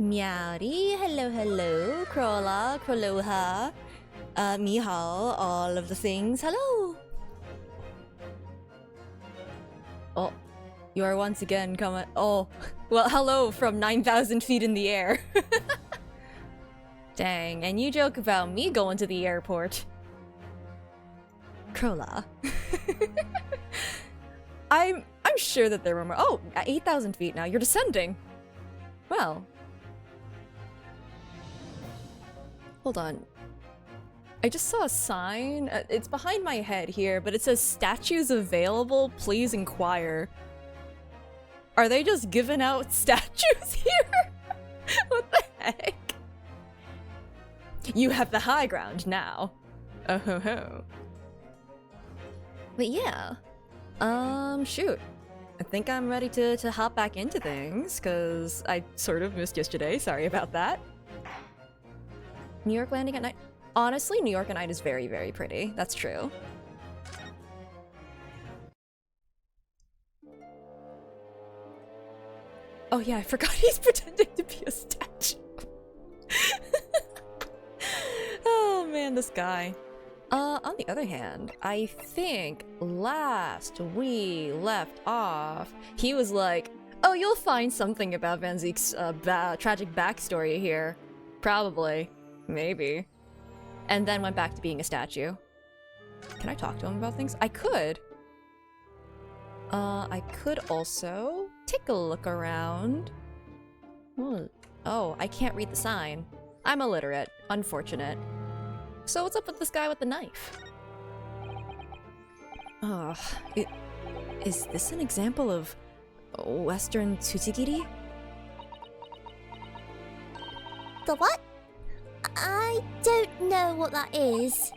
Meowdy, hello, hello, Krola, Kroloha, Mihao, all of the things, hello! Oh, you are once again coming. Oh, well, hello from 9,000 feet in the air. Dang, and you joke about me going to the airport. Krola. I'm sure that there were more. Oh, at 8,000 feet now, you're descending. Well. Hold on. I just saw a sign. It's behind my head here, but it says statues available, please inquire. Are they just giving out statues here? What the heck? You have the high ground now. Oh ho ho. But yeah. Shoot. I think I'm ready to hop back into things, because I sort of missed yesterday. Sorry about that. New York landing at night. Honestly, New York at night is very, very pretty. That's true. Oh yeah, I forgot he's pretending to be a statue. Oh man, this guy. On the other hand, I think last we left off, he was like, oh, you'll find something about Van Zeek's tragic backstory here. Probably. Maybe. And then went back to being a statue. Can I talk to him about things? I could. I could also take a look around. Oh, I can't read the sign. I'm illiterate. Unfortunate. So what's up with this guy with the knife? Is this an example of Western tsuchigiri? The what? I don't know what that is.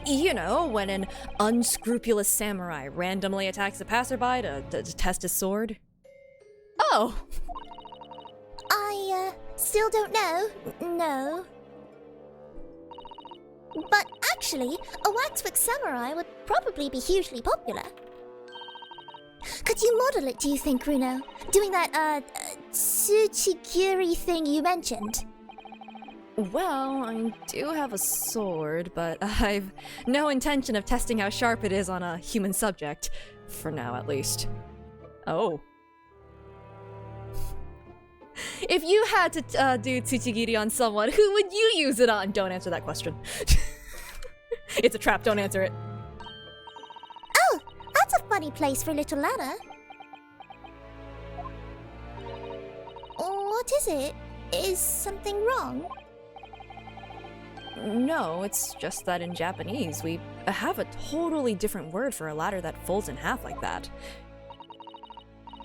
You know, when an unscrupulous samurai randomly attacks a passerby to test his sword. Oh! I, still don't know. No. But actually, a waxwork samurai would probably be hugely popular. Could you model it, do you think, Runo? Doing that, tsuchigiri thing you mentioned? Well, I do have a sword, but I've no intention of testing how sharp it is on a human subject. For now, at least. Oh. If you had to do tsuchigiri on someone, who would you use it on? Don't answer that question. It's a trap, don't answer it. Oh, that's a funny place for a little ladder. What is it? Is something wrong? No, it's just that in Japanese, we have a totally different word for a ladder that folds in half like that.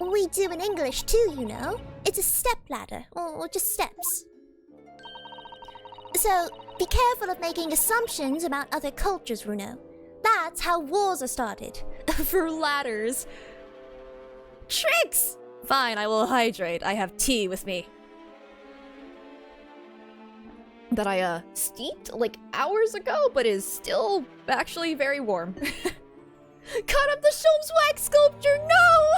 We do in English too, you know. It's a step ladder, or just steps. So, Be careful of making assumptions about other cultures, Runo. That's how wars are started. For ladders. Tricks! Fine, I will hydrate. I have tea with me. That I, steeped, like, hours ago, but is still actually very warm. Cut up the Shulm's wax sculpture, no!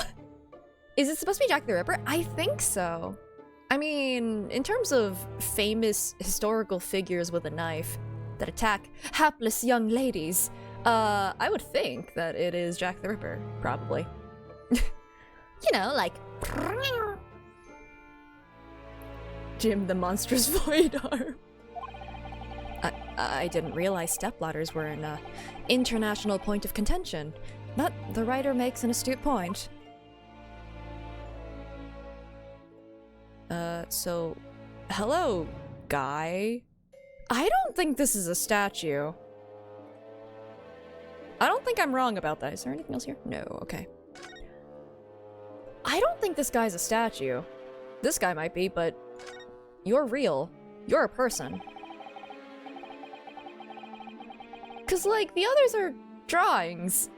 Is it supposed to be Jack the Ripper? I think so. I mean, in terms of famous historical figures with a knife that attack hapless young ladies, I would think that it is Jack the Ripper, probably. You know, like... Jim the Monstrous Void Arm. I didn't realize stepladders were an international point of contention, but the writer makes an astute point. So, hello, guy. I don't think this is a statue. I don't think I'm wrong about that. Is there anything else here? No, okay. I don't think this guy's a statue. This guy might be, but you're real. You're a person. 'Cause, like, the others are drawings.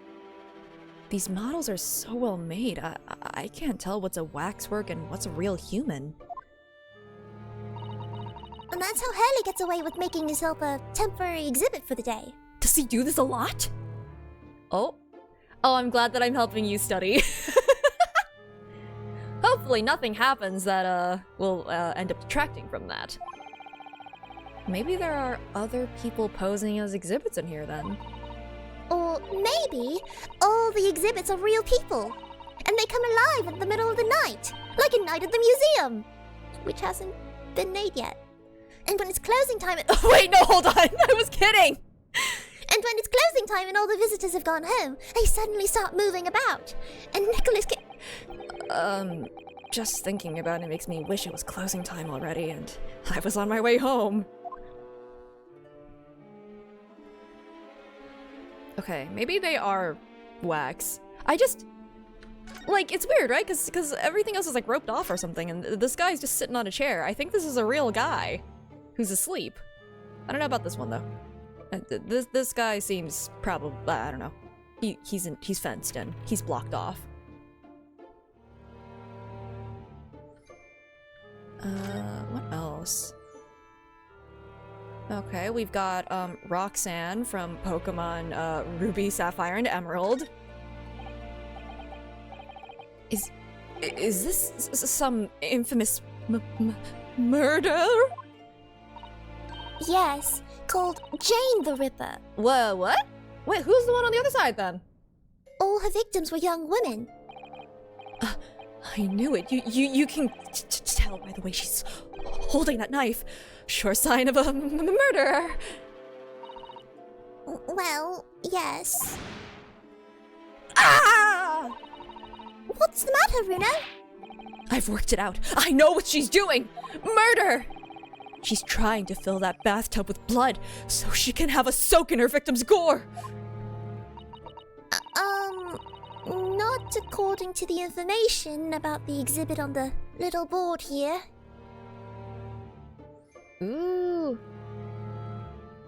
These models are so well made, I can't tell what's a waxwork and what's a real human. And that's how Hurley gets away with making himself a temporary exhibit for the day. Does he do this a lot? Oh. Oh, I'm glad that I'm helping you study. Hopefully nothing happens that, will, end up detracting from that. Maybe there are other people posing as exhibits in here, then. Or maybe all the exhibits are real people, and they come alive in the middle of the night, like a night at the museum, which hasn't been made yet. And when it's closing time... Wait, no, hold on! I was kidding! And when it's closing time and all the visitors have gone home, they suddenly start moving about. And Nicholas just thinking about it makes me wish it was closing time already and I was on my way home. Okay, maybe they are wax. I just... Like, it's weird, right? Because everything else is, like, roped off or something, and this guy's just sitting on a chair. I think this is a real guy who's asleep. I don't know about this one, though. This guy seems probably... I don't know. He's fenced in. He's blocked off. What else? Okay, we've got, Roxanne from Pokemon, Ruby, Sapphire, and Emerald. Is this some infamous murder? Yes, called Jane the Ripper. Whoa, what? Wait, who's the one on the other side, then? All her victims were young women. I knew it. You can tell by the way she's holding that knife. Sure sign of a murderer. Well, yes. Ah! What's the matter, Runo? I've worked it out. I know what she's doing. Murder! She's trying to fill that bathtub with blood so she can have a soak in her victim's gore. Not according to the information about the exhibit on the little board here. Ooh.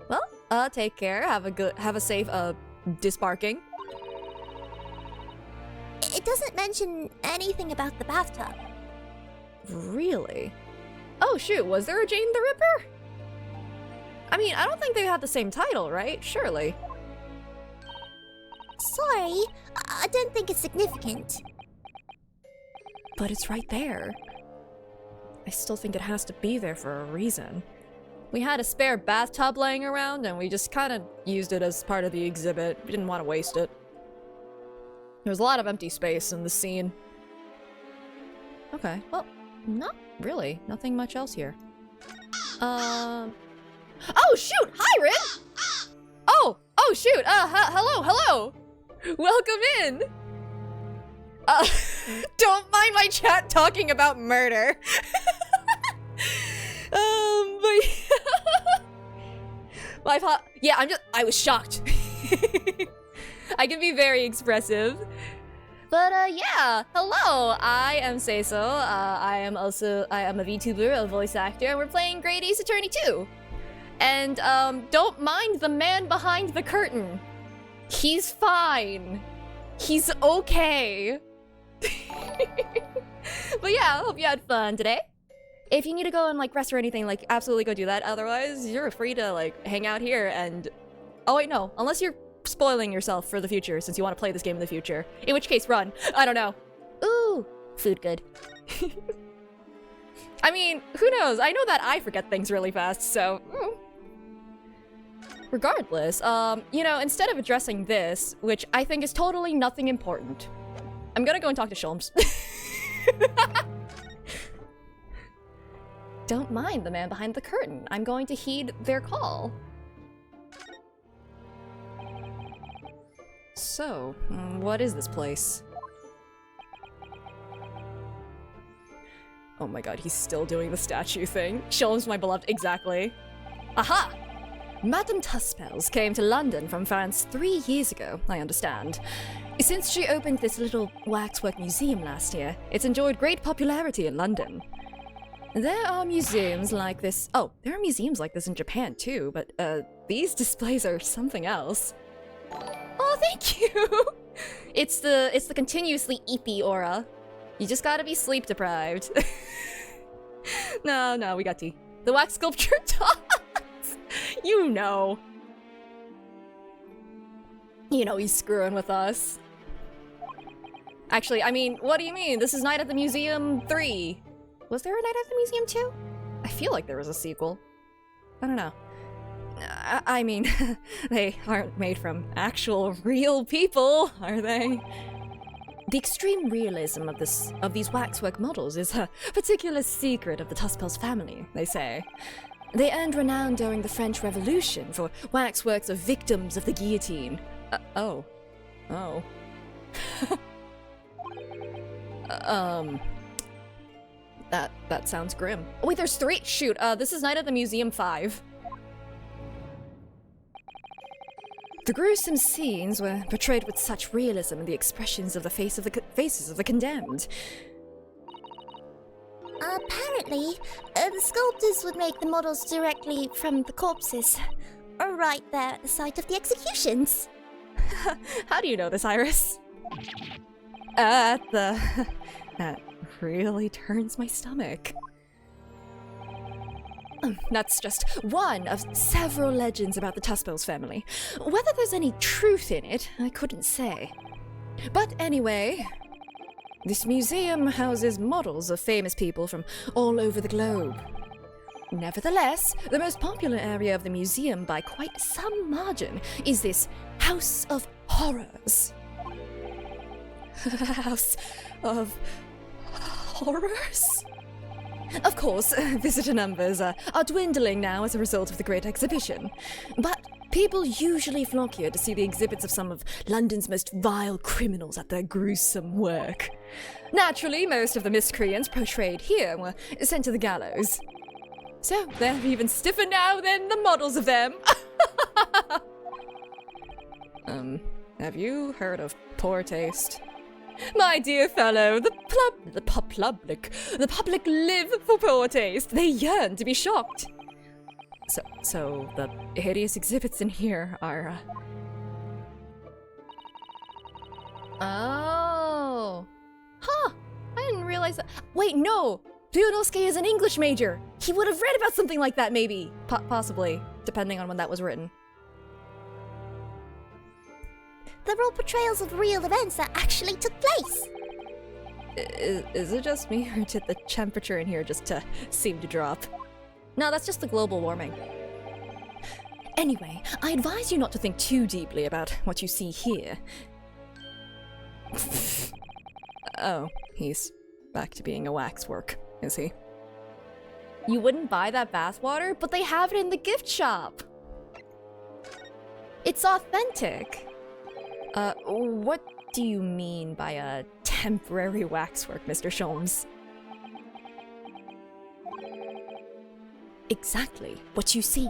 Well, take care. Have a safe, disbarking. It doesn't mention anything about the bathtub. Really? Oh shoot, was there a Jane the Ripper? I mean, I don't think they had the same title, right? Surely. Sorry, I don't think it's significant. But it's right there. I still think it has to be there for a reason. We had a spare bathtub laying around and we just kind of used it as part of the exhibit. We didn't want to waste it. There was a lot of empty space in the scene. Okay, well, not really. Nothing much else here. Oh shoot! Hi, Rin! Oh shoot! Hello! Welcome in! Don't mind my chat talking about murder. But yeah, I was shocked. I can be very expressive. But yeah, hello, I am Sei Sou. I am a VTuber, a voice actor, and we're playing Great Ace Attorney 2. And, don't mind the man behind the curtain. He's fine. He's okay. But yeah, I hope you had fun today. If you need to go and, like, rest or anything, like, absolutely go do that. Otherwise, you're free to, like, hang out here and... Oh, wait, no. Unless you're spoiling yourself for the future, since you want to play this game in the future. In which case, run. I don't know. Ooh, food good. I mean, who knows? I know that I forget things really fast, so... Regardless, you know, instead of addressing this, which I think is totally nothing important, I'm gonna go and talk to Sholmes. Don't mind the man behind the curtain. I'm going to heed their call. So, what is this place? Oh my god, he's still doing the statue thing. Sholmes, my beloved, exactly. Aha! Madame Tuspels came to London from France 3 years ago, I understand. Since she opened this little waxwork museum last year, it's enjoyed great popularity in London. There are museums like this... Oh, there are museums like this in Japan too, but, these displays are something else. Oh, thank you! It's the continuously eepy aura. You just gotta be sleep deprived. No, we got tea. The wax sculpture talks! You know. You know he's screwing with us. Actually, I mean, what do you mean? This is Night at the Museum 3. Was there a Night at the Museum 2? I feel like there was a sequel. I don't know. I mean, they aren't made from actual real people, are they? The extreme realism of these waxwork models is a particular secret of the Tuspels family, they say. They earned renown during the French Revolution for waxworks of victims of the guillotine. Oh. That sounds grim. Oh, wait, there's 3? Shoot, this is Night at the Museum 5. The gruesome scenes were portrayed with such realism in the expressions of the faces of the condemned. Apparently, the sculptors would make the models directly from the corpses. Right there at the site of the executions. How do you know this, Iris? That really turns my stomach. That's just one of several legends about the Tuspels family. Whether there's any truth in it, I couldn't say. But anyway, this museum houses models of famous people from all over the globe. Nevertheless, the most popular area of the museum by quite some margin is this House of Horrors. House of Horrors? Of course, visitor numbers are dwindling now as a result of the Great Exhibition, but people usually flock here to see the exhibits of some of London's most vile criminals at their gruesome work. Naturally, most of the miscreants portrayed here were sent to the gallows. So, they're even stiffer now than the models of them. Have you heard of poor taste? My dear fellow, the public live for poor taste. They yearn to be shocked. So the hideous exhibits in here are, Oh. Huh. I didn't realize that. Wait, no! Ryunosuke is an English major! He would have read about something like that, maybe. Possibly, depending on when that was written. They're all portrayals of real events that actually took place. Is it just me, or did the temperature in here just seem to drop? No, that's just the global warming. Anyway, I advise you not to think too deeply about what you see here. Oh, he's back to being a waxwork, is he? You wouldn't buy that bathwater, but they have it in the gift shop! It's authentic! What do you mean by a temporary waxwork, Mr. Sholmes? Exactly what you see.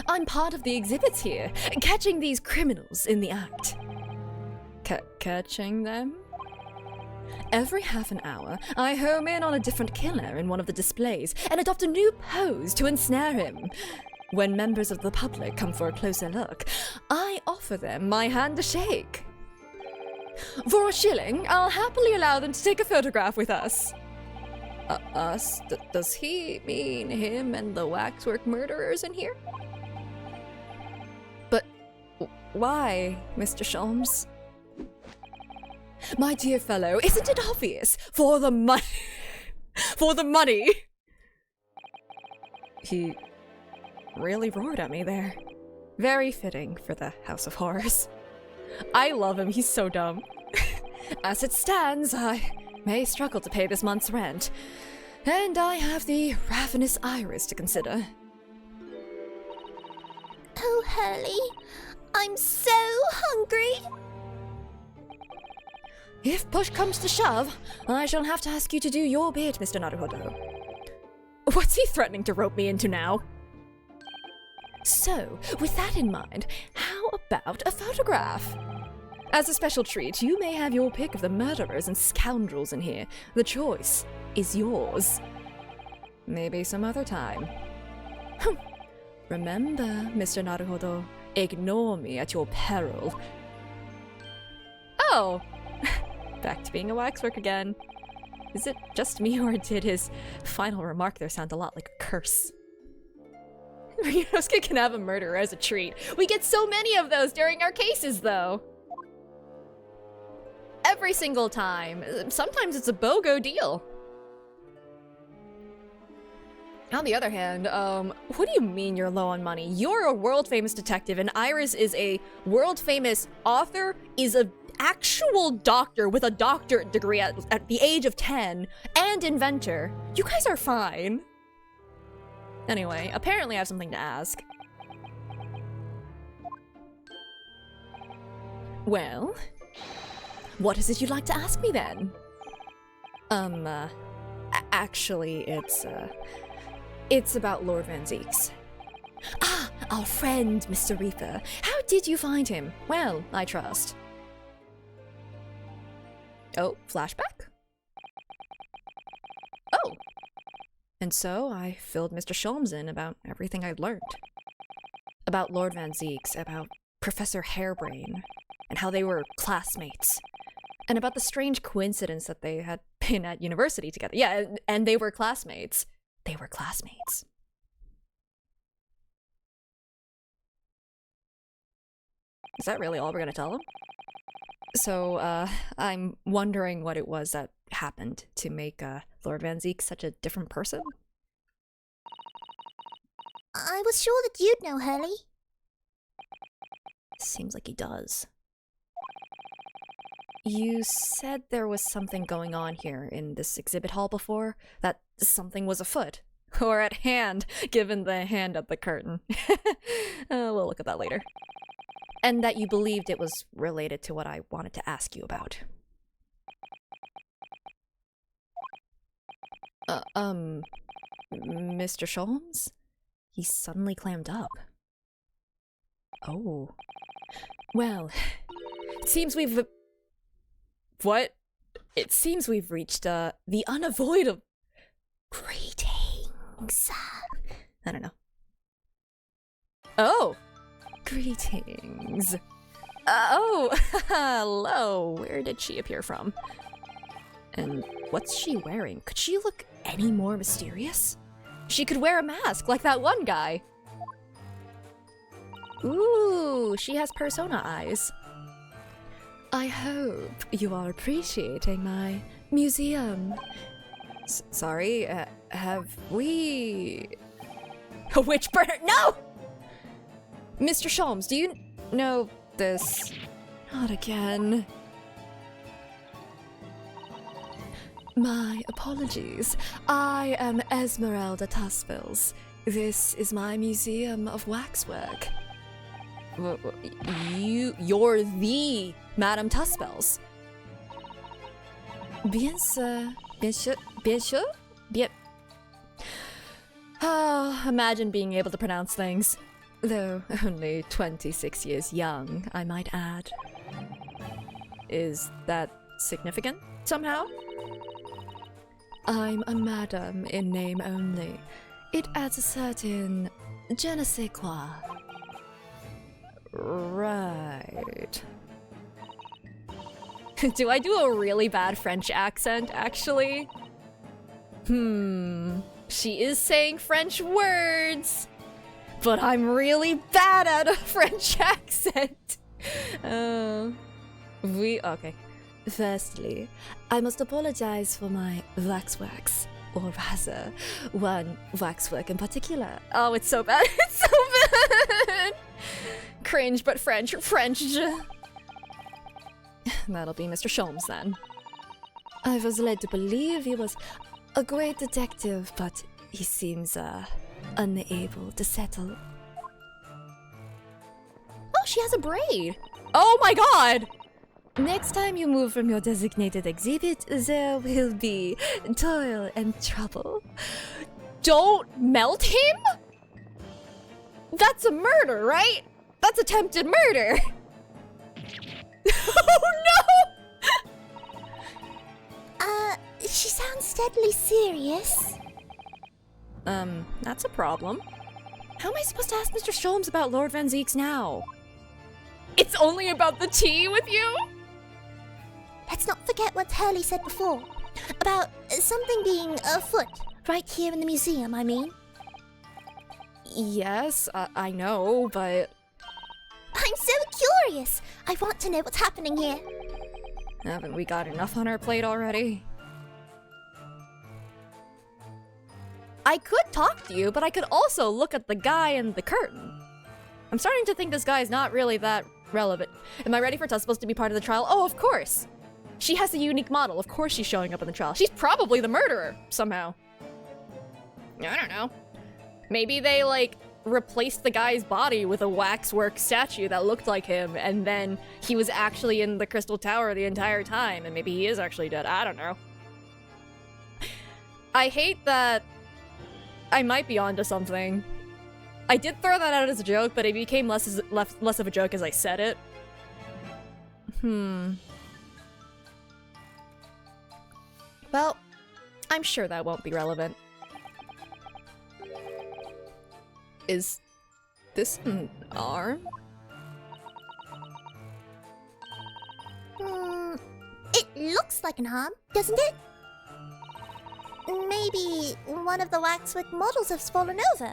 I'm part of the exhibits here, catching these criminals in the act. Catching them? Every half an hour, I home in on a different killer in one of the displays and adopt a new pose to ensnare him. When members of the public come for a closer look, I offer them my hand to shake. For a shilling, I'll happily allow them to take a photograph with us. Us? Does he mean him and the waxwork murderers in here? But why, Mr. Sholmes? My dear fellow, isn't it obvious? For the money. For the money! He really roared at me there. Very fitting for the House of Horrors. I love him, he's so dumb. As it stands, I may struggle to pay this month's rent, and I have the ravenous iris to consider. Oh, Hurley, I'm so hungry. If push comes to shove, I shall have to ask you to do your bit, Mr. Naruhodo. What's he threatening to rope me into now? So, with that in mind, how about a photograph? As a special treat, you may have your pick of the murderers and scoundrels in here. The choice is yours. Maybe some other time. Remember, Mr. Naruhodo, ignore me at your peril. Oh! Back to being a waxwork again. Is it just me, or did his final remark there sound a lot like a curse? Ryunosuke can have a murderer as a treat. We get so many of those during our cases, though. Every single time. Sometimes it's a BOGO deal. On the other hand, what do you mean you're low on money? You're a world-famous detective, and Iris is a world-famous author, is a actual doctor with a doctorate degree at the age of 10, and inventor. You guys are fine. Anyway, apparently I have something to ask. Well, what is it you'd like to ask me then? Actually, it's about Lord Van Zeeks. Ah, our friend, Mr. Reaper. How did you find him? Well, I trust. Oh, flashback? Oh. And so I filled Mr. Sholmes in about everything I'd learned. About Lord Van Zeeks, about Professor Hairbrain, and how they were classmates. And about the strange coincidence that they had been at university together. Yeah, and they were classmates. They were classmates. Is that really all we're gonna tell them? So, I'm wondering what it was that happened to make, Lord Van Zeek such a different person? I was sure that you'd know, Hurley. Seems like he does. You said there was something going on here in this exhibit hall before? That something was afoot? Or at hand, given the hand at the curtain. We'll look at that later. And that you believed it was related to what I wanted to ask you about. Mr. Sholmes? He suddenly clammed up. Oh. Well, it seems we've... What? It seems we've reached, the unavoidable... Greetings. I don't know. Oh! Greetings. Oh! Hello! Where did she appear from? And what's she wearing? Could she look any more mysterious? She could wear a mask like that one guy. Ooh, she has persona eyes. I hope you are appreciating my museum. Sorry, have we... A witch burner? No! Mr. Sholmes, do you know this? Not again. My apologies. I am Esmeralda Tuspils. This is my museum of waxwork. You're the Madame Tuspils. Bien sûr. Bien sûr? Bien sûr? Bien... Oh, imagine being able to pronounce things. Though only 26 years young, I might add. Is that significant somehow. I'm a madam in name only. It adds a certain je ne sais quoi. Right. Do I do a really bad French accent, actually? She is saying French words, but I'm really bad at a French accent. Okay. Firstly, I must apologize for my waxworks, or rather, one waxwork in particular. Oh, it's so bad. It's so bad. Cringe, but French. That'll be Mr. Sholmes then. I was led to believe he was a great detective, but he seems, unable to settle. Oh, she has a braid! Oh my god! Next time you move from your designated exhibit, there will be toil and trouble. Don't melt him? That's a murder, right? That's attempted murder! Oh no! She sounds steadily serious. That's a problem. How am I supposed to ask Mr. Sholmes about Lord Van Zeeks now? It's only about the tea with you? Let's not forget what Hurley said before. About something being afoot. Right here in the museum, I mean. Yes, I know, but... I'm so curious! I want to know what's happening here. Haven't we got enough on our plate already? I could talk to you, but I could also look at the guy in the curtain. I'm starting to think this guy is not really that relevant. Am I ready for Tussiples to be part of the trial? Oh, of course! She has a unique model. Of course she's showing up in the trial. She's probably the murderer, somehow. I don't know. Maybe they, like, replaced the guy's body with a waxwork statue that looked like him, and then he was actually in the Crystal Tower the entire time, and maybe he is actually dead. I don't know. I hate that I might be onto something. I did throw that out as a joke, but it became less of a joke as I said it. Well, I'm sure that won't be relevant. Is this an arm? It looks like an arm, doesn't it? Maybe one of the waxwork models has fallen over.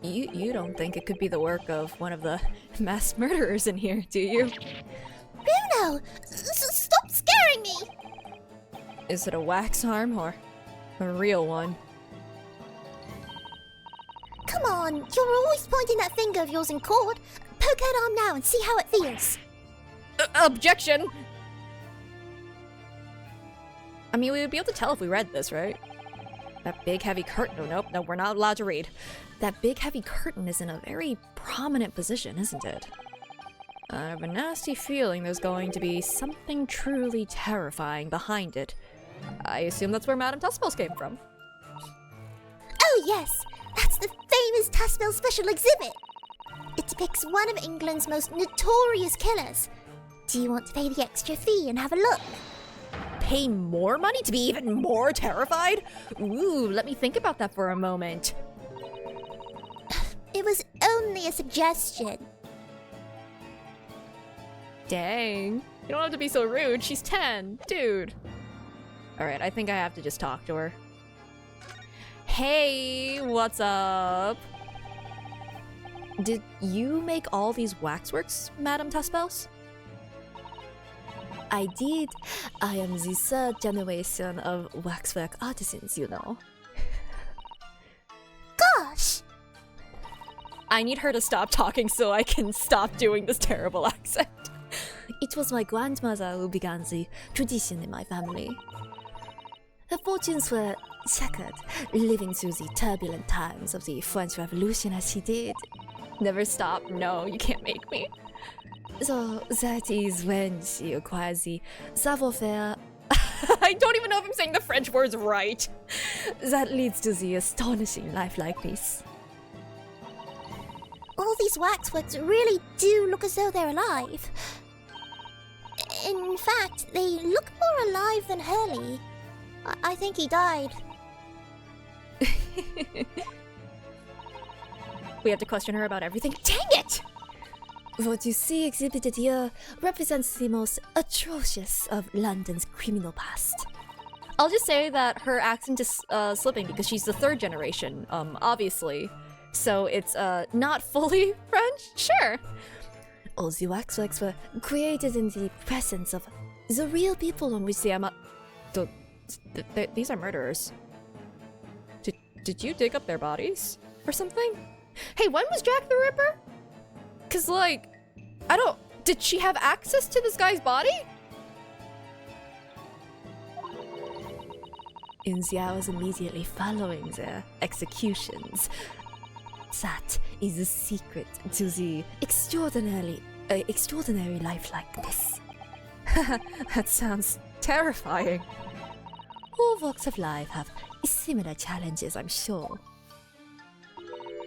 You don't think it could be the work of one of the mass murderers in here, do you? Bruno! Stop scaring me! Is it a wax arm or a real one? Come on, you're always pointing that finger of yours in court. Poke that arm now and see how it feels. Objection! I mean, we would be able to tell if we read this, right? That big heavy curtain. Oh, nope, no, we're not allowed to read. That big heavy curtain is in a very prominent position, isn't it? I have a nasty feeling there's going to be something truly terrifying behind it. I assume that's where Madame Tussiples came from. Oh yes, that's the famous Tussipels special exhibit. It depicts one of England's most notorious killers. Do you want to pay the extra fee and have a look? Pay more money to be even more terrified? Ooh, let me think about that for a moment. It was only a suggestion. Dang. You don't have to be so rude. She's 10. Dude. Alright, I think I have to just talk to her. Hey, what's up? Did you make all these waxworks, Madame Tussipels? I did. I am the third generation of waxwork artisans, you know. Gosh! I need her to stop talking so I can stop doing this terrible accent. It was my grandmother who began the tradition in my family. Her fortunes were checkered, living through the turbulent times of the French Revolution as she did. Never stop. No, you can't make me. So that is when she acquired the savoir-faire. I don't even know if I'm saying the French words right. That leads to the astonishing life like this. All these waxworks really do look as though they're alive. In fact, they look more alive than Hurley. I think he died. We have to question her about everything. Dang it! What you see exhibited here represents the most atrocious of London's criminal past. I'll just say that her accent is slipping because she's the third generation, obviously. So it's not fully French? Sure. All the waxworks were created in the presence of the real people on which they are these are murderers. Did you dig up their bodies or something? Hey, when was Jack the Ripper? Cause like, did she have access to this guy's body? in the hours immediately following their executions. That is the secret to the extraordinary lifelikeliness. That sounds terrifying. All walks of life have similar challenges, I'm sure.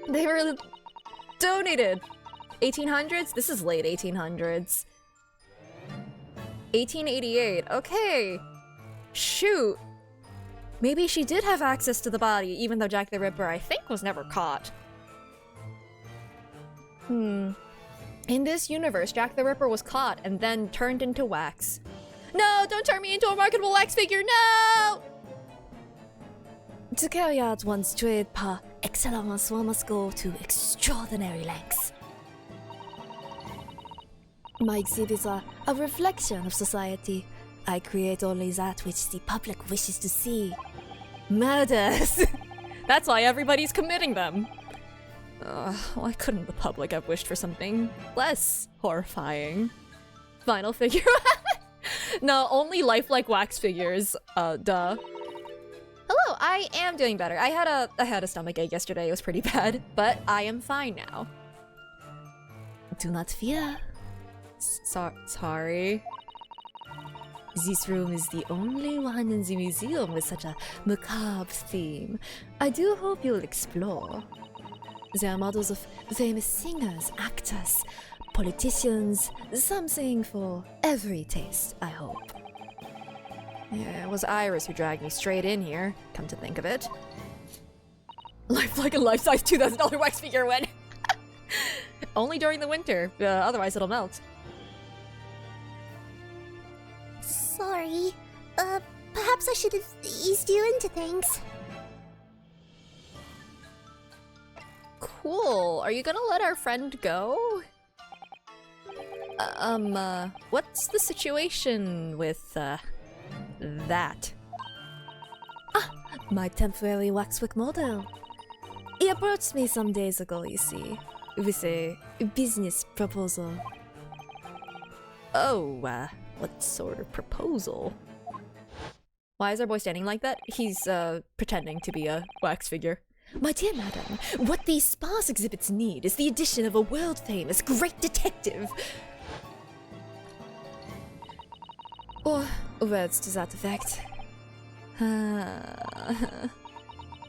They were donated. 1800s? This is late 1800s. 1888. Okay. Shoot. Maybe she did have access to the body, even though Jack the Ripper, I think, was never caught. In this universe, Jack the Ripper was caught and then turned into wax. No, don't turn me into a marketable wax figure, no! To carry out one's trade par excellence, one must go to extraordinary lengths. My exhibits are a reflection of society. I create only that which the public wishes to see. Murders! That's why everybody's committing them. Why couldn't the public have wished for something less horrifying? Final figure? No, only lifelike wax figures. Duh. Hello, I am doing better. I had a stomachache yesterday. It was pretty bad, but I am fine now. Do not fear. Sorry. This room is the only one in the museum with such a macabre theme. I do hope you'll explore. There are models of famous singers, actors, politicians, something for every taste, I hope. Yeah, it was Iris who dragged me straight in here, come to think of it. Lifelike and life-size $2,000 wax figure win! Only during the winter, otherwise it'll melt. Sorry. Perhaps I should have eased you into things. Cool. Are you gonna let our friend go? What's the situation with, that? My temporary waxwork model. He approached me some days ago, you see, with a business proposal. Oh, what sort of proposal? Why is our boy standing like that? He's, pretending to be a wax figure. My dear madam, what these sparse exhibits need is the addition of a world-famous great detective. Or words to that effect.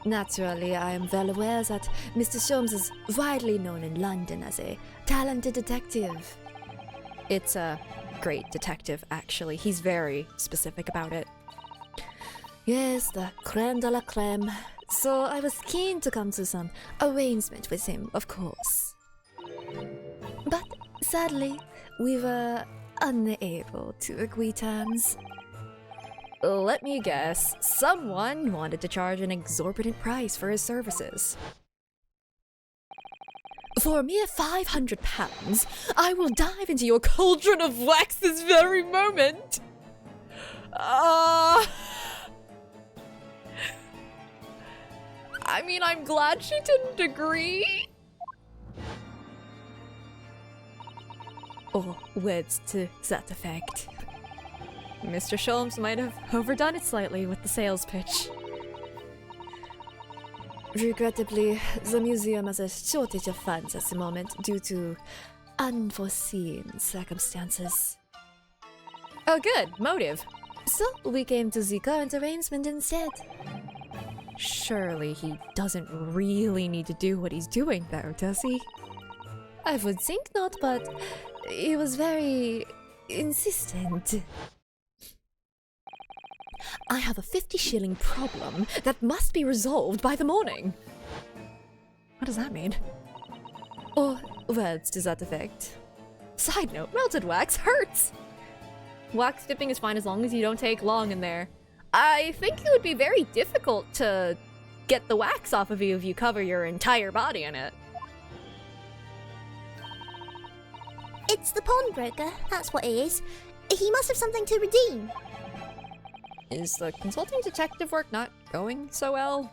Naturally, I am well aware that Mr. Sholmes is widely known in London as a talented detective. It's a great detective, actually. He's very specific about it. Yes, the creme de la creme. So I was keen to come to some arrangement with him, of course. But sadly, we were unable to agree terms. Let me guess, someone wanted to charge an exorbitant price for his services. For a mere £500, I will dive into your cauldron of wax this very moment. I mean, I'm glad she didn't agree. Or words to that effect. Mr. Sholmes might have overdone it slightly with the sales pitch. Regrettably, the museum has a shortage of funds at the moment due to unforeseen circumstances. Oh good, motive. So we came to the current arrangement instead. Surely he doesn't really need to do what he's doing though, does he? I would think not, but he was very insistent. I have a 50-shilling problem that must be resolved by the morning. What does that mean? Or words to that effect. Side note, melted wax hurts! Wax dipping is fine as long as you don't take long in there. I think it would be very difficult to get the wax off of you if you cover your entire body in it. It's the pawnbroker, that's what it is. He must have something to redeem. Is the consulting detective work not going so well?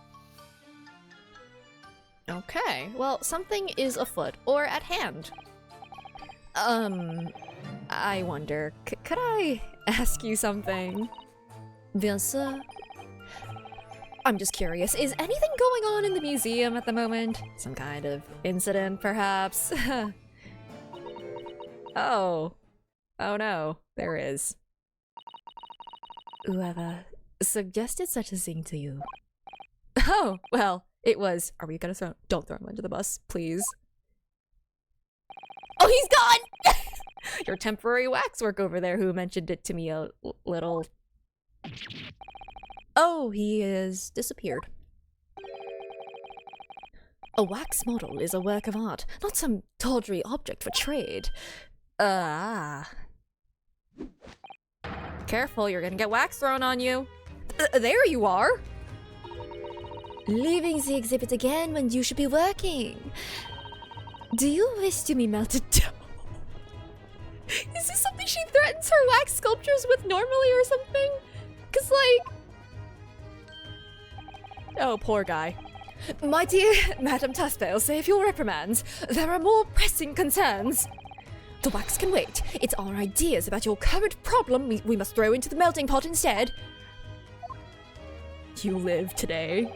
Okay, well, something is afoot or at hand. I wonder, could I ask you something? Bien sûr. I'm just curious, is anything going on in the museum at the moment? Some kind of incident, perhaps? Oh no, there is. Whoever suggested such a thing to you? Oh, well, it was. Are we gonna throw? Don't throw him under the bus, please. Oh, he's gone! Your temporary waxwork over there who mentioned it to me a little. Oh, he is disappeared. A wax model is a work of art, not some tawdry object for trade. Careful, you're gonna get wax thrown on you. There you are! Leaving the exhibit again when you should be working. Do you wish to be melted down? Is this something she threatens her wax sculptures with normally or something? Cause like... Oh, poor guy. My dear Madame Taspel, save your reprimands. There are more pressing concerns. The wax can wait. It's our ideas about your current problem we must throw into the melting pot instead. You live today.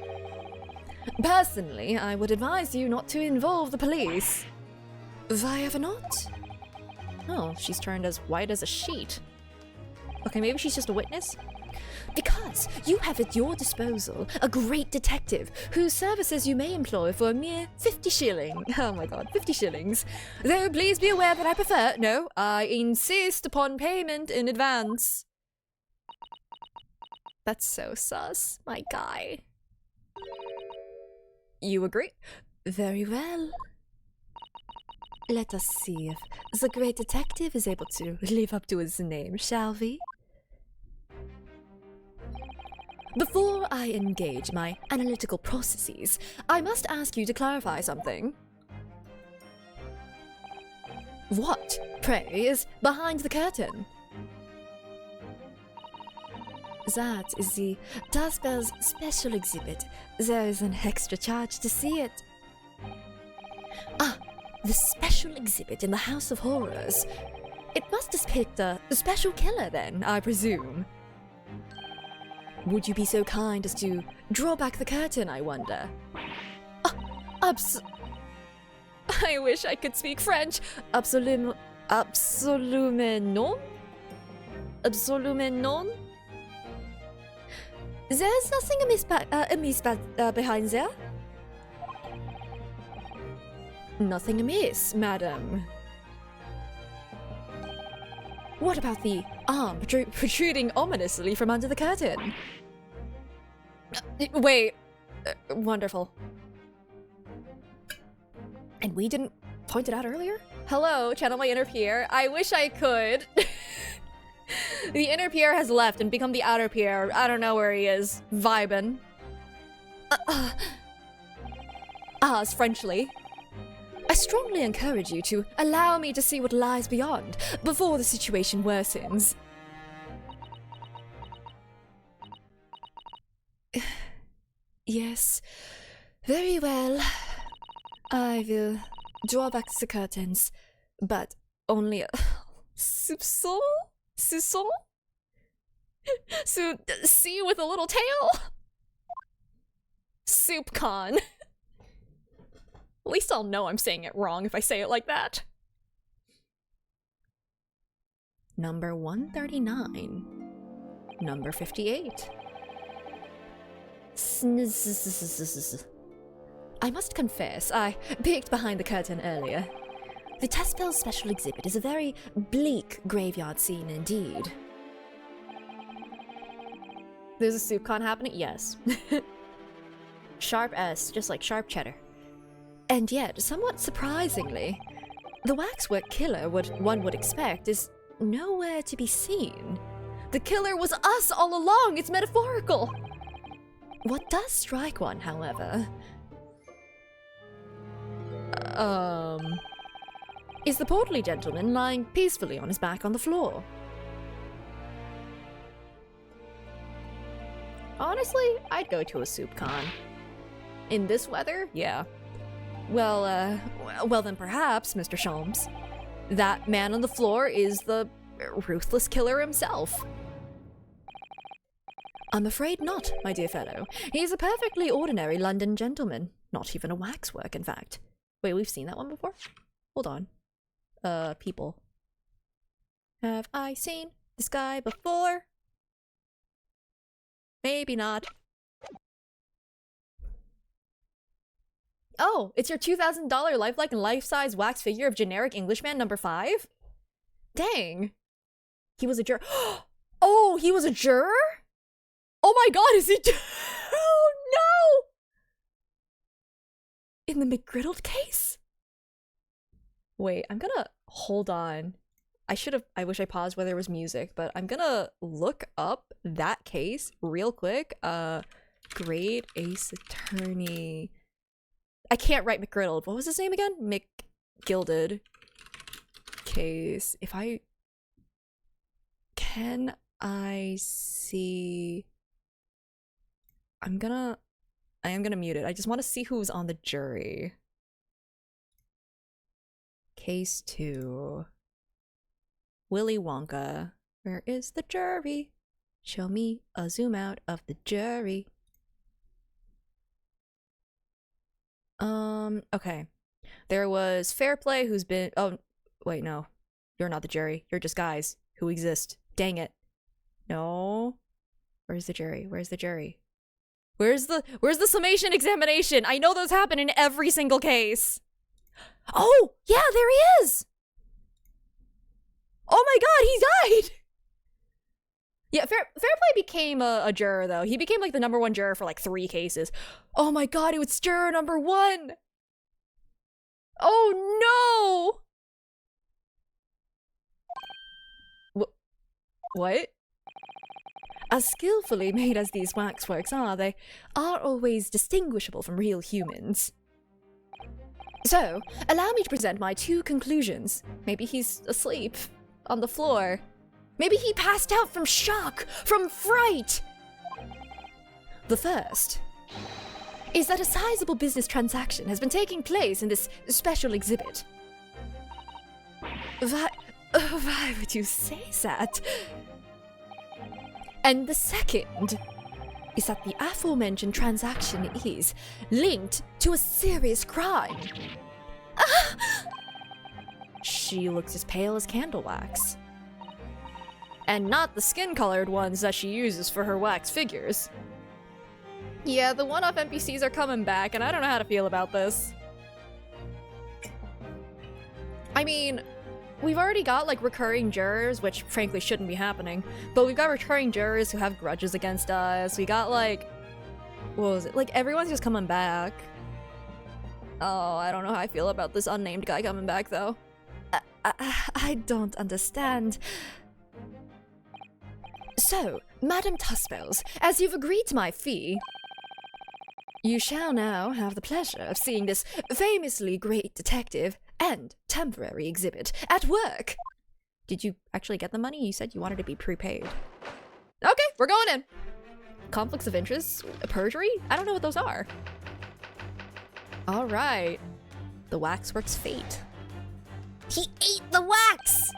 Personally, I would advise you not to involve the police. Why ever not? Oh, she's turned as white as a sheet. Okay, maybe she's just a witness? Because you have at your disposal a great detective whose services you may employ for a mere 50 shilling. Oh my god, 50 shillings. Though please be aware that I prefer, no, I insist upon payment in advance. That's so sus, my guy. You agree? Very well. Let us see if the great detective is able to live up to his name, shall we? Before I engage my analytical processes, I must ask you to clarify something. What, pray, is behind the curtain? That is the Taspel's special exhibit. There is an extra charge to see it. Ah, the special exhibit in the House of Horrors. It must depict a special killer then, I presume. Would you be so kind as to draw back the curtain, I wonder? I wish I could speak French. Absolument non? Absolument non? There's nothing amiss behind there. Nothing amiss, madam. What about the arm protruding ominously from under the curtain? Wait. Wonderful. And we didn't point it out earlier? Hello, channel my inner Pierre. I wish I could. The inner Pierre has left and become the outer Pierre. I don't know where he is. Vibin'. As Frenchly. I strongly encourage you to allow me to see what lies beyond before the situation worsens. Yes, very well. I will draw back the curtains, but only a soupçon? Soupçon? See with a little tail? Soupcon. At least I'll know I'm saying it wrong if I say it like that. Number 139. Number 58. I must confess, I peeked behind the curtain earlier. The Tespel special exhibit is a very bleak graveyard scene indeed. There's a soup con happening? Yes. Sharp S, just like sharp cheddar. And yet, somewhat surprisingly, the waxwork killer, what one would expect, is nowhere to be seen. The killer was us all along! It's metaphorical! What does strike one, however, is the portly gentleman lying peacefully on his back on the floor. Honestly, I'd go to a soup con. In this weather? Yeah. Well then perhaps, Mr. Sholmes, that man on the floor is the ruthless killer himself. I'm afraid not, my dear fellow. He's a perfectly ordinary London gentleman. Not even a waxwork, in fact. Wait, we've seen that one before? Hold on. People. Have I seen this guy before? Maybe not. Oh, it's your $2,000 lifelike and life-size wax figure of generic Englishman number 5? Dang. He was a juror. Oh, he was a juror? Oh my god, is he? Oh no! In the McGriddled case? Wait, I'm gonna hold on. I wish I paused where there was music, but I'm gonna look up that case real quick. Great Ace Attorney. I can't write McGriddled. What was his name again? McGilded case. Can I see? I am gonna mute it. I just want to see who's on the jury. Case 2. Willy Wonka. Where is the jury? Show me a zoom out of the jury. Okay. There was Fairplay, who's been— oh, wait, no. You're not the jury. You're just guys who exist. Dang it. No. Where's the jury? Where's the jury? Where's the summation examination? I know those happen in every single case. Oh, yeah, there he is. Oh my god, he died. Yeah, Fairplay became a juror, though. He became, like, the #1 juror for, like, 3 cases. Oh my god, it was juror number 1! Oh no! What? As skillfully made as these waxworks are, they aren't always distinguishable from real humans. So, allow me to present my 2 conclusions. Maybe he's asleep on the floor. Maybe he passed out from shock, from fright! The first is that a sizable business transaction has been taking place in this special exhibit. Why would you say that? And the second is that the aforementioned transaction is linked to a serious crime. She looks as pale as candle wax. And not the skin-colored ones that she uses for her wax figures. Yeah, the one-off NPCs are coming back, and I don't know how to feel about this. I mean, we've already got, like, recurring jurors, which frankly shouldn't be happening, but we've got recurring jurors who have grudges against us. We got, like, what was it? Like, everyone's just coming back. Oh, I don't know how I feel about this unnamed guy coming back, though. I don't understand. So, Madam Tuspels, as you've agreed to my fee, you shall now have the pleasure of seeing this famously great detective and temporary exhibit at work. Did you actually get the money? You said you wanted to be prepaid. Okay, we're going in. Conflicts of interest? Perjury? I don't know what those are. All right. The waxwork's fate. He ate the wax!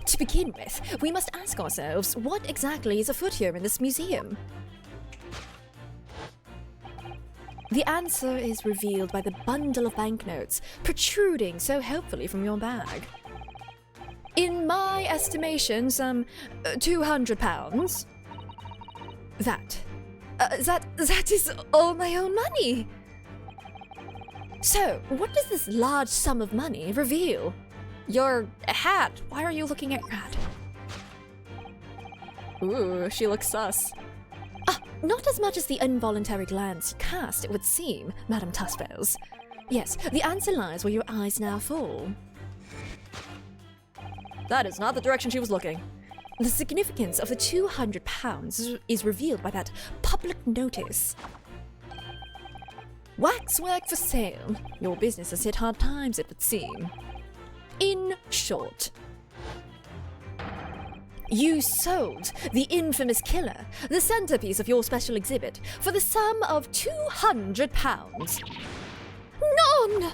To begin with, we must ask ourselves what exactly is afoot here in this museum. The answer is revealed by the bundle of banknotes protruding so helpfully from your bag. In my estimation, some £200. That is all my own money. So, what does this large sum of money reveal? Your hat. Why are you looking at your hat? Ooh, she looks sus. Not as much as the involuntary glance you cast, it would seem, Madame Tussbells. Yes, the answer lies where your eyes now fall. That is not the direction she was looking. The significance of the £200 is revealed by that public notice. Waxwork for sale. Your business has hit hard times, it would seem. In short, you sold the infamous killer, the centerpiece of your special exhibit, for the sum of £200. None!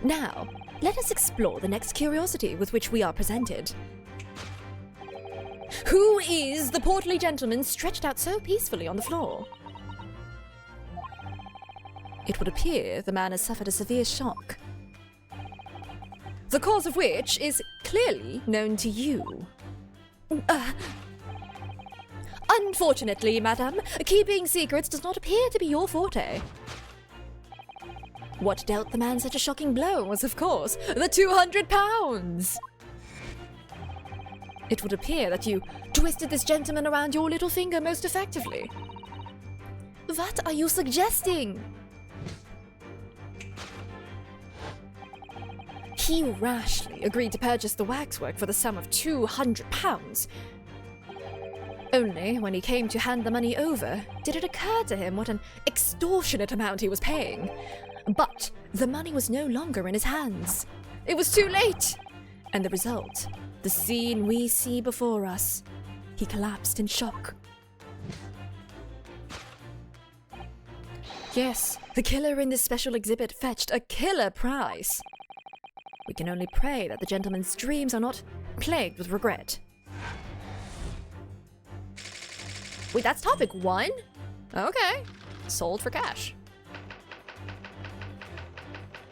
Now, let us explore the next curiosity with which we are presented. Who is the portly gentleman stretched out so peacefully on the floor? It would appear the man has suffered a severe shock, the cause of which is clearly known to you. Unfortunately, madam, keeping secrets does not appear to be your forte. What dealt the man such a shocking blow was, of course, the £200. It would appear that you twisted this gentleman around your little finger most effectively. What are you suggesting? He rashly agreed to purchase the waxwork for the sum of £200. Only when he came to hand the money over did it occur to him what an extortionate amount he was paying. But the money was no longer in his hands. It was too late! And the result, the scene we see before us. He collapsed in shock. Yes, the killer in this special exhibit fetched a killer price. We can only pray that the gentleman's dreams are not plagued with regret. Wait, that's topic 1? Okay. Sold for cash.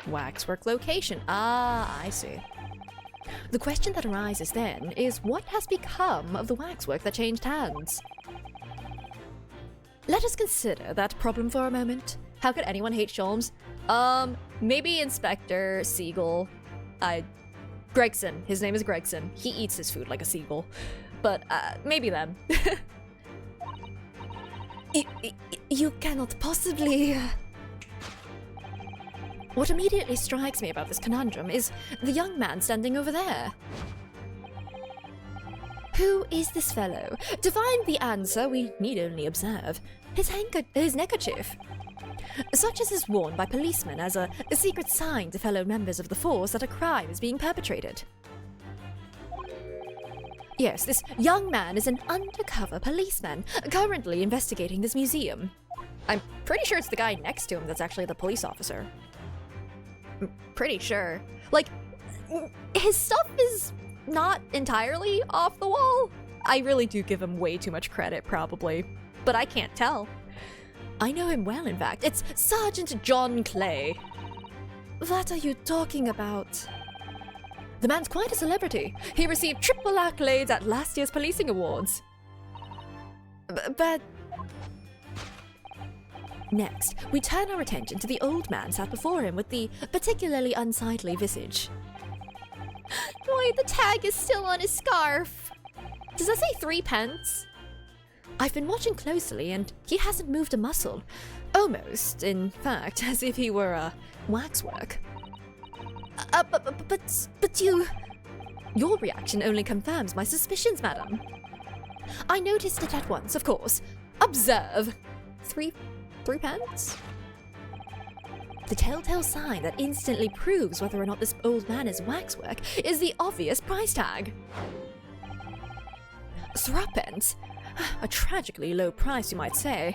Waxwork location. Ah, I see. The question that arises then is what has become of the waxwork that changed hands? Let us consider that problem for a moment. How could anyone hate Sholmes? Maybe Inspector Siegel. Gregson. His name is Gregson. He eats his food like a seagull. But, maybe them. You cannot possibly... What immediately strikes me about this conundrum is the young man standing over there. Who is this fellow? To find the answer, we need only observe his neckerchief. Such as is worn by policemen as a secret sign to fellow members of the force that a crime is being perpetrated. Yes, this young man is an undercover policeman, currently investigating this museum. I'm pretty sure it's the guy next to him that's actually the police officer. I'm pretty sure. Like, his stuff is not entirely off the wall. I really do give him way too much credit, probably. But I can't tell. I know him well, in fact. It's Sergeant John Clay. What are you talking about? The man's quite a celebrity. He received triple accolades at last year's policing awards. But... Next, we turn our attention to the old man sat before him with the particularly unsightly visage. Wait, the tag is still on his scarf. Does that say 3 pence? I've been watching closely and he hasn't moved a muscle. Almost, in fact, as if he were waxwork. But you... Your reaction only confirms my suspicions, madam. I noticed it at once, of course. Observe. 3 pence? The telltale sign that instantly proves whether or not this old man is waxwork is the obvious price tag. 3pence? A tragically low price, you might say.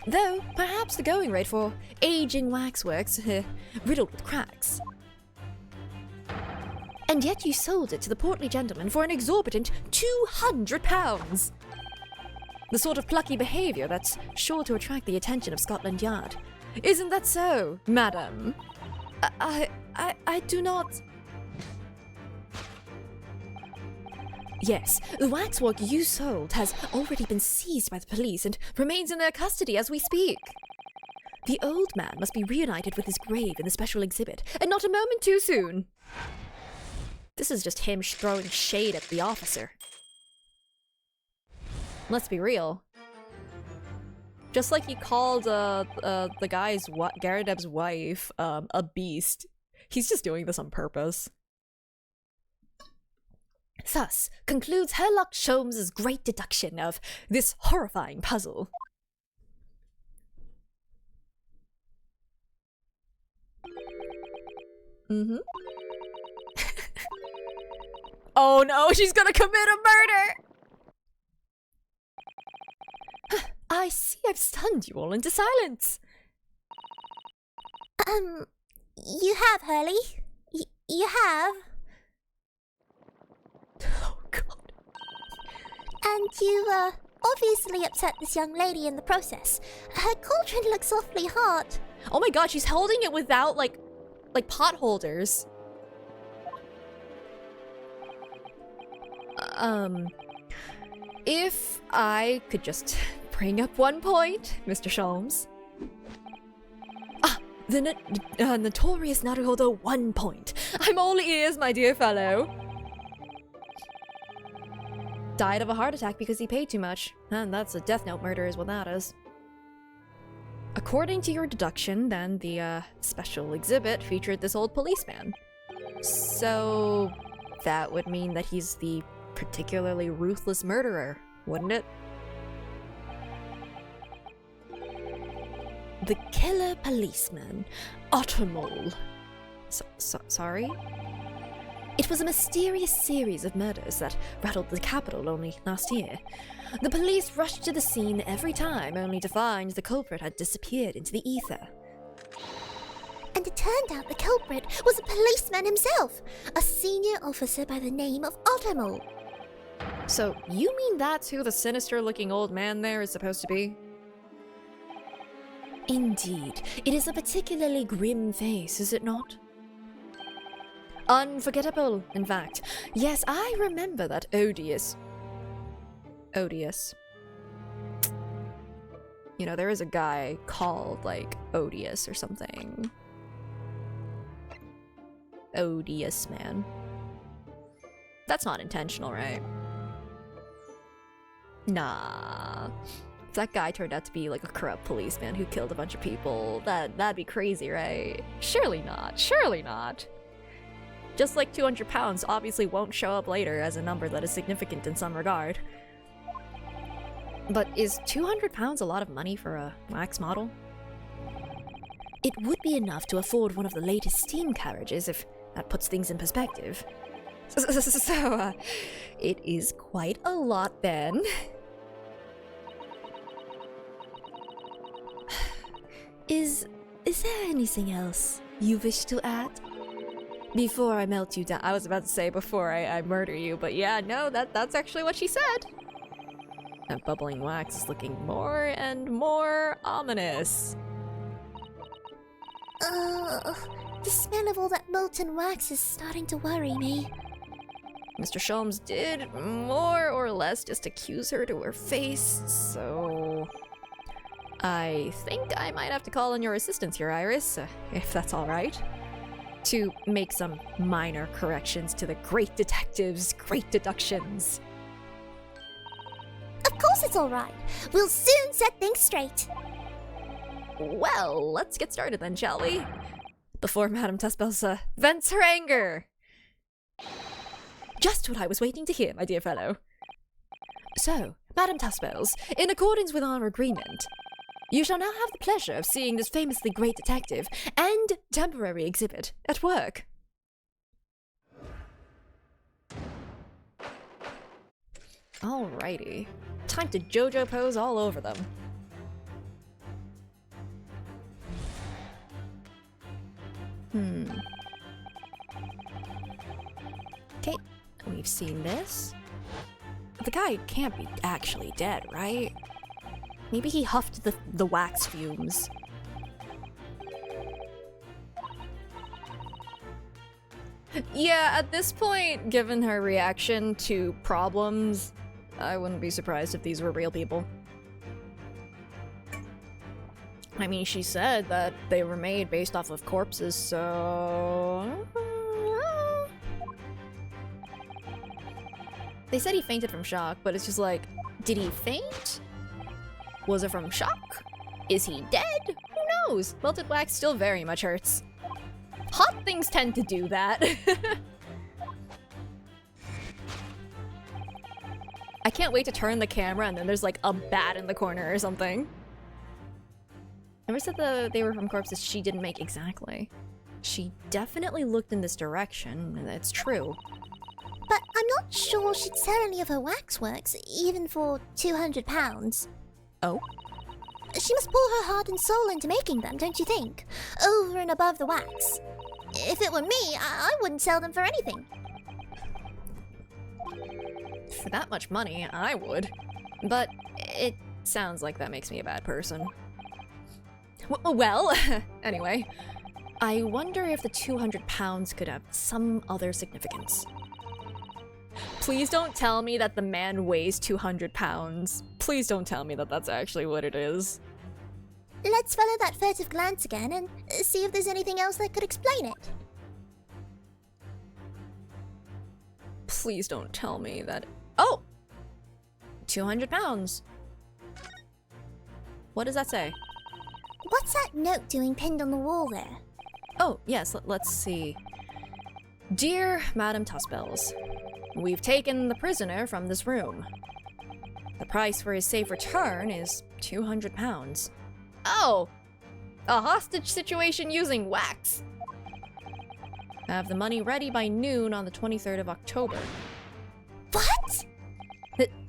Though, perhaps the going rate for aging waxworks riddled with cracks. And yet you sold it to the portly gentleman for an exorbitant £200! The sort of plucky behaviour that's sure to attract the attention of Scotland Yard. Isn't that so, madam? I do not... Yes, the waxwork you sold has already been seized by the police and remains in their custody as we speak. The old man must be reunited with his grave in the special exhibit, and not a moment too soon. This is just him throwing shade at the officer. Let's be real. Just like he called the guy's Garadeb's wife a beast, he's just doing this on purpose. Thus concludes Herlock Sholmes' great deduction of this horrifying puzzle. Mm-hmm. Oh no, she's gonna commit a murder! I see I've stunned you all into silence. You have, Hurley. You have. Oh god. And you, obviously upset this young lady in the process. Her cauldron looks awfully hot. Oh my god, she's holding it without, like pot holders. If I could just bring up one point, Mr. Sholmes. The notorious Naruhodo 1 point. I'm all ears, my dear fellow. Died of a heart attack because he paid too much. And that's a Death Note murder is what that is. According to your deduction, then, the special exhibit featured this old policeman. So that would mean that he's the particularly ruthless murderer, wouldn't it? The killer policeman, Ottermole. Sorry? It was a mysterious series of murders that rattled the capital only last year. The police rushed to the scene every time, only to find the culprit had disappeared into the ether. And it turned out the culprit was a policeman himself, a senior officer by the name of Ottermole. So, you mean that's who the sinister-looking old man there is supposed to be? Indeed. It is a particularly grim face, is it not? Unforgettable, in fact. Yes, I remember that odious. You know, there is a guy called, like, Odious or something. Odious man. That's not intentional, right? Nah. If that guy turned out to be, like, a corrupt policeman who killed a bunch of people, that'd be crazy, right? Surely not. Surely not. Just like 200 pounds obviously won't show up later as a number that is significant in some regard. But is 200 pounds a lot of money for a wax model? It would be enough to afford one of the latest steam carriages, if that puts things in perspective. So, it is quite a lot then. Is there anything else you wish to add? Before I melt you down. I was about to say before I murder you, but yeah, no, that's actually what she said. That bubbling wax is looking more and more ominous. The smell of all that molten wax is starting to worry me. Mr. Sholmes did more or less just accuse her to her face, so I think I might have to call in your assistance here, Iris, if that's alright. To make some minor corrections to the great detective's great deductions. Of course it's alright. We'll soon set things straight. Well, let's get started then, shall we? Before Madame Tuspelsa vents her anger. Just what I was waiting to hear, my dear fellow. So, Madame Tuspels, in accordance with our agreement, you shall now have the pleasure of seeing this famously great detective and temporary exhibit at work. Alrighty. Time to JoJo pose all over them. Okay, we've seen this. The guy can't be actually dead, right? Maybe he huffed the wax fumes. Yeah, at this point, given her reaction to problems, I wouldn't be surprised if these were real people. I mean, she said that they were made based off of corpses, so... They said he fainted from shock, but it's just like, did he faint? Was it from shock? Is he dead? Who knows? Melted wax still very much hurts. Hot things tend to do that. I can't wait to turn the camera and then there's like a bat in the corner or something. Never said they were from corpses she didn't make exactly. She definitely looked in this direction, and it's true. But I'm not sure she'd sell any of her waxworks, even for £200. Oh? She must pour her heart and soul into making them, don't you think? Over and above the wax. If it were me, I wouldn't sell them for anything. For that much money, I would. But it sounds like that makes me a bad person. Well, anyway. I wonder if the £200 could have some other significance. Please don't tell me that the man weighs 200 pounds. Please don't tell me that that's actually what it is. Let's follow that furtive glance again and see if there's anything else that could explain it. Please don't tell me that... Oh! 200 pounds. What does that say? What's that note doing pinned on the wall there? Oh, yes, let's see. Dear Madame Tussbells, we've taken the prisoner from this room. The price for his safe return is 200 pounds. Oh! A hostage situation using wax! Have the money ready by noon on the 23rd of October. What?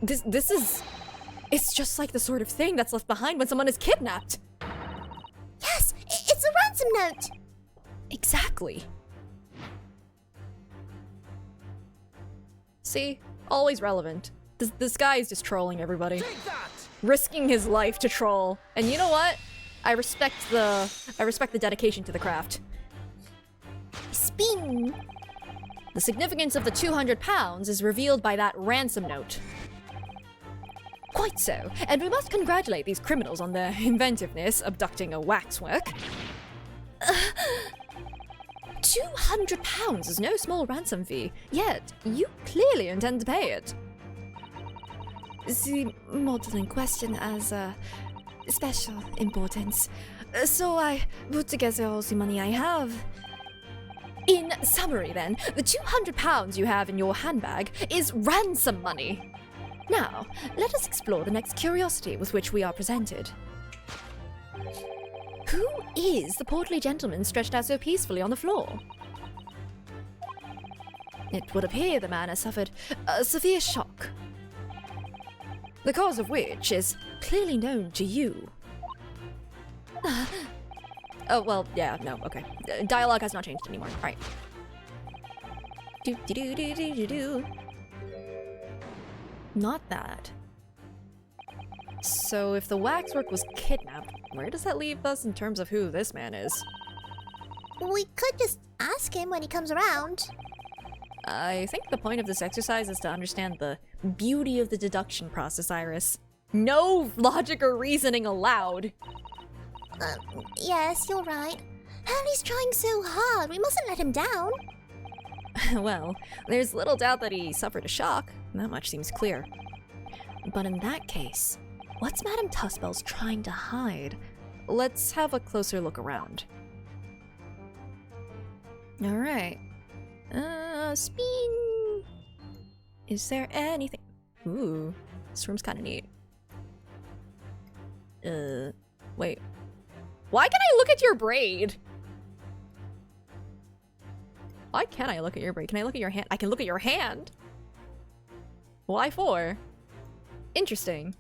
This is... It's just like the sort of thing that's left behind when someone is kidnapped! Yes, it's a ransom note! Exactly. See? Always relevant. This guy is just trolling everybody. Risking his life to troll. And you know what? I respect the dedication to the craft. Spin! The significance of the 200 pounds is revealed by that ransom note. Quite so, and we must congratulate these criminals on their inventiveness abducting a waxwork. 200 pounds is no small ransom fee, yet you clearly intend to pay it. The model in question has special importance, so I put together all the money I have. In summary then, the 200 pounds you have in your handbag is ransom money. Now, let us explore the next curiosity with which we are presented. Who is the portly gentleman stretched out so peacefully on the floor? It would appear the man has suffered a severe shock, the cause of which is clearly known to you. Oh, well, yeah, no, okay. Dialogue has not changed anymore. All right. Do. Not that. So if the waxwork was kidnapped, where does that leave us in terms of who this man is? We could just ask him when he comes around. I think the point of this exercise is to understand the beauty of the deduction process, Iris. No logic or reasoning allowed. Yes, you're right. Hurley's trying so hard. We mustn't let him down. Well, there's little doubt that he suffered a shock. That much seems clear. But in that case, what's Madame Tussbells trying to hide? Let's have a closer look around. Alright. Spin! Is there anything... Ooh, this room's kinda neat. Wait. Why can I look at your braid? Why can't I look at your braid? Can I look at your hand? I can look at your hand! Why for? Interesting.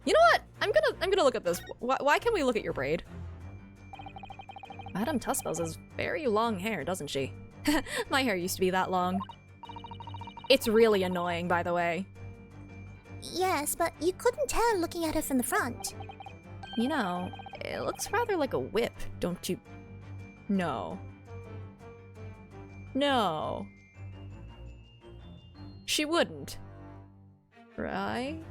You know what? I'm gonna look at this. Why can't we look at your braid? Madame Tussbells has very long hair, doesn't she? My hair used to be that long. It's really annoying, by the way. Yes, but you couldn't tell looking at her from the front. You know, it looks rather like a whip, don't you? No. No. She wouldn't. Right?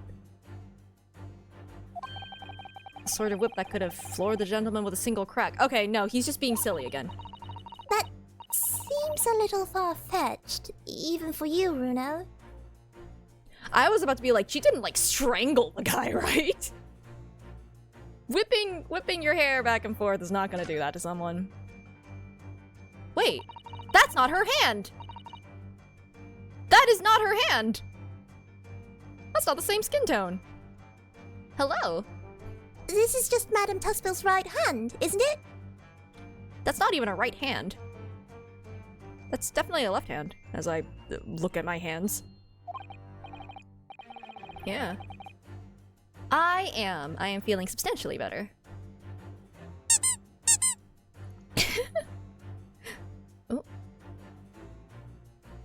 The sort of whip that could have floored the gentleman with a single crack. Okay, no, he's just being silly again. That seems a little far-fetched, even for you, Runo. I was about to be like, she didn't like strangle the guy, right? Whipping your hair back and forth is not gonna do that to someone. Wait, that's not her hand! That is not her hand! That's not the same skin tone. Hello? This is just Madame Tussville's right hand, isn't it? That's not even a right hand. That's definitely a left hand, as I look at my hands. Yeah. I am feeling substantially better. Oh.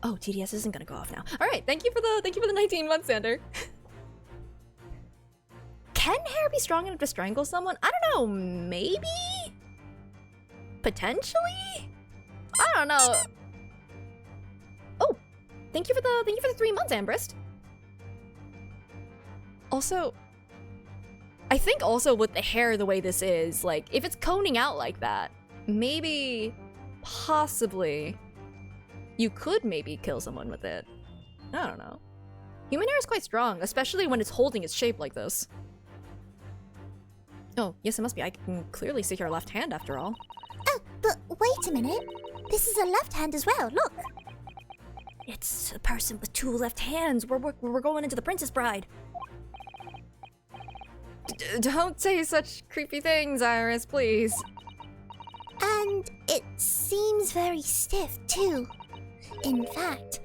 Oh, TDS isn't gonna go off now. Alright, thank you for the 19 months, Sander. Can hair be strong enough to strangle someone? I don't know, maybe? Potentially? I don't know. Oh, thank you for the 3 months, Ambrist. Also, I think also with the hair the way this is, like, if it's coning out like that, maybe, possibly, you could maybe kill someone with it. I don't know. Human hair is quite strong, especially when it's holding its shape like this. Oh, yes, it must be. I can clearly see her left hand after all. Oh, but wait a minute. This is a left hand as well, look. It's a person with 2 left hands. We're going into the Princess Bride. Don't say such creepy things, Iris, please. And it seems very stiff, too. In fact,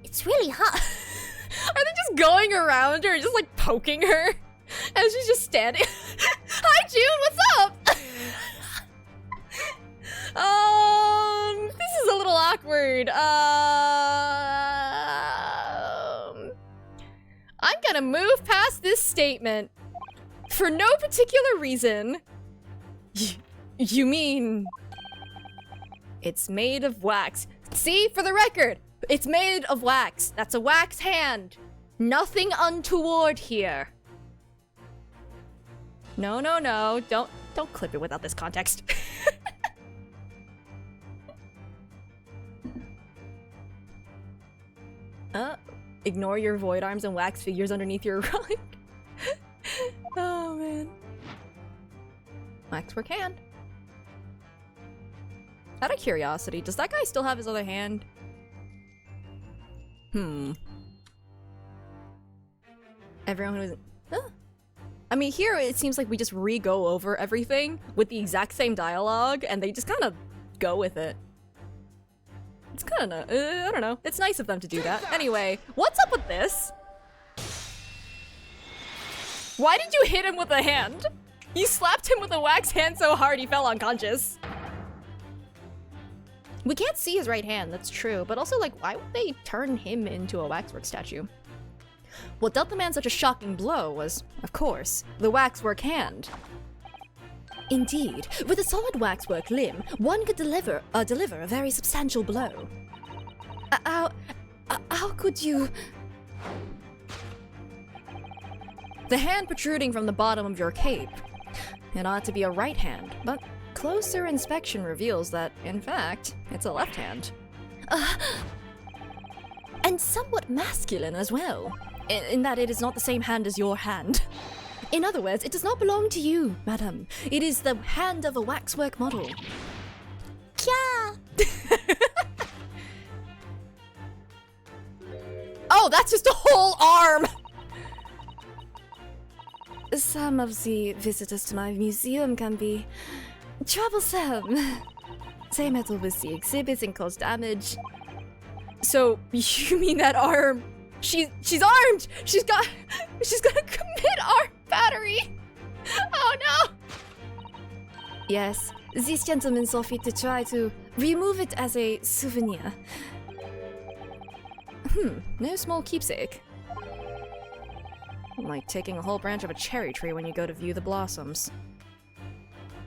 it's really hot. Are they just going around her and just like poking her? And she's just standing. Hi, June, what's up? This is a little awkward. I'm gonna move past this statement for no particular reason. You mean it's made of wax? See, for the record, it's made of wax. That's a wax hand. Nothing untoward here. No, no, no. Don't clip it without this context. Ignore your void arms and wax figures underneath your rug. Oh, man. Waxwork hand. Out of curiosity, does that guy still have his other hand? Everyone who's... I mean, here it seems like we just re-go over everything with the exact same dialogue, and they just kind of go with it. It's kind of, I don't know. It's nice of them to do that. Anyway, what's up with this? Why did you hit him with a hand? You slapped him with a wax hand so hard he fell unconscious. We can't see his right hand, that's true, but also, like, why would they turn him into a waxwork statue? What dealt the man such a shocking blow was, of course, the waxwork hand. Indeed, with a solid waxwork limb, one could deliver a very substantial blow. How could you... The hand protruding from the bottom of your cape. It ought to be a right hand, but closer inspection reveals that, in fact, it's a left hand. And somewhat masculine as well, in that it is not the same hand as your hand. In other words, it does not belong to you, madam. It is the hand of a waxwork model. Kya! Oh, that's just a whole arm! Some of the visitors to my museum can be troublesome. They meddle with the exhibits and cause damage. So, you mean that arm? She's armed! She's gonna commit armed battery! Oh no! Yes, this gentleman saw fit to try to remove it as a souvenir. No small keepsake. Like taking a whole branch of a cherry tree when you go to view the blossoms.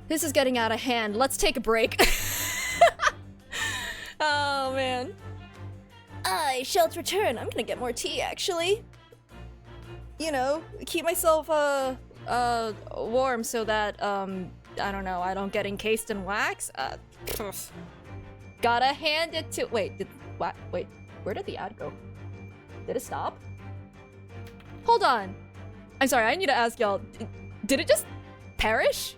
This is getting out of hand. Let's take a break. Oh, man. I shall return. I'm gonna get more tea, actually. You know, keep myself, warm so that, I don't know, I don't get encased in wax? Gotta hand it to- wait, wait, where did the ad go? Did it stop? Hold on. I'm sorry, I need to ask y'all, did it just perish?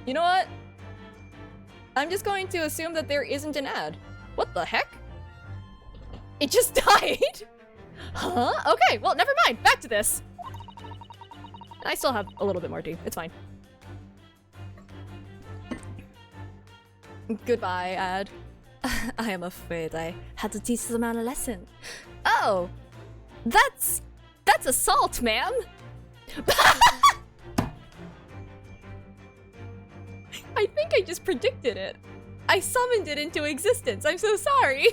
You know what? I'm just going to assume that there isn't an ad. What the heck? It just died? Huh? Okay, well, never mind. Back to this. I still have a little bit more tea. It's fine. Goodbye, ad. I am afraid I had to teach the man a lesson. Oh! That's assault, ma'am! I think I just predicted it. I summoned it into existence. I'm so sorry.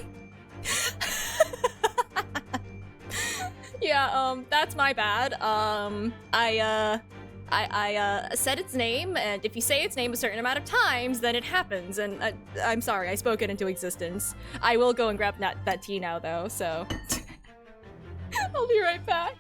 Yeah, that's my bad. I said its name, and if you say its name a certain amount of times, then it happens, and I'm sorry, I spoke it into existence. I will go and grab that tea now, though, so... I'll be right back.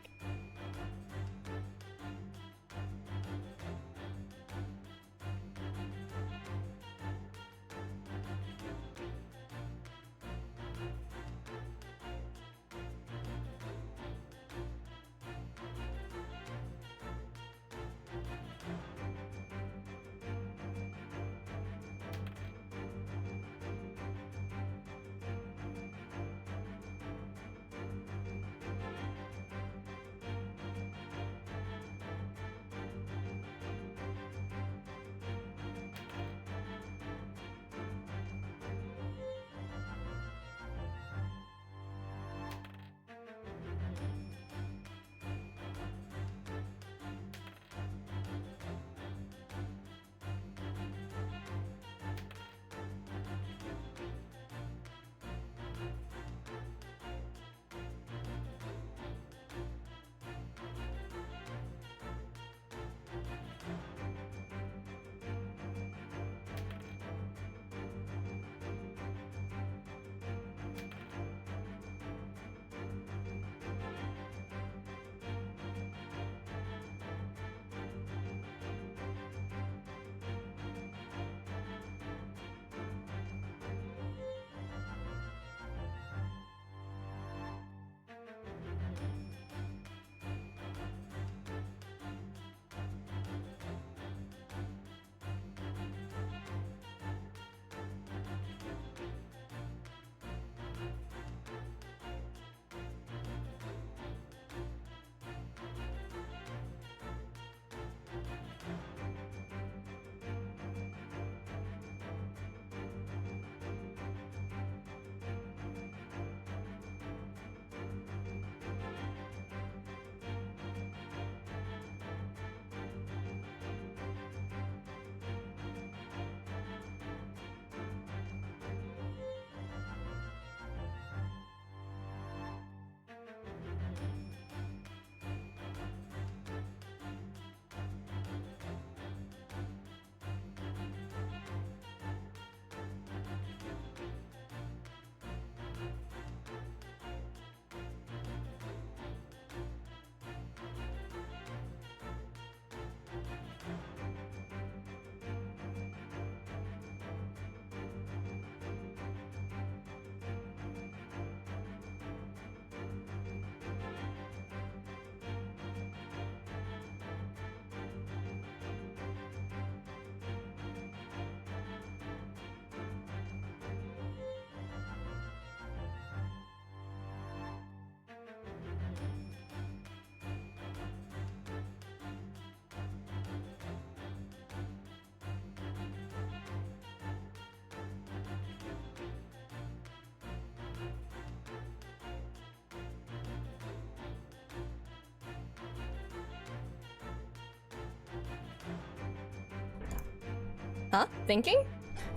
Huh? Thinking?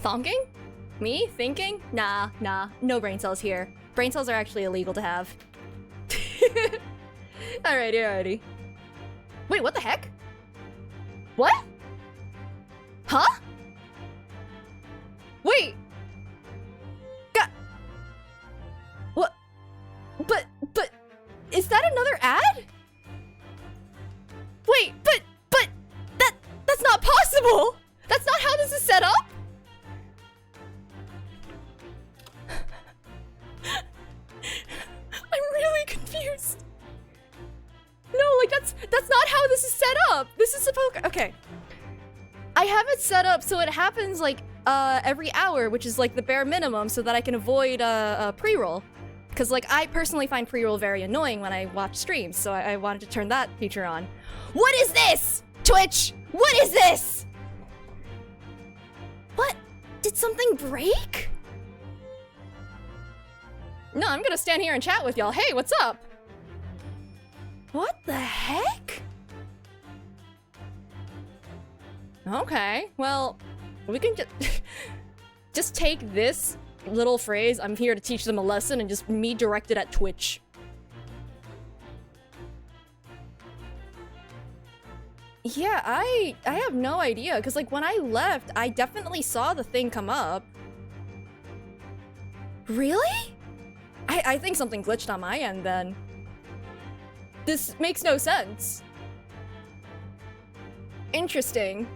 Thonking? Me? Thinking? Nah, no brain cells here. Brain cells are actually illegal to have. Alrighty. Wait, what the heck? What? Huh? Wait! What? But... Okay. I have it set up so it happens like every hour, which is like the bare minimum, so that I can avoid pre-roll. Because like I personally find pre-roll very annoying when I watch streams, so I wanted to turn that feature on. What is this? Twitch! What is this? What? Did something break? No, I'm gonna stand here and chat with y'all. Hey, what's up? What the heck? Okay, well, we can just take this little phrase, I'm here to teach them a lesson, and just me directed at Twitch. Yeah, I have no idea, because like when I left, I definitely saw the thing come up. Really? I think something glitched on my end then. This makes no sense. Interesting.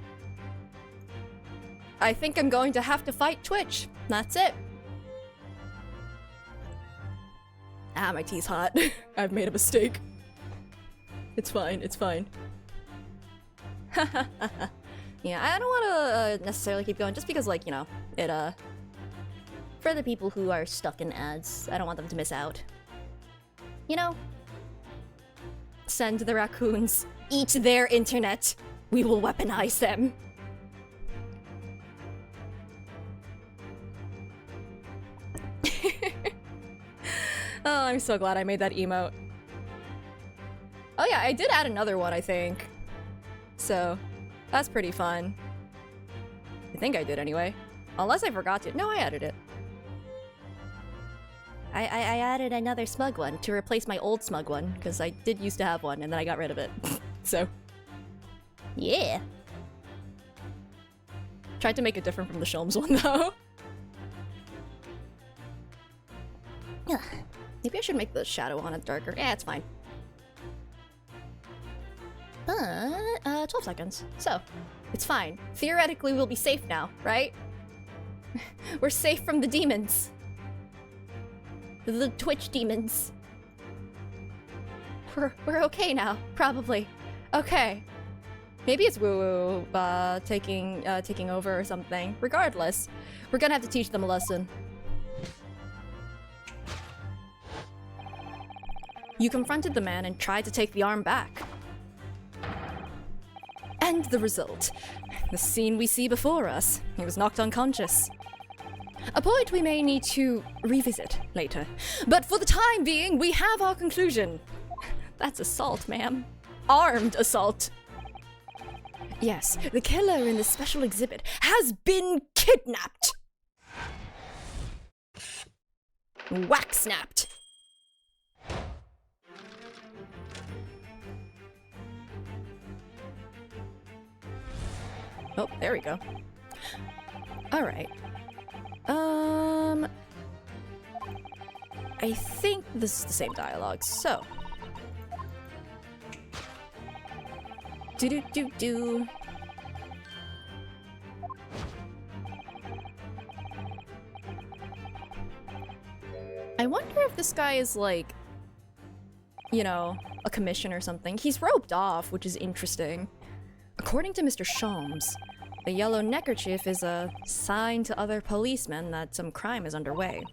I think I'm going to have to fight Twitch. That's it. Ah, my tea's hot. I've made a mistake. It's fine, it's fine. Yeah, I don't want to necessarily keep going, just because, like, you know, it, for the people who are stuck in ads, I don't want them to miss out. You know? Send the raccoons. Eat their internet. We will weaponize them. Oh, I'm so glad I made that emote. Oh yeah, I did add another one, I think. So, that's pretty fun. I think I did anyway. Unless I forgot to. No, I added it. I added another smug one to replace my old smug one, because I did used to have one, and then I got rid of it. So, yeah. Tried to make it different from the Sholmes one, though. Maybe I should make the shadow on it darker. Yeah, it's fine. But, 12 seconds. So, it's fine. Theoretically, we'll be safe now, right? We're safe from the demons. The Twitch demons. We're okay now, probably. Okay. Maybe it's woo-woo, taking over or something. Regardless, we're gonna have to teach them a lesson. You confronted the man and tried to take the arm back. And the result. The scene we see before us. He was knocked unconscious. A point we may need to revisit later. But for the time being, we have our conclusion. That's assault, ma'am. Armed assault. Yes, the killer in the special exhibit has been kidnapped. Whack-snapped. Oh, there we go. Alright. I think this is the same dialogue, so. Do-do-do-do. I wonder if this guy is like, you know, a commission or something. He's roped off, which is interesting. According to Mr. Sholmes, the yellow neckerchief is a sign to other policemen that some crime is underway.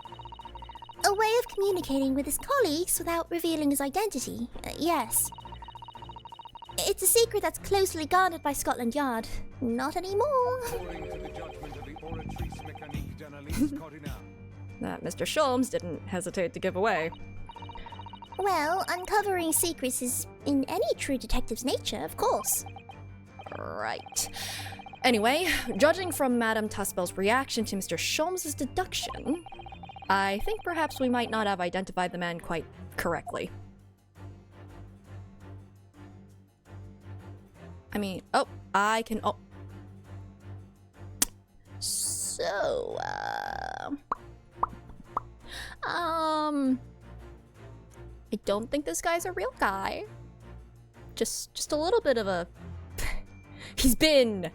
A way of communicating with his colleagues without revealing his identity. Yes. It's a secret that's closely guarded by Scotland Yard. Not anymore. That Mr. Sholmes didn't hesitate to give away. Well, uncovering secrets is in any true detective's nature, of course. Right. Anyway, judging from Madame Tuspel's reaction to Mr. Sholmes' deduction, I think perhaps we might not have identified the man quite correctly. I mean, oh, I can, oh. So, I don't think this guy's a real guy. Just a little bit of a... He's been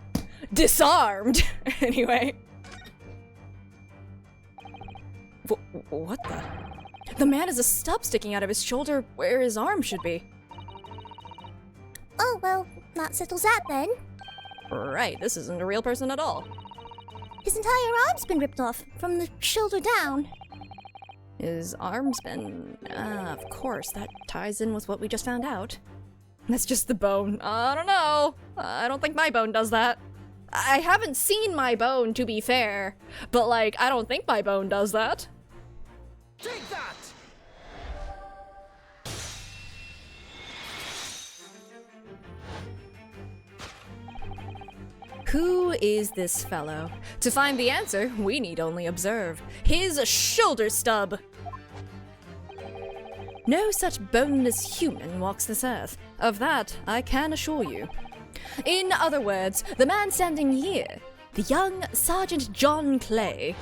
disarmed! Anyway. What the? The man has a stub sticking out of his shoulder where his arm should be. Oh, well, that settles that then. Right, this isn't a real person at all. His entire arm's been ripped off, from the shoulder down. His arm's been... of course, that ties in with what we just found out. That's just the bone. I don't know. I don't think my bone does that. I haven't seen my bone, to be fair. But, like, I don't think my bone does that. Take that! Who is this fellow? To find the answer, we need only observe. His shoulder stub! No such boneless human walks this earth. Of that, I can assure you. In other words, the man standing here, the young Sergeant John Clay,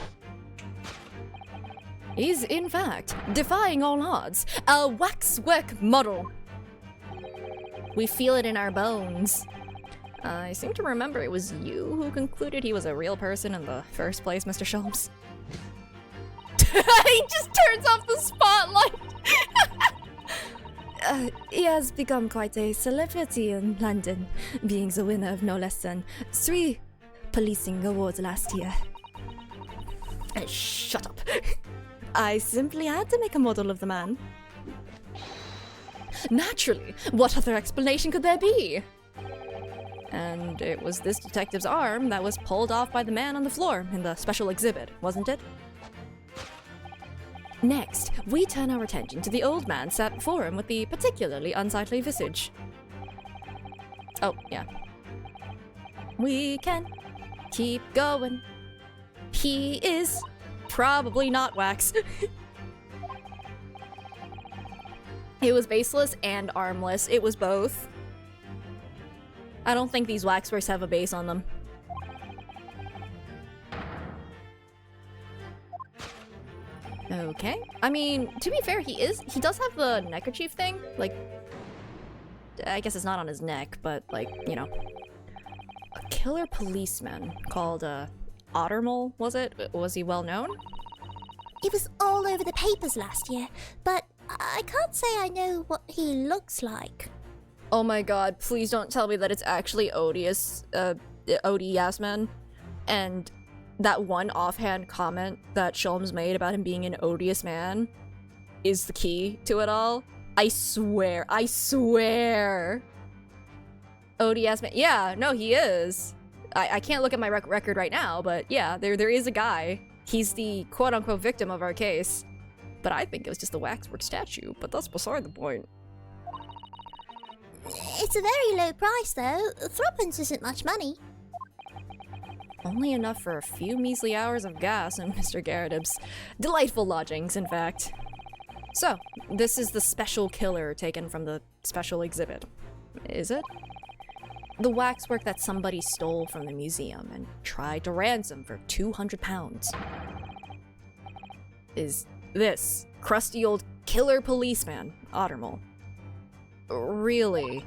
is in fact, defying all odds, a waxwork model. We feel it in our bones. I seem to remember it was you who concluded he was a real person in the first place, Mr. Sholmes. He just turns off the spotlight! He has become quite a celebrity in London, being the winner of no less than 3 policing awards last year. Shut up. I simply had to make a model of the man. Naturally, what other explanation could there be? And it was this detective's arm that was pulled off by the man on the floor in the special exhibit, wasn't it? Next, we turn our attention to the old man sat before him with the particularly unsightly visage. Oh, yeah. We can keep going. He is probably not wax. It was baseless and armless. It was both. I don't think these waxworks have a base on them. Okay. I mean, to be fair, he does have the neckerchief thing. Like, I guess it's not on his neck, but like, you know. A killer policeman called, Ottermole, was it? Was he well known? It was all over the papers last year, but I can't say I know what he looks like. Oh my god, please don't tell me that it's actually odious, Odie Yasman. And that one offhand comment that Sholmes made about him being an odious man is the key to it all. I swear. Odie Yasman. Yeah, no, he is. I can't look at my record right now, but yeah, there is a guy. He's the quote-unquote victim of our case. But I think it was just a waxwork statue, but that's beside the point. It's a very low price, though. Threepence isn't much money. Only enough for a few measly hours of gas in Mr. Garridib's delightful lodgings, in fact. So, this is the special killer taken from the special exhibit. Is it? The waxwork that somebody stole from the museum and tried to ransom for £200. Is this crusty old killer policeman, Ottermole? Really?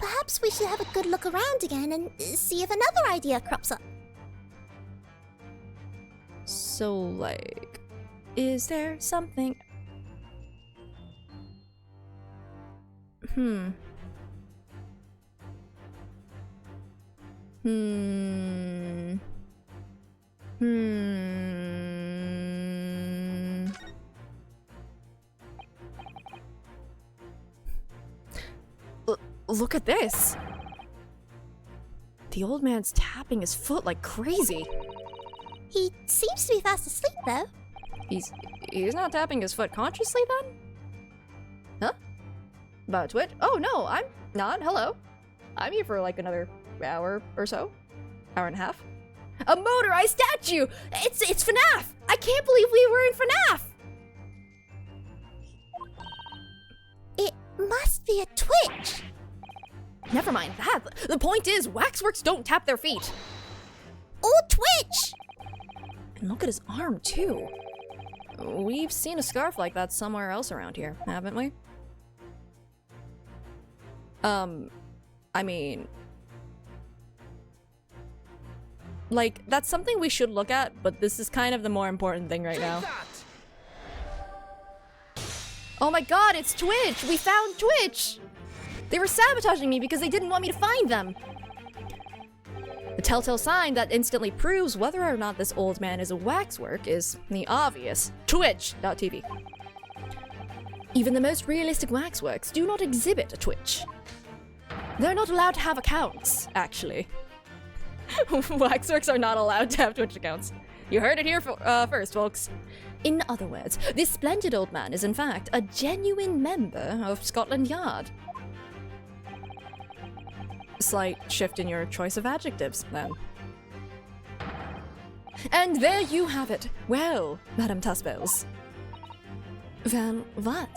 Perhaps we should have a good look around again and see if another idea crops up. So, like, is there something... Look at this! The old man's tapping his foot like crazy. He seems to be fast asleep, though. He's not tapping his foot consciously, then? Huh? About Twitch? Oh, no, I'm not. Hello. I'm here for like another hour or so. Hour and a half. A motorized statue! It's FNAF! I can't believe we were in FNAF! It must be a Twitch. Never mind that. The point is, waxworks don't tap their feet. Or Twitch! And look at his arm, too. We've seen a scarf like that somewhere else around here, haven't we? I mean... like, that's something we should look at, but this is kind of the more important thing right now. Oh my god, it's Twitch! We found Twitch! They were sabotaging me because they didn't want me to find them! The telltale sign that instantly proves whether or not this old man is a waxwork is the obvious Twitch.tv. Even the most realistic waxworks do not exhibit a Twitch. They're not allowed to have accounts, actually. Waxworks are not allowed to have Twitch accounts. You heard it here first, folks. In other words, this splendid old man is in fact a genuine member of Scotland Yard. Slight shift in your choice of adjectives, then. And there you have it. Well, Madame Tussbells. Well, what?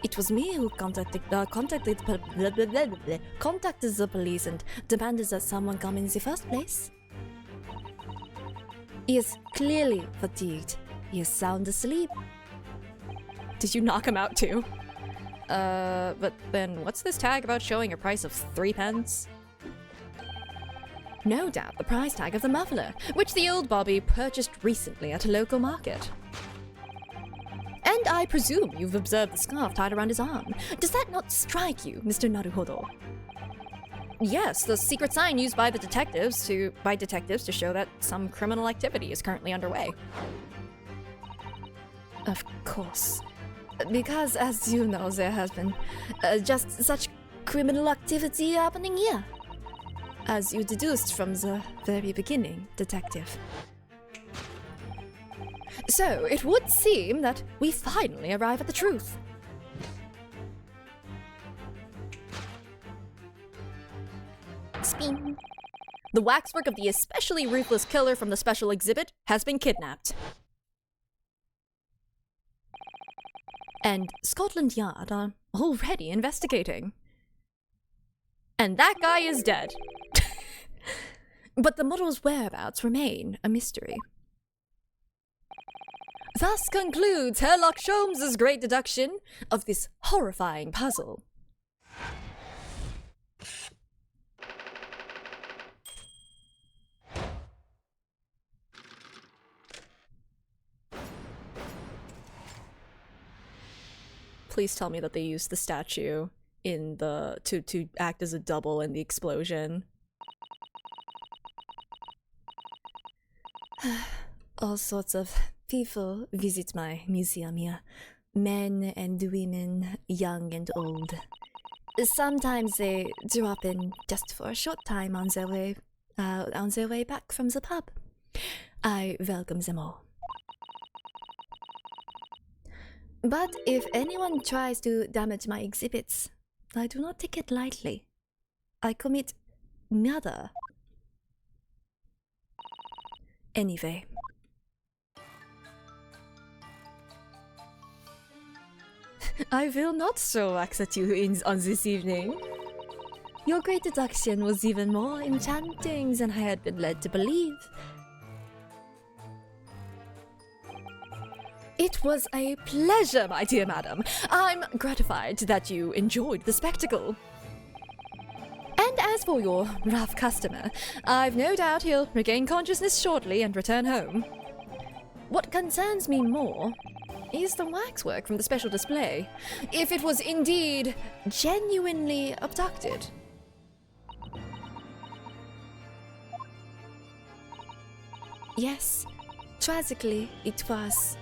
It was me who contacted the police and demanded that someone come in the first place. He is clearly fatigued. He is sound asleep. Did you knock him out too? But then what's this tag about showing a price of 3 pence? No doubt the price tag of the muffler, which the old Bobby purchased recently at a local market. And I presume you've observed the scarf tied around his arm. Does that not strike you, Mr. Naruhodo? Yes, the secret sign used by detectives to show that some criminal activity is currently underway. Of course. Because, as you know, there has been just such criminal activity happening here. As you deduced from the very beginning, Detective. So, it would seem that we finally arrive at the truth. Spin. The waxwork of the especially ruthless killer from the special exhibit has been kidnapped. And Scotland Yard are already investigating. And that guy is dead. But the model's whereabouts remain a mystery. Thus concludes Sherlock Holmes' great deduction of this horrifying puzzle. Please tell me that they used the statue in the to act as a double in the explosion. All sorts of people visit my museum here. Men and women, young and old. Sometimes they drop in just for a short time on their way back from the pub. I welcome them all. But if anyone tries to damage my exhibits, I do not take it lightly. I commit murder. Anyway. I will not throw wax at you on this evening. Your great deduction was even more enchanting than I had been led to believe. It was a pleasure, my dear madam. I'm gratified that you enjoyed the spectacle. And as for your rough customer, I've no doubt he'll regain consciousness shortly and return home. What concerns me more is the waxwork from the special display, if it was indeed genuinely abducted. Yes, tragically it was.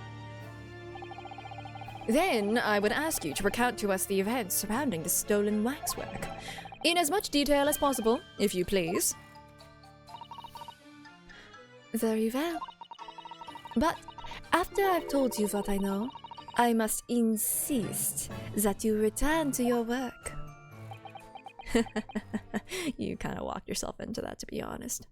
Then I would ask you to recount to us the events surrounding the stolen waxwork, in as much detail as possible, if you please. Very well. But after I've told you what I know, I must insist that you return to your work. You kind of walked yourself into that, to be honest.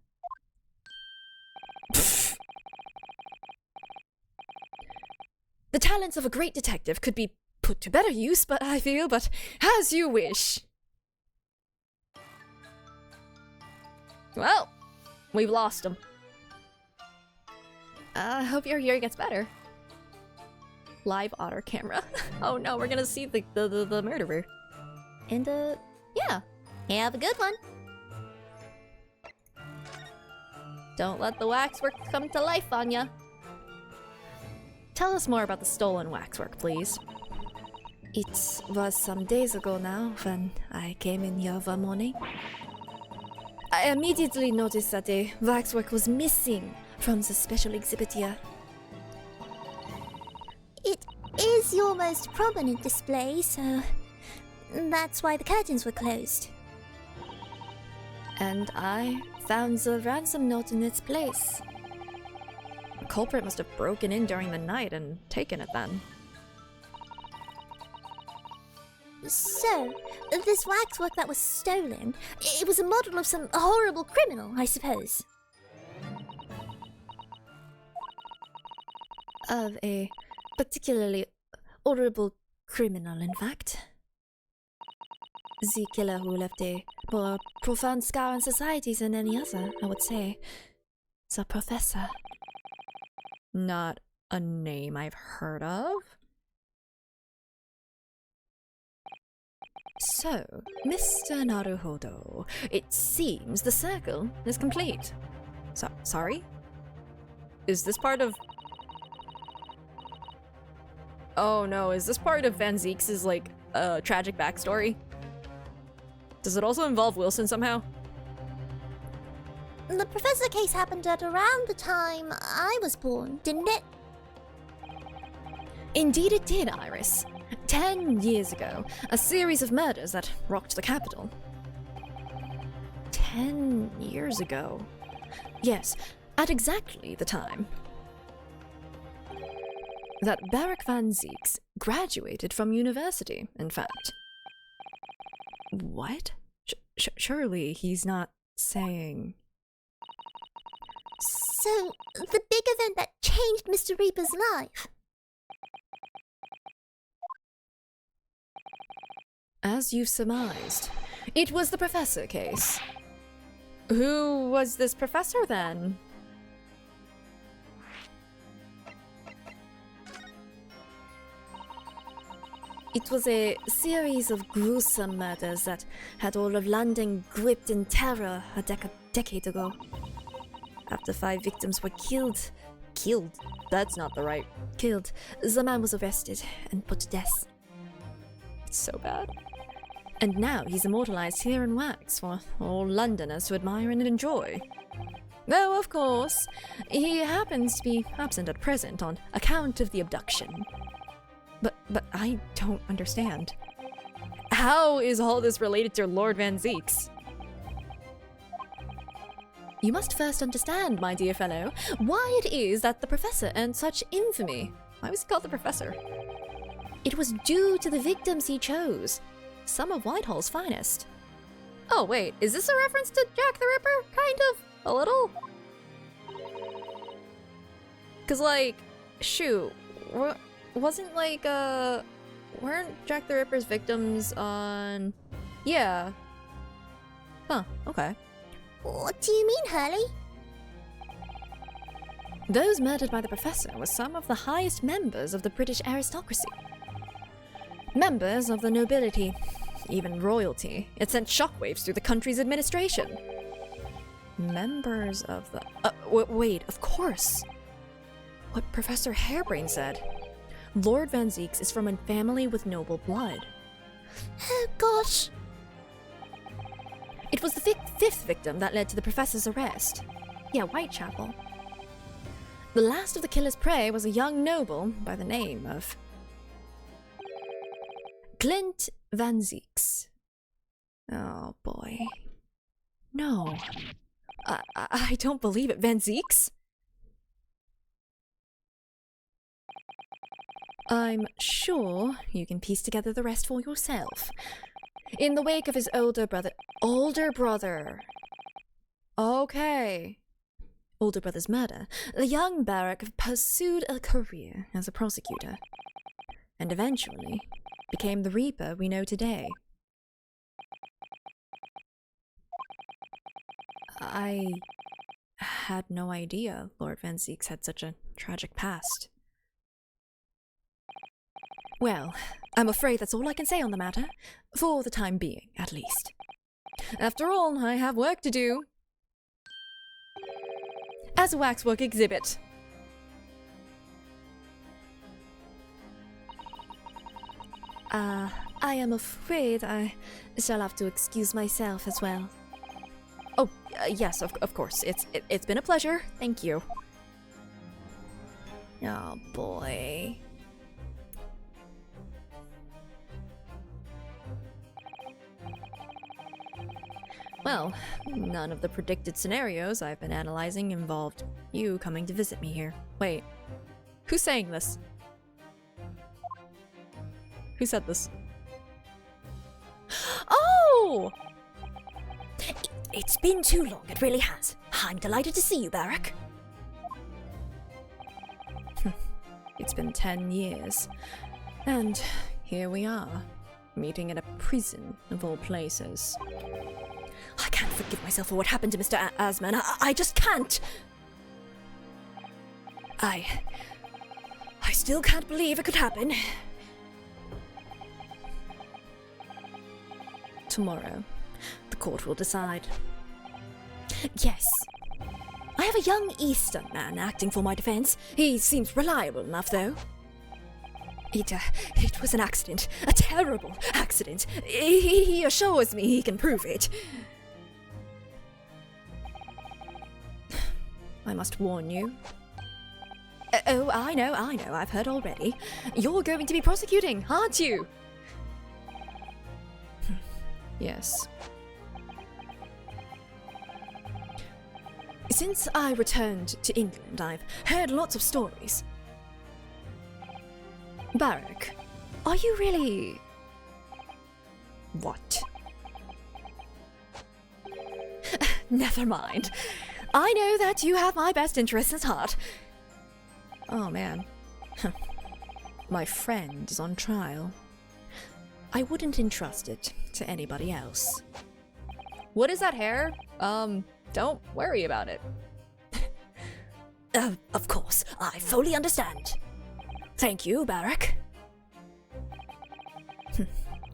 The talents of a great detective could be put to better use, but as you wish. Well, we've lost him. I hope your hearing gets better. Live otter camera. Oh no, we're gonna see the murderer. And yeah. Have a good one. Don't let the waxwork come to life on ya. Tell us more about the stolen waxwork, please. It was some days ago now when I came in here one morning. I immediately noticed that a waxwork was missing from the special exhibit here. It is your most prominent display, so that's why the curtains were closed. And I found the ransom note in its place. The culprit must have broken in during the night and taken it then. So, this waxwork that was stolen, it was a model of some horrible criminal, I suppose. Of a particularly horrible criminal, in fact. The killer who left a more profound scar on society than any other, I would say. The Professor. Not a name I've heard of. So, Mr. Naruhodo, it seems the circle is complete. Sorry? Is this part of... Oh no, is this part of Van Zeeks' like, tragic backstory? Does it also involve Wilson somehow? The Professor case happened at around the time I was born, didn't it? Indeed it did, Iris. 10 years ago, a series of murders that rocked the capital. 10 years ago? Yes, at exactly the time that Barak Van Zeeks graduated from university, in fact. What? Surely he's not saying... So, the big event that changed Mr. Reaper's life. As you've surmised, it was the Professor case. Who was this professor then? It was a series of gruesome murders that had all of London gripped in terror a decade ago. After 5 victims were killed, That's not the right... the man was arrested and put to death. It's so bad. And now he's immortalized here in wax for all Londoners to admire and enjoy. Though, of course, he happens to be absent at present on account of the abduction. But I don't understand. How is all this related to Lord Van Zeeks? You must first understand, my dear fellow, why it is that the Professor earned such infamy. Why was he called the Professor? It was due to the victims he chose, some of Whitehall's finest. Oh wait, is this a reference to Jack the Ripper? Kind of? A little? Cause like, shoot, wasn't like, weren't Jack the Ripper's victims on... Yeah. Huh, okay. What do you mean, Hurley? Those murdered by the Professor were some of the highest members of the British aristocracy. Members of the nobility, even royalty. It sent shockwaves through the country's administration. Members of the... wait, of course! What Professor Harebrain said. Lord Van Zeeks is from a family with noble blood. Oh gosh. It was the fifth victim that led to the Professor's arrest. Yeah, Whitechapel. The last of the killer's prey was a young noble by the name of... Clint Van Zeeks. Oh boy. No. I don't believe it. Van Zeeks? I'm sure you can piece together the rest for yourself. In the wake of his older brother... Older brother! Okay. Older brother's murder, the young Barak pursued a career as a prosecutor. And eventually became the Reaper we know today. I had no idea Lord Van Zeeks had such a tragic past. Well, I'm afraid that's all I can say on the matter, for the time being, at least. After all, I have work to do. As a waxwork exhibit. I am afraid I shall have to excuse myself as well. Oh, Yes, of course. It's been a pleasure. Thank you. Oh, boy. Well, none of the predicted scenarios I've been analyzing involved you coming to visit me here. Wait, who's saying this? Who said this? Oh! It's been too long, it really has. I'm delighted to see you, Barak. It's been 10 years. And here we are, meeting in a prison of all places. I can't forgive myself for what happened to Mr. Asman. I just can't. I still can't believe it could happen. Tomorrow, the court will decide. Yes. I have a young Eastern man acting for my defense. He seems reliable enough, though. It was an accident. A terrible accident. He assures me he can prove it. I must warn you. Oh, I know. I've heard already. You're going to be prosecuting, aren't you? Yes. Since I returned to England, I've heard lots of stories. Barak, are you really... What? Never mind. I know that you have my best interests at heart. Oh, man. My friend is on trial. I wouldn't entrust it to anybody else. What is that hair? Don't worry about it. Of course, I fully understand. Thank you, Barak.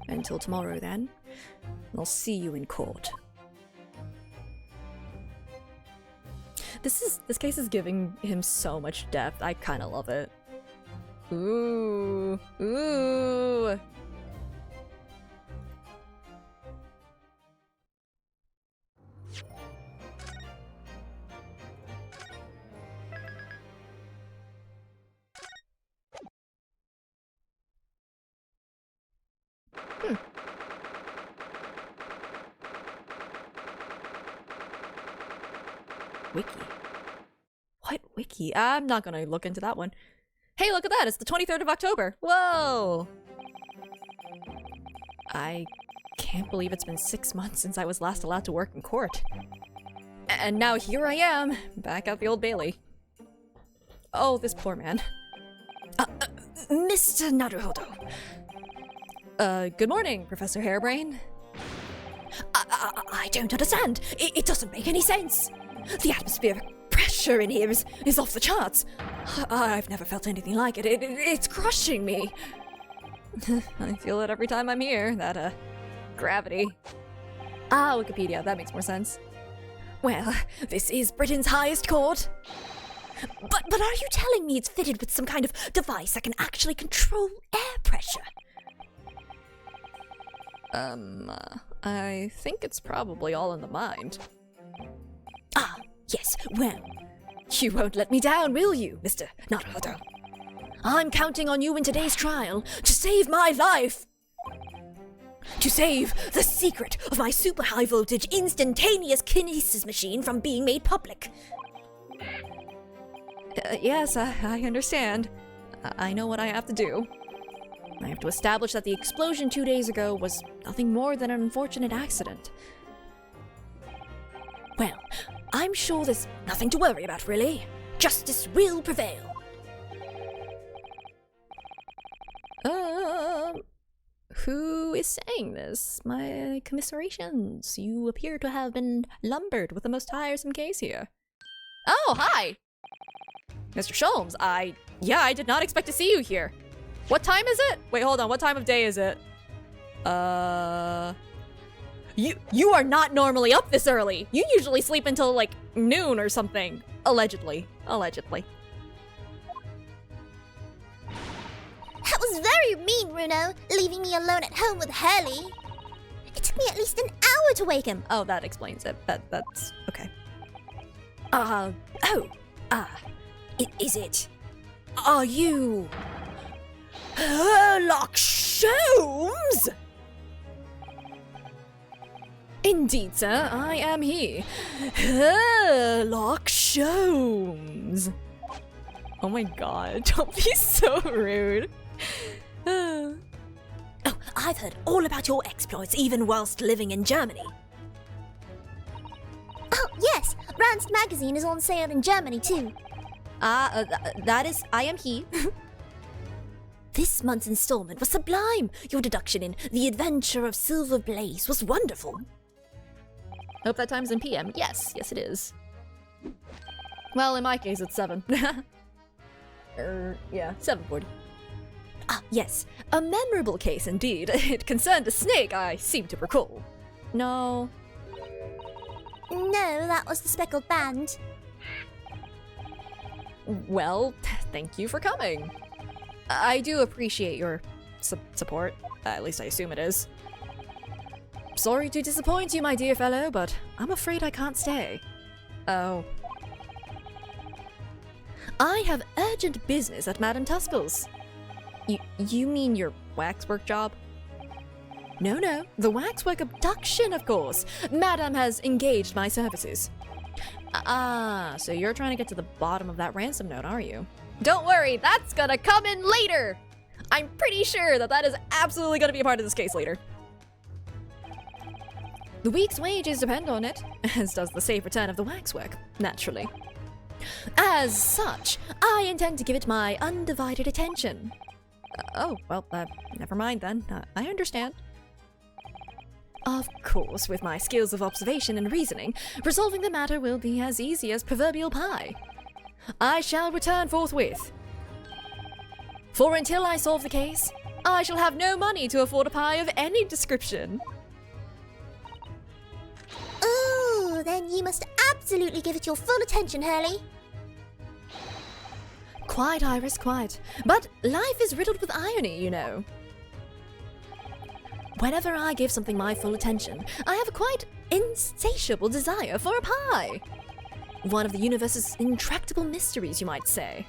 Until tomorrow, then. I'll see you in court. This case is giving him so much depth. I kind of love it. Ooh. Ooh. Wiki. What wiki? I'm not gonna look into that one. Hey, look at that! It's the 23rd of October! Whoa! I can't believe it's been 6 months since I was last allowed to work in court. And now here I am, back at the Old Bailey. Oh, this poor man. Mr. Naruhodo. Good morning, Professor Hairbrain. I don't understand. It doesn't make any sense. The atmospheric pressure in here is off the charts. I've never felt anything like it. It's crushing me. I feel it every time I'm here, that, gravity. Ah, Wikipedia, that makes more sense. Well, this is Britain's highest court. But are you telling me it's fitted with some kind of device that can actually control air pressure? I think it's probably all in the mind. Ah, yes, well, you won't let me down, will you, Mr. Naruhodo? I'm counting on you in today's trial to save my life! To save the secret of my super high voltage instantaneous kinesis machine from being made public. Yes, I understand. I know what I have to do. I have to establish that the explosion 2 days ago was nothing more than an unfortunate accident. Well, I'm sure there's nothing to worry about, really. Justice will prevail. Who is saying this? My commiserations. You appear to have been lumbered with the most tiresome case here. Oh, hi! Mr. Sholmes, I did not expect to see you here. What time is it? Wait, hold on. What time of day is it? You are not normally up this early. You usually sleep until, like, noon or something. Allegedly. Allegedly. That was very mean, Runo, leaving me alone at home with Hurley. It took me at least an hour to wake him. Oh, that explains it. That's okay. Is it? Are you Herlock Sholmes? Indeed, sir, I am he. Herlock Sholmes. Oh my god, don't be so rude. Oh, I've heard all about your exploits even whilst living in Germany. Oh, yes, Rand's magazine is on sale in Germany too. That is, I am he. This month's installment was sublime. Your deduction in The Adventure of Silver Blaze was wonderful. Hope that time's in PM. Yes, it is. Well, in my case, it's 7. Yeah, 7:40. Ah, yes. A memorable case indeed. It concerned a snake, I seem to recall. No. No, that was the speckled band. Well, thank you for coming. I do appreciate your support. At least I assume it is. Sorry to disappoint you, my dear fellow, but I'm afraid I can't stay. Oh. I have urgent business at Madame Tuspel's. You mean your waxwork job? No, the waxwork abduction, of course. Madame has engaged my services. So you're trying to get to the bottom of that ransom note, are you? Don't worry, that's gonna come in later! I'm pretty sure that is absolutely gonna be a part of this case later. The week's wages depend on it, as does the safe return of the waxwork, naturally. As such, I intend to give it my undivided attention. Never mind then. I understand. Of course, with my skills of observation and reasoning, resolving the matter will be as easy as proverbial pie. I shall return forthwith. For until I solve the case, I shall have no money to afford a pie of any description. Oh, then you must absolutely give it your full attention, Hurley. Quite, Iris, quite. But life is riddled with irony, you know. Whenever I give something my full attention, I have a quite insatiable desire for a pie. One of the universe's intractable mysteries, you might say.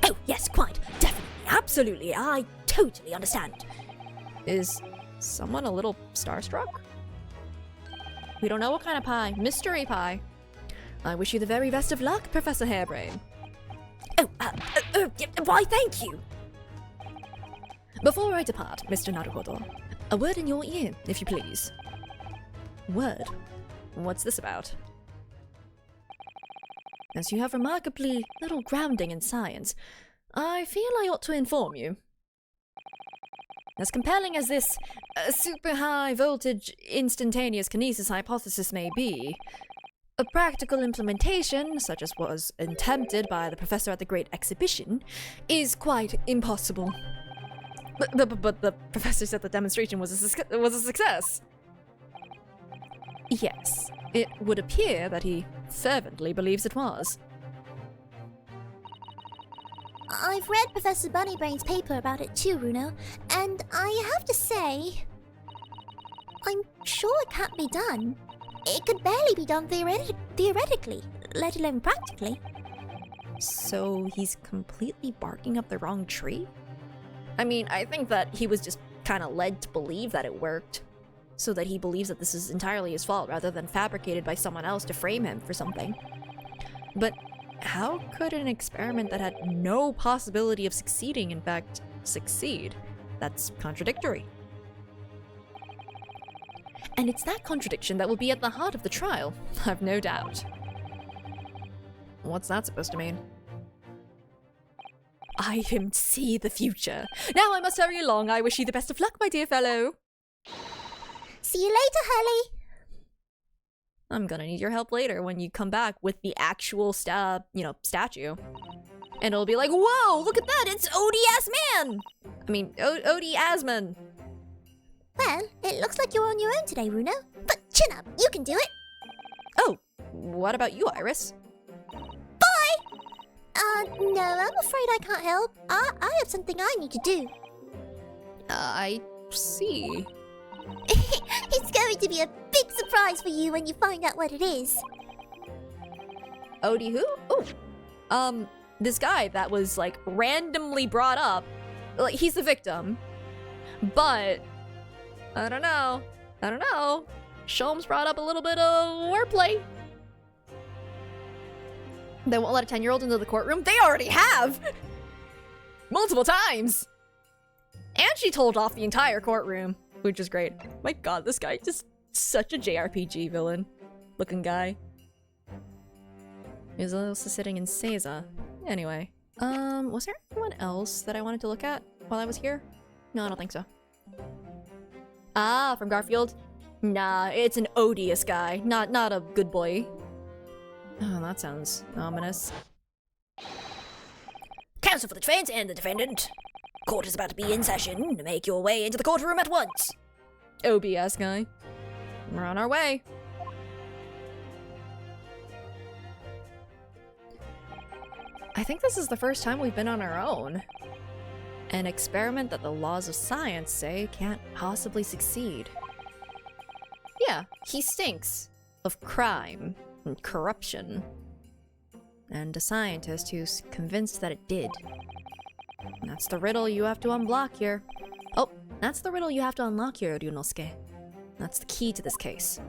Oh, yes, quite. Definitely. Absolutely. I totally understand. Is someone a little starstruck? We don't know what kind of pie. Mystery pie. I wish you the very best of luck, Professor Hairbrain. Why, thank you. Before I depart, Mr. Naruhodo, a word in your ear, if you please. Word? What's this about? As you have remarkably little grounding in science, I feel I ought to inform you. As compelling as this super high voltage instantaneous kinesis hypothesis may be, a practical implementation, such as was attempted by the professor at the Great Exhibition, is quite impossible. But the professor said the demonstration was a success. Yes, it would appear that he fervently believes it was. I've read Professor Bunnybrain's paper about it too, Runo, and I have to say, I'm sure it can't be done. It could barely be done theoretically, let alone practically. So he's completely barking up the wrong tree? I mean, I think that he was just kind of led to believe that it worked, so that he believes that this is entirely his fault rather than fabricated by someone else to frame him for something. But how could an experiment that had no possibility of succeeding, in fact, succeed? That's contradictory. And it's that contradiction that will be at the heart of the trial, I've no doubt. What's that supposed to mean? I can see the future. Now I must hurry along. I wish you the best of luck, my dear fellow. See you later, Hurley. I'm gonna need your help later when you come back with the actual statue. And it'll be like, whoa, look at that, it's Odie-Asman! I mean, Odie-Asman. Well, it looks like you're on your own today, Runo. But chin up, you can do it. Oh, what about you, Iris? No, I'm afraid I can't help. I have something I need to do. I see. It's going to be a big surprise for you when you find out what it is. Odie who? Oh. This guy that was, like, randomly brought up. Like, he's the victim. But, I don't know. Sholmes brought up a little bit of wordplay. They won't let a 10-year-old into the courtroom? They already have! Multiple times! And she told off the entire courtroom, which is great. My god, this guy is just such a JRPG villain looking guy. He was also sitting in Seiza. Anyway, was there anyone else that I wanted to look at while I was here? No, I don't think so. Ah, from Garfield? Nah, it's an odious guy, not a good boy. Oh, that sounds ominous. Counsel for the defense and the defendant. Court is about to be in session. Make your way into the courtroom at once. OBS guy. We're on our way. I think this is the first time we've been on our own. An experiment that the laws of science say can't possibly succeed. Yeah, he stinks of crime and corruption. And a scientist who's convinced that it did. And that's the riddle you have to unblock here. Oh, that's the riddle you have to unlock here, Ryunosuke. That's the key to this case.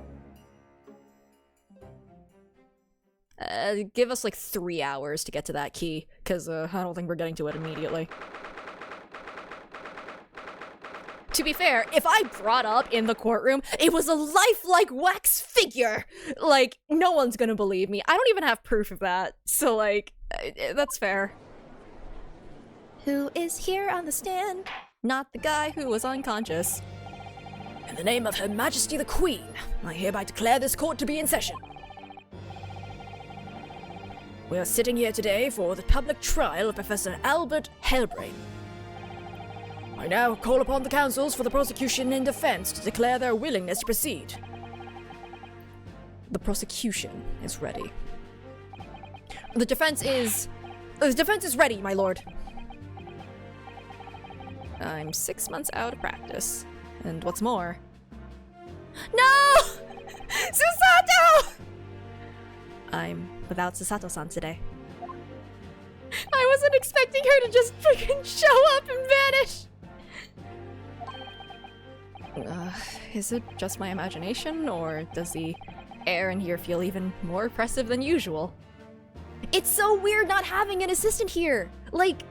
Give us like 3 hours to get to that key, because I don't think we're getting to it immediately. To be fair, if I brought up in the courtroom, it was a lifelike wax figure! Like, no one's gonna believe me. I don't even have proof of that, so like, that's fair. Who is here on the stand? Not the guy who was unconscious. In the name of Her Majesty the Queen, I hereby declare this court to be in session. We are sitting here today for the public trial of Professor Albert Hellbrain. I now call upon the counsels for the prosecution and defense to declare their willingness to proceed. The prosecution is ready. The defense is ready, my lord. I'm 6 months out of practice. And what's more... No! Susato! I'm without Susato-san today. I wasn't expecting her to just freaking show up and vanish! Is it just my imagination, or does the air in here feel even more oppressive than usual? It's so weird not having an assistant here! Like,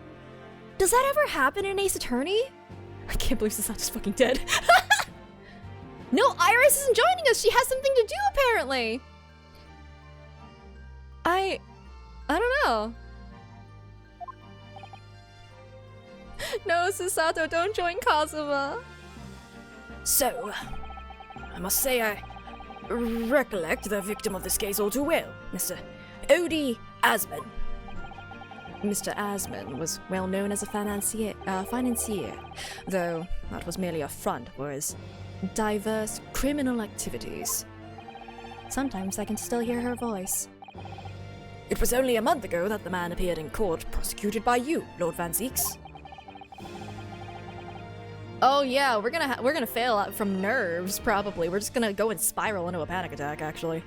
does that ever happen in Ace Attorney? I can't believe Susato's fucking dead. No, Iris isn't joining us! She has something to do, apparently! I don't know. No, Susato, don't join Kazuma. So, I must say I recollect the victim of this case all too well, Mr. Odie Asman. Mr. Asman was well known as a financier, though that was merely a front for his diverse criminal activities. Sometimes I can still hear her voice. It was only a month ago that the man appeared in court, prosecuted by you, Lord Van Zeeks. Oh yeah, we're gonna fail out from nerves, probably. We're just gonna go and spiral into a panic attack, actually.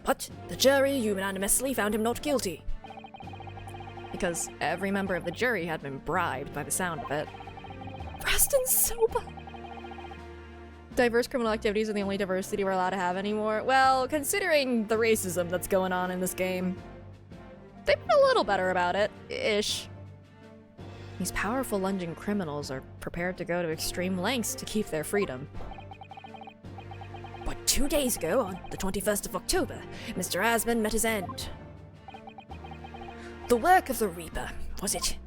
But the jury unanimously found him not guilty. Because every member of the jury had been bribed by the sound of it. Preston Soba! Diverse criminal activities are the only diversity we're allowed to have anymore. Well, considering the racism that's going on in this game, they've been a little better about it, ish. These powerful lunging criminals are prepared to go to extreme lengths to keep their freedom. But 2 days ago, on the 21st of October, Mr. Asman met his end. The work of the Reaper, was it?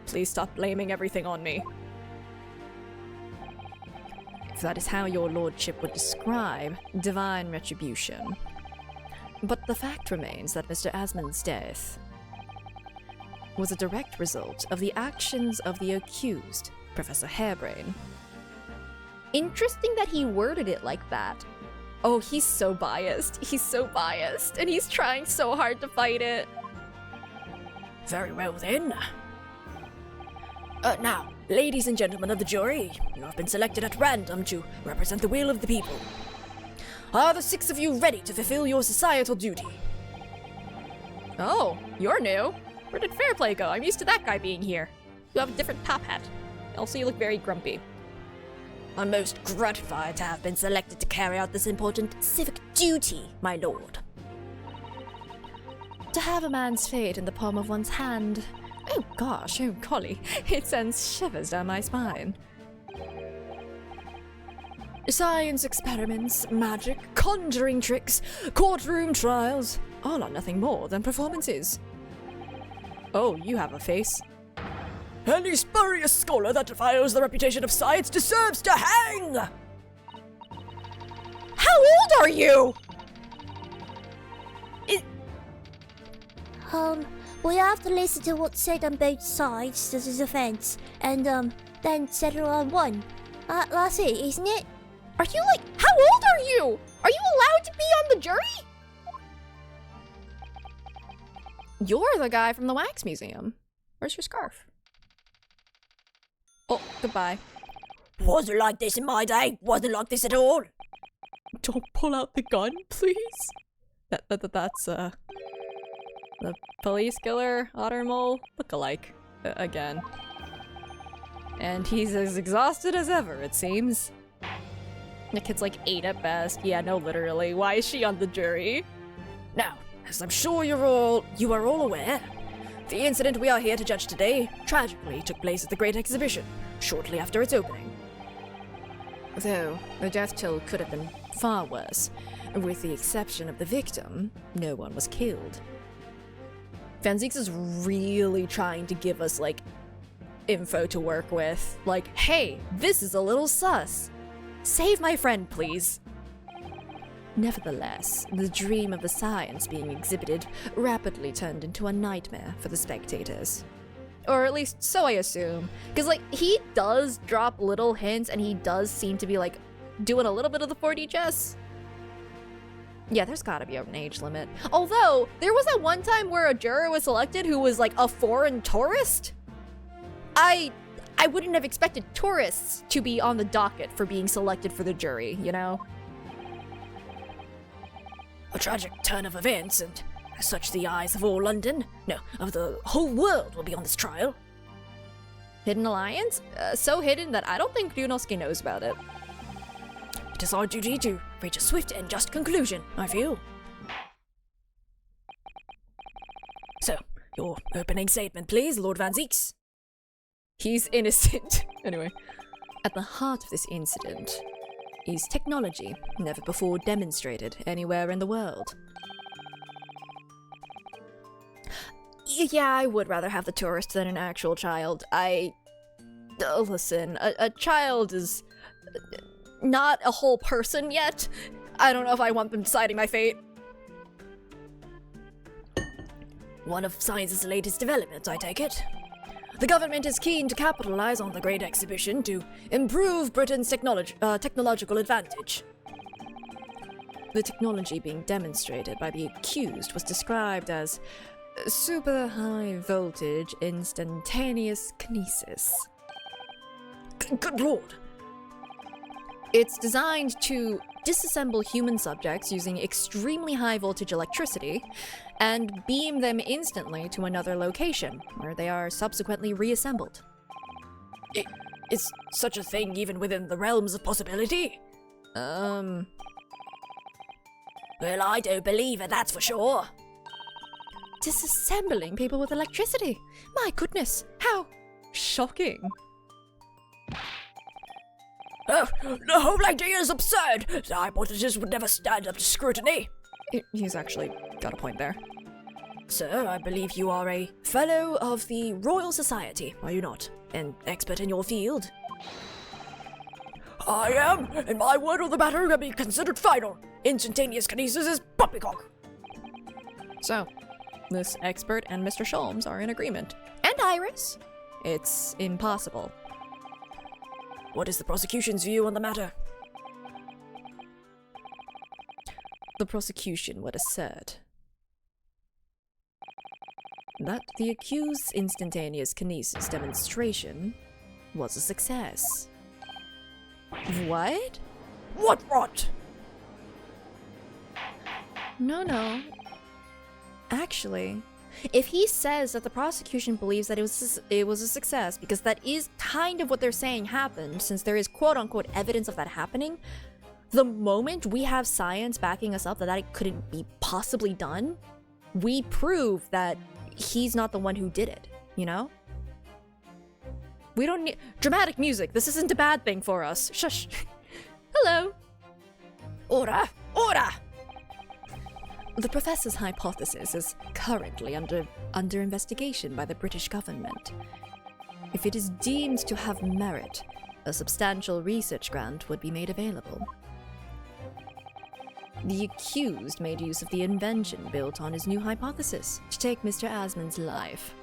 Please stop blaming everything on me. If that is how your lordship would describe divine retribution. But the fact remains that Mr. Asman's death was a direct result of the actions of the accused, Professor Harebrain. Interesting that he worded it like that. Oh, he's so biased. He's so biased, and he's trying so hard to fight it. Very well then. Now, Ladies and gentlemen of the jury, you have been selected at random to represent the will of the people. Are the 6 of you ready to fulfill your societal duty? Oh, you're new. Where did Fairplay go? I'm used to that guy being here. You have a different top hat. Also, you look very grumpy. I'm most gratified to have been selected to carry out this important civic duty, my lord. To have a man's fate in the palm of one's hand. Oh gosh, oh golly, it sends shivers down my spine. Science experiments, magic, conjuring tricks, courtroom trials, all are nothing more than performances. Oh, you have a face. Any spurious scholar that defiles the reputation of science deserves to hang! How old are you? We have to listen to what's said on both sides as a defense, and then settle on one. That's it, isn't it? Are you like, how old are you? Are you allowed to be on the jury? You're the guy from the wax museum. Where's your scarf? Oh, goodbye. Wasn't like this in my day. Wasn't like this at all. Don't pull out the gun, please. That's the police killer, otter mole, look-alike, again. And he's as exhausted as ever, it seems. The kid's like 8 at best. Yeah, no, literally. Why is she on the jury? Now, as I'm sure you are all aware, the incident we are here to judge today tragically took place at the Great Exhibition, shortly after its opening. Though the death toll could have been far worse. With the exception of the victim, no one was killed. Vanzeeks is really trying to give us, like, info to work with. Like, hey, this is a little sus. Save my friend, please. Nevertheless, the dream of the science being exhibited rapidly turned into a nightmare for the spectators. Or at least, so I assume. Because, like, he does drop little hints, and he does seem to be, like, doing a little bit of the 4D chess. Yeah, there's gotta be an age limit. Although, there was that one time where a juror was selected who was, like, a foreign tourist. I wouldn't have expected tourists to be on the docket for being selected for the jury, you know? A tragic turn of events, and as such the eyes of all London, no, of the whole world will be on this trial. Hidden Alliance? So hidden that I don't think Ryunosuke knows about it. It is our duty to reach a swift and just conclusion, I feel. So, your opening statement, please, Lord Vanzeeks. He's innocent. Anyway. At the heart of this incident is technology never before demonstrated anywhere in the world. Yeah, I would rather have the tourist than an actual child. Listen, a child is not a whole person yet. I don't know if I want them deciding my fate. One of science's latest developments, I take it. The government is keen to capitalize on the Great Exhibition to improve Britain's technological advantage. The technology being demonstrated by the accused was described as super high voltage instantaneous kinesis. Good lord! It's designed to disassemble human subjects using extremely high voltage electricity and beam them instantly to another location, where they are subsequently reassembled. Is such a thing even within the realms of possibility? Well, I don't believe it, that's for sure. Disassembling people with electricity? My goodness, how shocking. Oh, the whole idea is absurd! The hypothesis would never stand up to scrutiny. He's actually got a point there. Sir, I believe you are a fellow of the Royal Society, are you not? An expert in your field? I am, and my word on the matter can be considered final. Instantaneous kinesis is poppycock. So, this expert and Mr. Sholmes are in agreement. And Iris. It's impossible. What is the prosecution's view on the matter? The prosecution would assert that the accused's instantaneous kinesis demonstration was a success. What? What rot? No. Actually, if he says that the prosecution believes that it was a success, because that is kind of what they're saying happened, since there is quote-unquote evidence of that happening, the moment we have science backing us up that it couldn't be possibly done, we prove that he's not the one who did it, you know? We don't need dramatic music. This isn't a bad thing for us. Shush. Hello. Order! Order! The professor's hypothesis is currently under investigation by the British government. If it is deemed to have merit, a substantial research grant would be made available. The accused made use of the invention built on his new hypothesis to take Mr. Asman's life.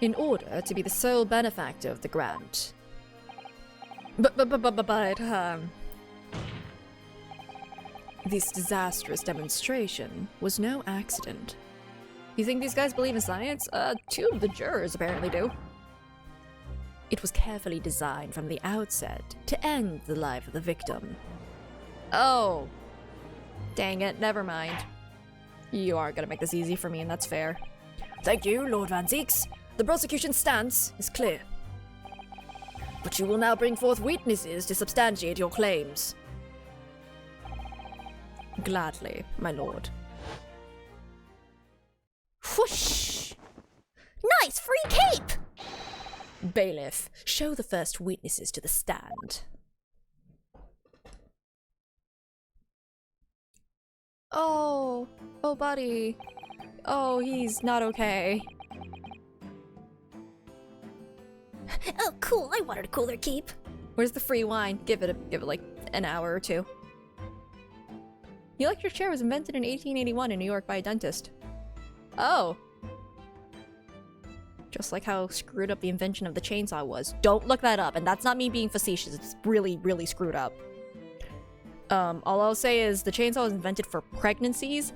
In order to be the sole benefactor of the grant. But, this disastrous demonstration was no accident. You think these guys believe in science? 2 of the jurors apparently do. It was carefully designed from the outset to end the life of the victim. Oh. Dang it, never mind. You are gonna make this easy for me, and that's fair. Thank you, Lord Van Zeeks. The prosecution's stance is clear. But you will now bring forth witnesses to substantiate your claims. Gladly, my lord. Whoosh! Nice free cape! Bailiff, show the first witnesses to the stand. Oh, buddy. Oh, he's not okay. Oh, cool. I wanted a cooler cape. Where's the free wine? Give it like an hour or two. The electric chair was invented in 1881 in New York by a dentist. Oh. Just like how screwed up the invention of the chainsaw was. Don't look that up, and that's not me being facetious. It's really, really screwed up. All I'll say is the chainsaw was invented for pregnancies.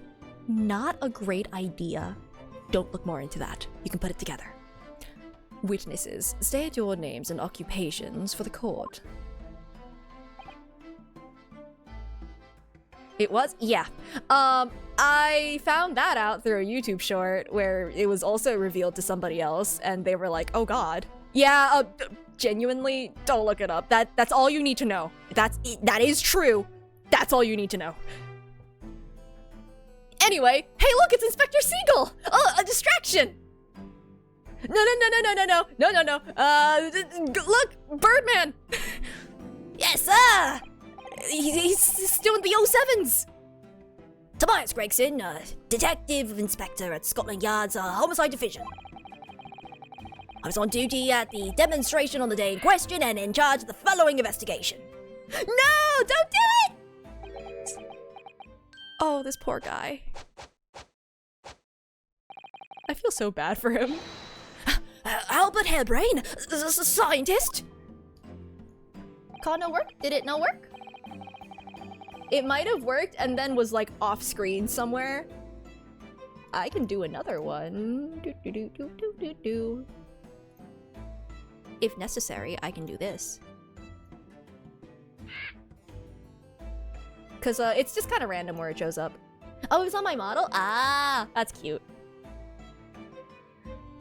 Not a great idea. Don't look more into that. You can put it together. Witnesses, state your names and occupations for the court. It was? Yeah. I found that out through a YouTube short where it was also revealed to somebody else, and they were like, oh god. Yeah, genuinely, don't look it up. That's all you need to know. That is true. That's all you need to know. Anyway, hey look, it's Inspector Siegel! Oh, a distraction! No. Look, Birdman! Yes, sir! He's still in the 07s! Tobias Gregson, Detective Inspector at Scotland Yard's Homicide Division. I was on duty at the demonstration on the day in question and in charge of the following investigation. No! Don't do it! Oh, this poor guy. I feel so bad for him. Albert Harebrain, scientist. Caught no work? Did it no work? It might have worked and then was like off screen somewhere. I can do another one. If necessary, I can do this. Cause it's just kind of random where it shows up. Oh, it was on my model? Ah, that's cute.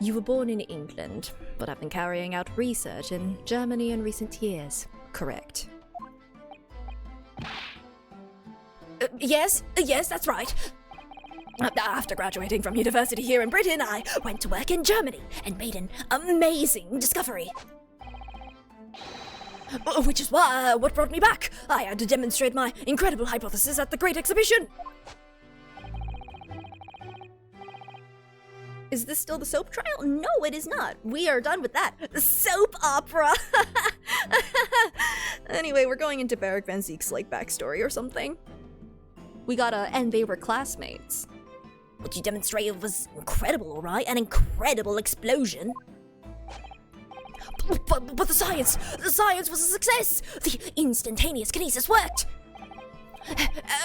You were born in England, but have been carrying out research in Germany in recent years. Correct. Yes, that's right. After graduating from university here in Britain, I went to work in Germany and made an amazing discovery. Which is what brought me back. I had to demonstrate my incredible hypothesis at the Great Exhibition. Is this still the soap trial? No, it is not. We are done with that. The soap opera! Anyway, we're going into Beric Van Zeek's like backstory or something. We got and they were classmates. What you demonstrated was incredible, alright? An incredible explosion. But the science was a success! The instantaneous kinesis worked!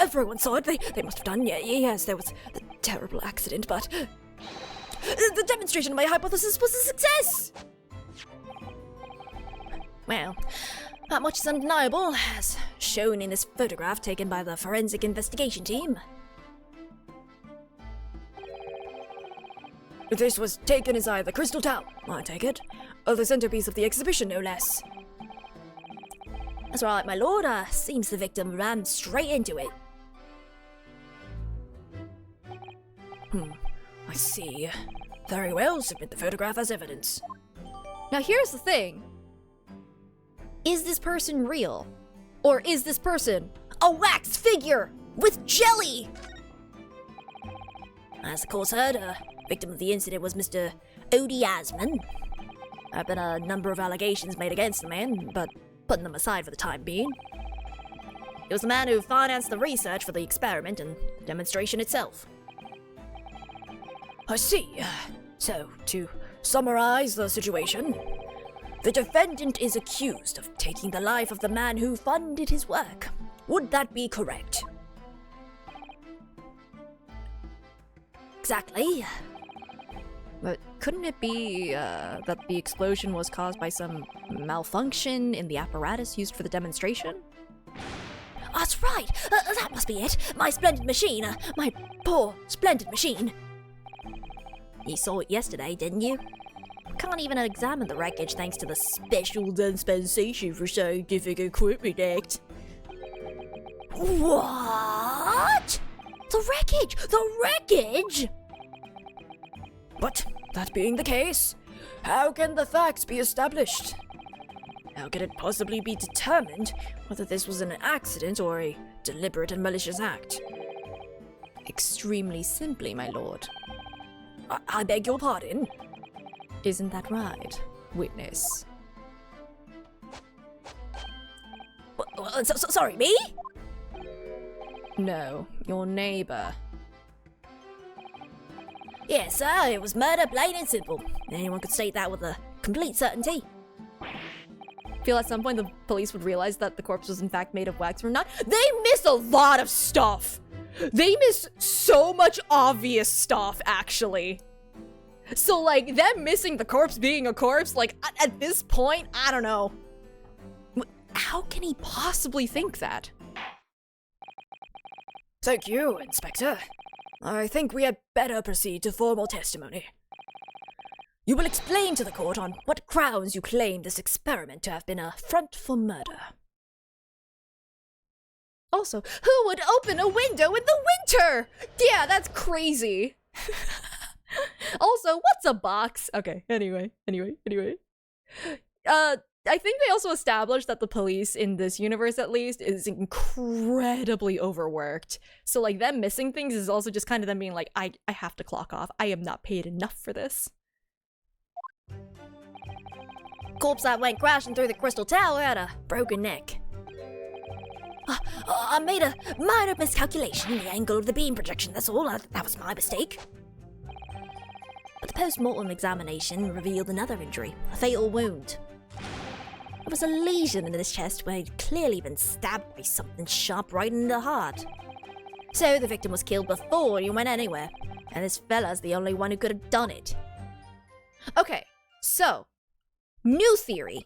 Everyone saw it, they must have done, yes, there was the terrible accident, but... The demonstration of my hypothesis was a success! Well, that much is undeniable, as shown in this photograph taken by the forensic investigation team. This was taken inside the Crystal Tower, I take it. The centerpiece of the exhibition, no less. That's right, my lord. Seems the victim ran straight into it. I see. Very well, submit the photograph as evidence. Now here's the thing. Is this person real? Or is this person A wax figure with jelly! As the course heard, victim of the incident was Mr. Odie Asman. There have been a number of allegations made against the man, but putting them aside for the time being. It was the man who financed the research for the experiment and the demonstration itself. I see. So, to summarize the situation, the defendant is accused of taking the life of the man who funded his work. Would that be correct? Exactly. But couldn't it be that the explosion was caused by some malfunction in the apparatus used for the demonstration? That's right. That must be it. My splendid machine. My poor, splendid machine. You saw it yesterday, didn't you? Can't even examine the wreckage thanks to the Special Dispensation for Scientific Equipment Act. What? The wreckage! The wreckage! But that being the case, how can the facts be established? How can it possibly be determined whether this was an accident or a deliberate and malicious act? Extremely simply, my lord. I beg your pardon? Isn't that right, witness? Sorry, me? No, your neighbor. Yes, sir, it was murder, plain and simple. Anyone could state that with a complete certainty. I feel at some point the police would realize that the corpse was in fact made of wax or not. They miss a lot of stuff! They miss so much obvious stuff, actually. So, like, them missing the corpse being a corpse, like, at this point, I don't know. How can he possibly think that? Thank you, Inspector. I think we had better proceed to formal testimony. You will explain to the court on what grounds you claim this experiment to have been a front for murder. Also, who would open a window in the winter? Yeah, that's crazy. Also, what's a box? Okay, anyway. I think they also established that the police in this universe, at least, is incredibly overworked. So, like, them missing things is also just kind of them being like, I have to clock off. I am not paid enough for this. Corpse that went crashing through the Crystal Tower had a broken neck. I made a minor miscalculation in the angle of the beam projection, that's all. That was my mistake. But the post-mortem examination revealed another injury, a fatal wound. There was a lesion in his chest where he'd clearly been stabbed by something sharp right in the heart. So the victim was killed before he went anywhere, and this fella's the only one who could have done it. Okay, so, new theory.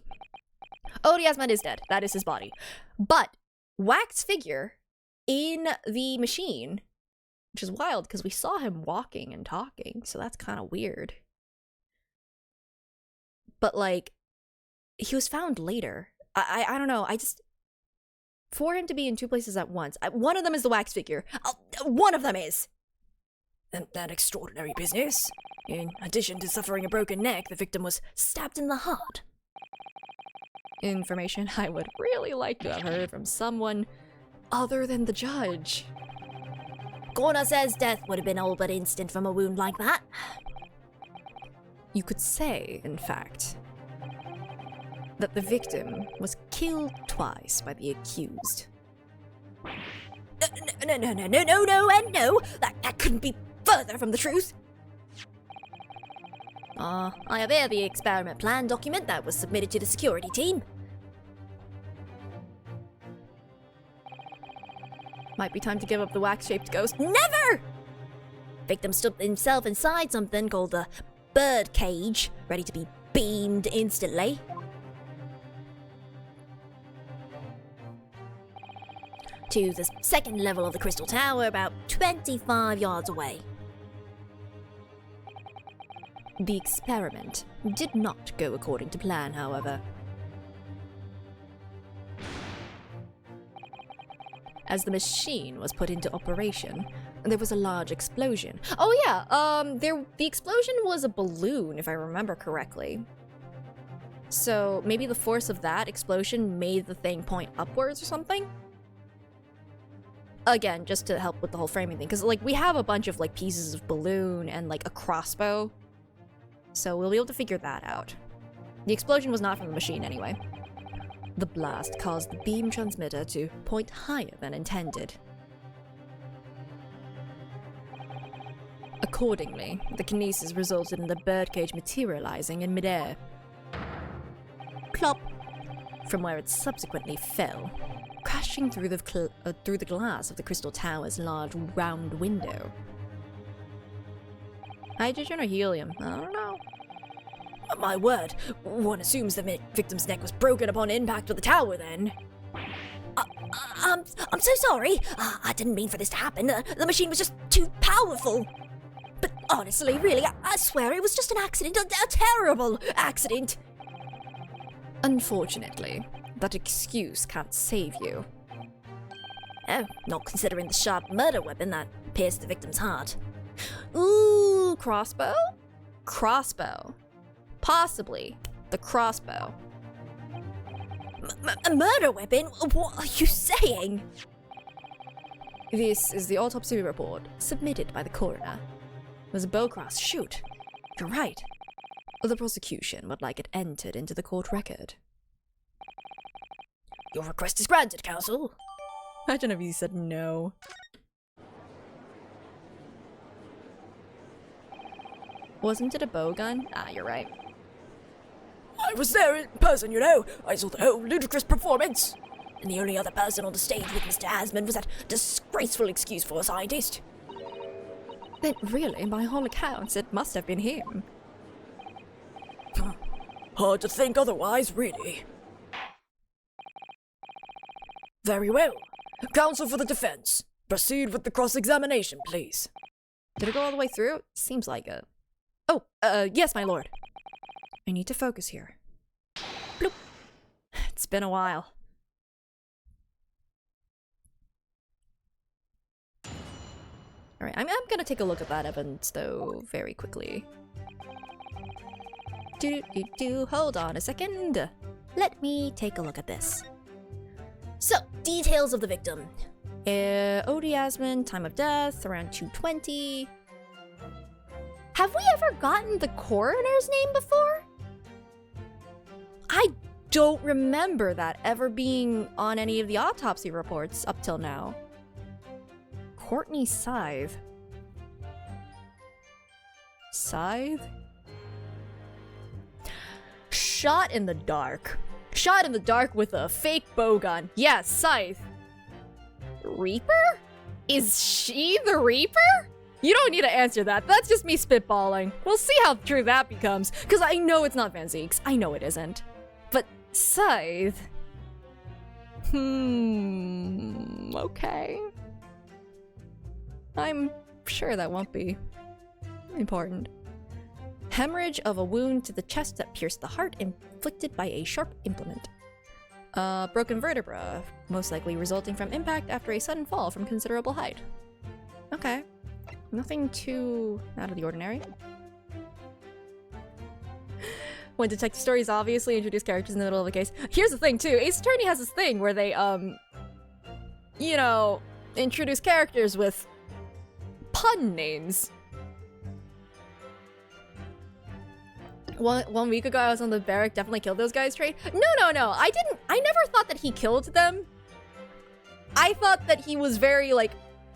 Odie Asman is dead. That is his body. But wax figure in the machine, which is wild because we saw him walking and talking, so that's kind of weird. But, like, he was found later. I don't know. For him to be in two places at once, one of them is the wax figure. One of them is. That extraordinary business. In addition to suffering a broken neck, the victim was stabbed in the heart. Information I would really like to have heard from someone other than the judge. Coroner says death would have been all but instant from a wound like that. You could say, in fact, that the victim was killed twice by the accused. No. That couldn't be further from the truth. I have here the experiment plan document that was submitted to the security team. Might be time to give up the wax-shaped ghost. Never! Victim stood himself inside something called the bird cage, ready to be beamed instantly. to the second level of the Crystal Tower about 25 yards away. The experiment did not go according to plan, however. As the machine was put into operation, there was a large explosion. Oh yeah, the explosion was a balloon, if I remember correctly. So maybe the force of that explosion made the thing point upwards or something? Again, just to help with the whole framing thing, because like we have a bunch of like pieces of balloon and like a crossbow. So we'll be able to figure that out. The explosion was not from the machine anyway. The blast caused the beam transmitter to point higher than intended. Accordingly, the kinesis resulted in the birdcage materializing in midair. Plop! From where it subsequently fell, crashing through the glass of the Crystal Tower's large round window. Hydrogen or helium? I don't know. My word, one assumes the victim's neck was broken upon impact with the tower then. I'm so sorry. I didn't mean for this to happen. The machine was just too powerful. But honestly, really, I swear it was just an accident, a terrible accident. Unfortunately, that excuse can't save you. Oh, not considering the sharp murder weapon that pierced the victim's heart. Ooh, Crossbow? Crossbow. Possibly the crossbow. A murder weapon? What are you saying? This is the autopsy report submitted by the coroner. It was a bowcross. Shoot. You're right. The prosecution would like it entered into the court record. Your request is granted, counsel. Imagine if he said no. Wasn't it a bow gun? Ah, you're right. I was there in person, you know. I saw the whole ludicrous performance. And the only other person on the stage with Mr. Asmund was that disgraceful excuse for a scientist. Then really, by all accounts, it must have been him. Hard to think otherwise, really. Very well. Counsel for the defense. Proceed with the cross-examination, please. Did it go all the way through? Seems like it. Oh, yes, my lord. I need to focus here. Bloop. It's been a while. Alright, I'm gonna take a look at that evidence, though, very quickly. Hold on a second. Let me take a look at this. So, details of the victim. O.D. Asmund, time of death, around 220. Have we ever gotten the coroner's name before? I don't remember that ever being on any of the autopsy reports up till now. Courtney Scythe. Scythe? Shot in the dark. Shot in the dark with a fake bowgun. Yes, Scythe. Reaper? Is she the Reaper? You don't need to answer that. That's just me spitballing. We'll see how true that becomes. Because I know it's not Van Zeeks. I know it isn't. But Scythe? Okay. I'm sure that won't be important. Hemorrhage of a wound to the chest that pierced the heart inflicted by a sharp implement. Broken vertebra, most likely resulting from impact after a sudden fall from considerable height. Okay. Nothing too out of the ordinary. When detective stories obviously introduce characters in the middle of a case. Here's the thing too, Ace Attorney has this thing where they, you know, introduce characters with pun names. One week ago, I was on the Barrack definitely killed those guys trade. No. I never thought that he killed them. I thought that he was very, like,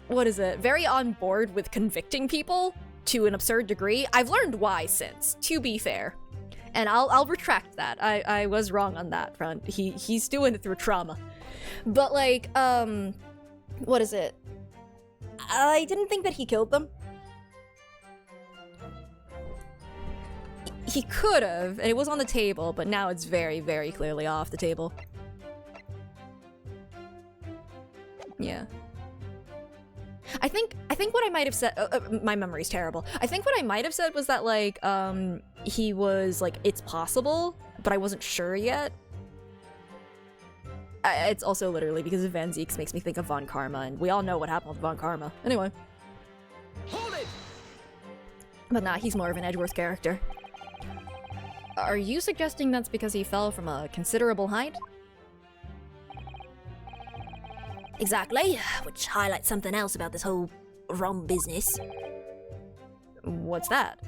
very on board with convicting people to an absurd degree. I've learned why since, to be fair. And I'll retract that. I was wrong on that front. He's doing it through trauma. But, like, I didn't think that he killed them. He could have, and it was on the table, but now it's very, very clearly off the table. Yeah. I think what I might have said, my memory's terrible. I think what I might have said was that, like, he was, like, it's possible, but I wasn't sure yet. It's also literally because of Van Zieks makes me think of Von Karma, and we all know what happened with Von Karma. Anyway. Hold it! But nah, he's more of an Edgeworth character. Are you suggesting that's because he fell from a considerable height? Exactly, which highlights something else about this whole ROM business. What's that?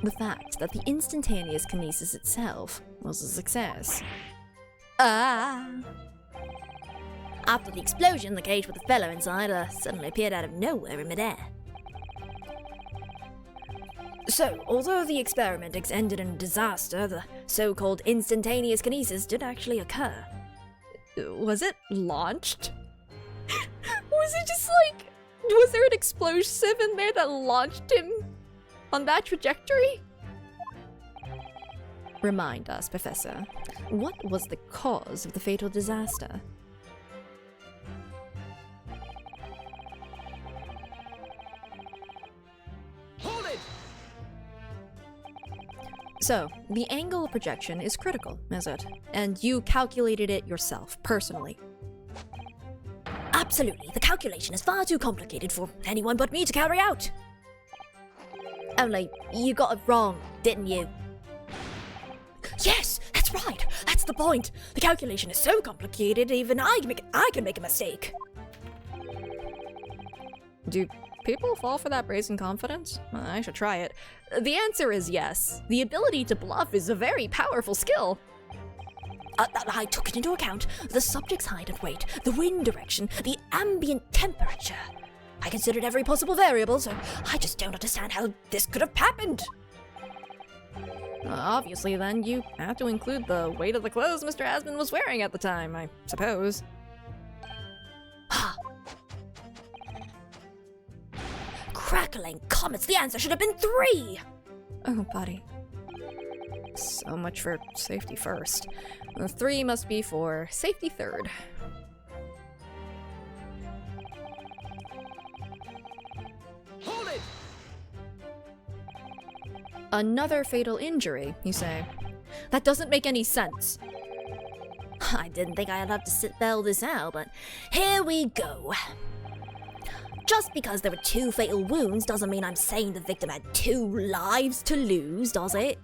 The fact that the instantaneous kinesis itself was a success. Ah! After the explosion, the cage with the fellow inside suddenly appeared out of nowhere in midair. So, although the experiment ended in disaster, the so-called instantaneous kinesis did actually occur. Was it launched? Was it just like... Was there an explosive in there that launched him on that trajectory? Remind us, Professor, what was the cause of the fatal disaster? Hold it! So, the angle of projection is critical, is it? And you calculated it yourself, personally. Absolutely, the calculation is far too complicated for anyone but me to carry out. Only, you got it wrong, didn't you? Yes, that's right, that's the point. The calculation is so complicated, even I can make a mistake. Do people fall for that brazen confidence? I should try it. The answer is yes. The ability to bluff is a very powerful skill. I took it into account. The subject's height and weight, the wind direction, the ambient temperature. I considered every possible variable, so I just don't understand how this could have happened. Obviously, then, you have to include the weight of the clothes Mr. Asmund was wearing at the time, I suppose. Crackling comets, the answer should have been 3! Oh, buddy. So much for safety first. 3 must be for safety third. Hold it! Another fatal injury, you say? That doesn't make any sense. I didn't think I'd have to spell this out, but here we go. Just because there were 2 fatal wounds doesn't mean I'm saying the victim had 2 lives to lose, does it?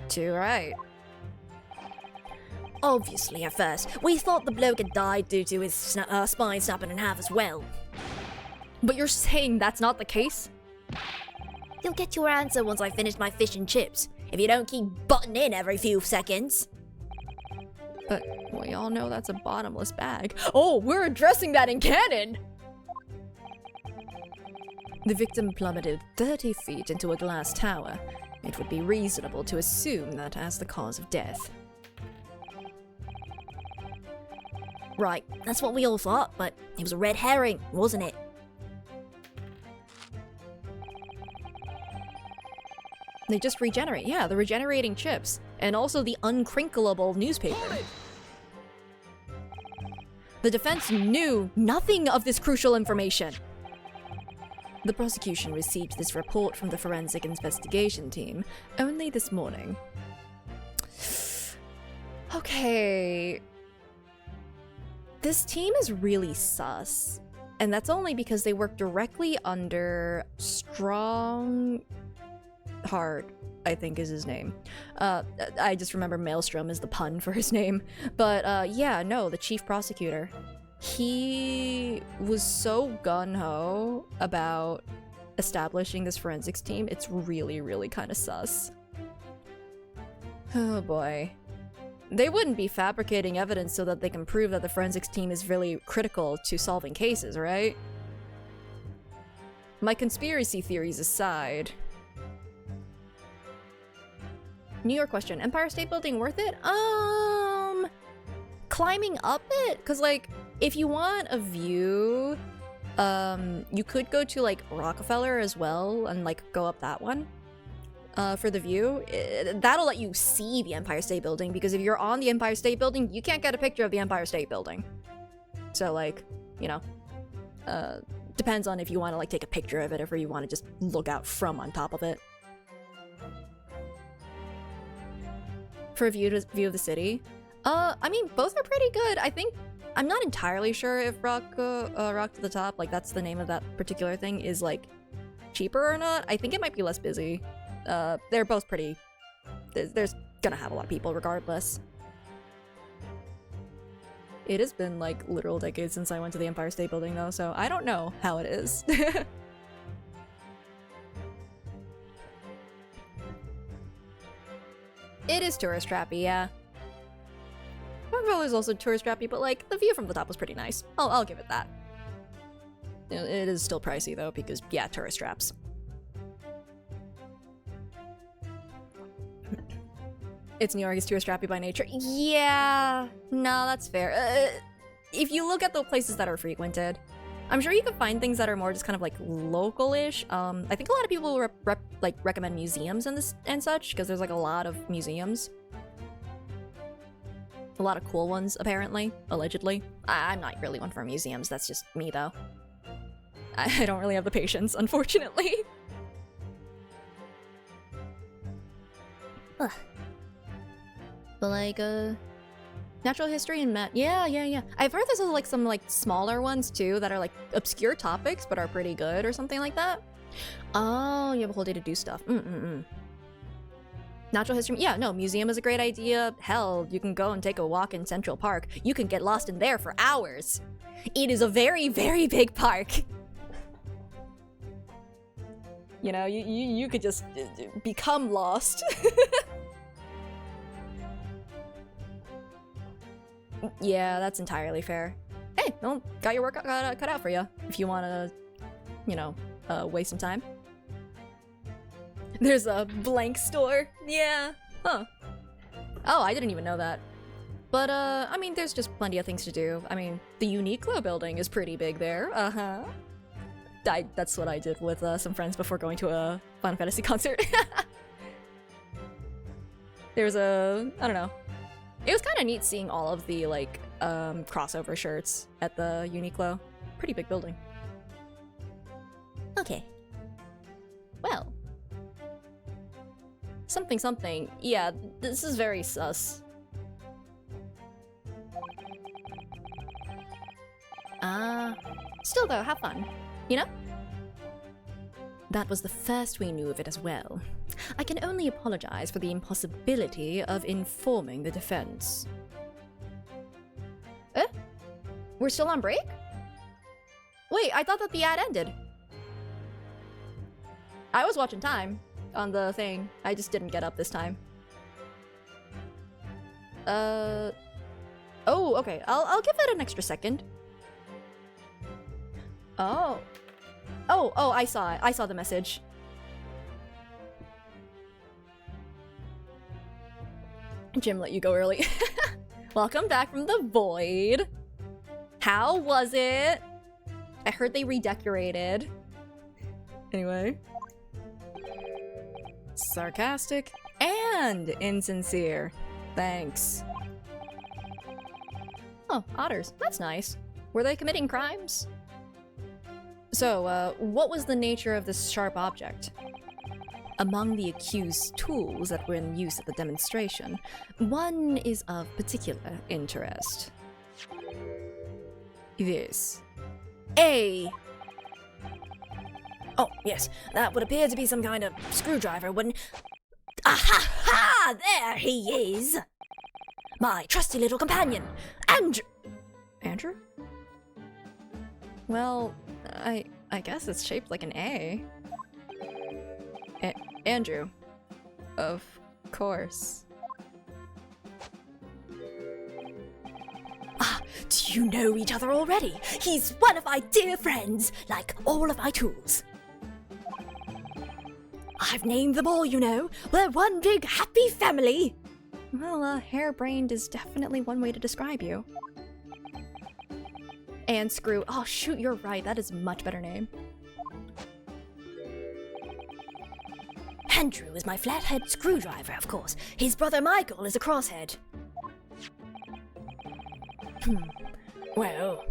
Too right. Obviously, at first, we thought the bloke had died due to his spine snapping in half as well. But you're saying that's not the case? You'll get your answer once I finish my fish and chips, if you don't keep butting in every few seconds. But we all know that's a bottomless bag. Oh, we're addressing that in canon! The victim plummeted 30 feet into a glass tower. It would be reasonable to assume that as the cause of death. Right, that's what we all thought, but it was a red herring, wasn't it? They just regenerate. Yeah, the regenerating chips. And also the uncrinkleable newspaper. The defense knew nothing of this crucial information. The prosecution received this report from the forensic investigation team only this morning. Okay. This team is really sus. And that's only because they work directly under Strong Heart, I think is his name. I just remember Maelstrom is the pun for his name. But yeah, no, the chief prosecutor. He was so gung-ho about establishing this forensics team, it's really, really kind of sus. Oh boy. They wouldn't be fabricating evidence so that they can prove that the forensics team is really critical to solving cases, right? My conspiracy theories aside. New York question, Empire State Building worth it? Climbing up it? Cause like, if you want a view, you could go to like Rockefeller as well and like go up that one. For the view, that'll let you see the Empire State Building, because if you're on the Empire State Building, you can't get a picture of the Empire State Building. So like, you know, depends on if you want to like take a picture of it or if you want to just look out from on top of it. For a view of the city, I mean, both are pretty good. I think I'm not entirely sure if Rock to the Top, like that's the name of that particular thing, is like cheaper or not. I think it might be less busy. They're both pretty. There's gonna have a lot of people regardless. It has been like literal decades since I went to the Empire State Building though, so I don't know how it is. It is tourist trappy, yeah. Rockville is also tourist trappy, but like the view from the top was pretty nice. I'll give it that. It is still pricey though, because yeah, tourist traps. It's New York, it's tourist trappy by nature. Yeah, no, that's fair. If you look at the places that are frequented, I'm sure you can find things that are more just kind of like local-ish. I think a lot of people recommend museums and such, because there's like a lot of museums. A lot of cool ones, apparently, allegedly. I'm not really one for museums, that's just me though. I don't really have the patience, unfortunately. Ugh. But like, natural history and yeah. I've heard there's like some like smaller ones too that are like obscure topics but are pretty good or something like that. Oh, you have a whole day to do stuff. Natural history, yeah, no, museum is a great idea. Hell, you can go and take a walk in Central Park. You can get lost in there for hours. It is a very, very big park. You know, you could just become lost. Yeah, that's entirely fair. Hey, well, got your work cut out for you if you want to, you know, waste some time. There's a blank store. Yeah. Huh. Oh, I didn't even know that. But, I mean, there's just plenty of things to do. I mean, the Uniqlo building is pretty big there. Uh-huh. That's what I did with some friends before going to a Final Fantasy concert. There's a... I don't know. It was kind of neat seeing all of the, like, crossover shirts at the Uniqlo. Pretty big building. Okay. Well. Something. Yeah, this is very sus. Still though, have fun. You know? That was the first we knew of it as well. I can only apologize for the impossibility of informing the defense. We're still on break? Wait, I thought that the ad ended. I was watching time on the thing. I just didn't get up this time. Oh, okay. I'll give it an extra second. Oh, I saw it. I saw the message. Jim let you go early. Welcome back from the void. How was it? I heard they redecorated. Anyway. Sarcastic and insincere. Thanks. Oh, otters. That's nice. Were they committing crimes? So, what was the nature of this sharp object? Among the accused's tools that were in use at the demonstration, one is of particular interest. This. Oh, yes, that would appear to be some kind of screwdriver, wouldn't... Ah-ha-ha! There he is! My trusty little companion, Andrew! Andrew? Well, I guess it's shaped like an A. Andrew. Of course. Ah, do you know each other already? He's one of my dear friends, like all of my tools. I've named them all, you know. We're one big happy family. Well, harebrained is definitely one way to describe you. And Screw. Oh, shoot, you're right. That is a much better name. Andrew is my flathead screwdriver, of course. His brother Michael is a crosshead. Well,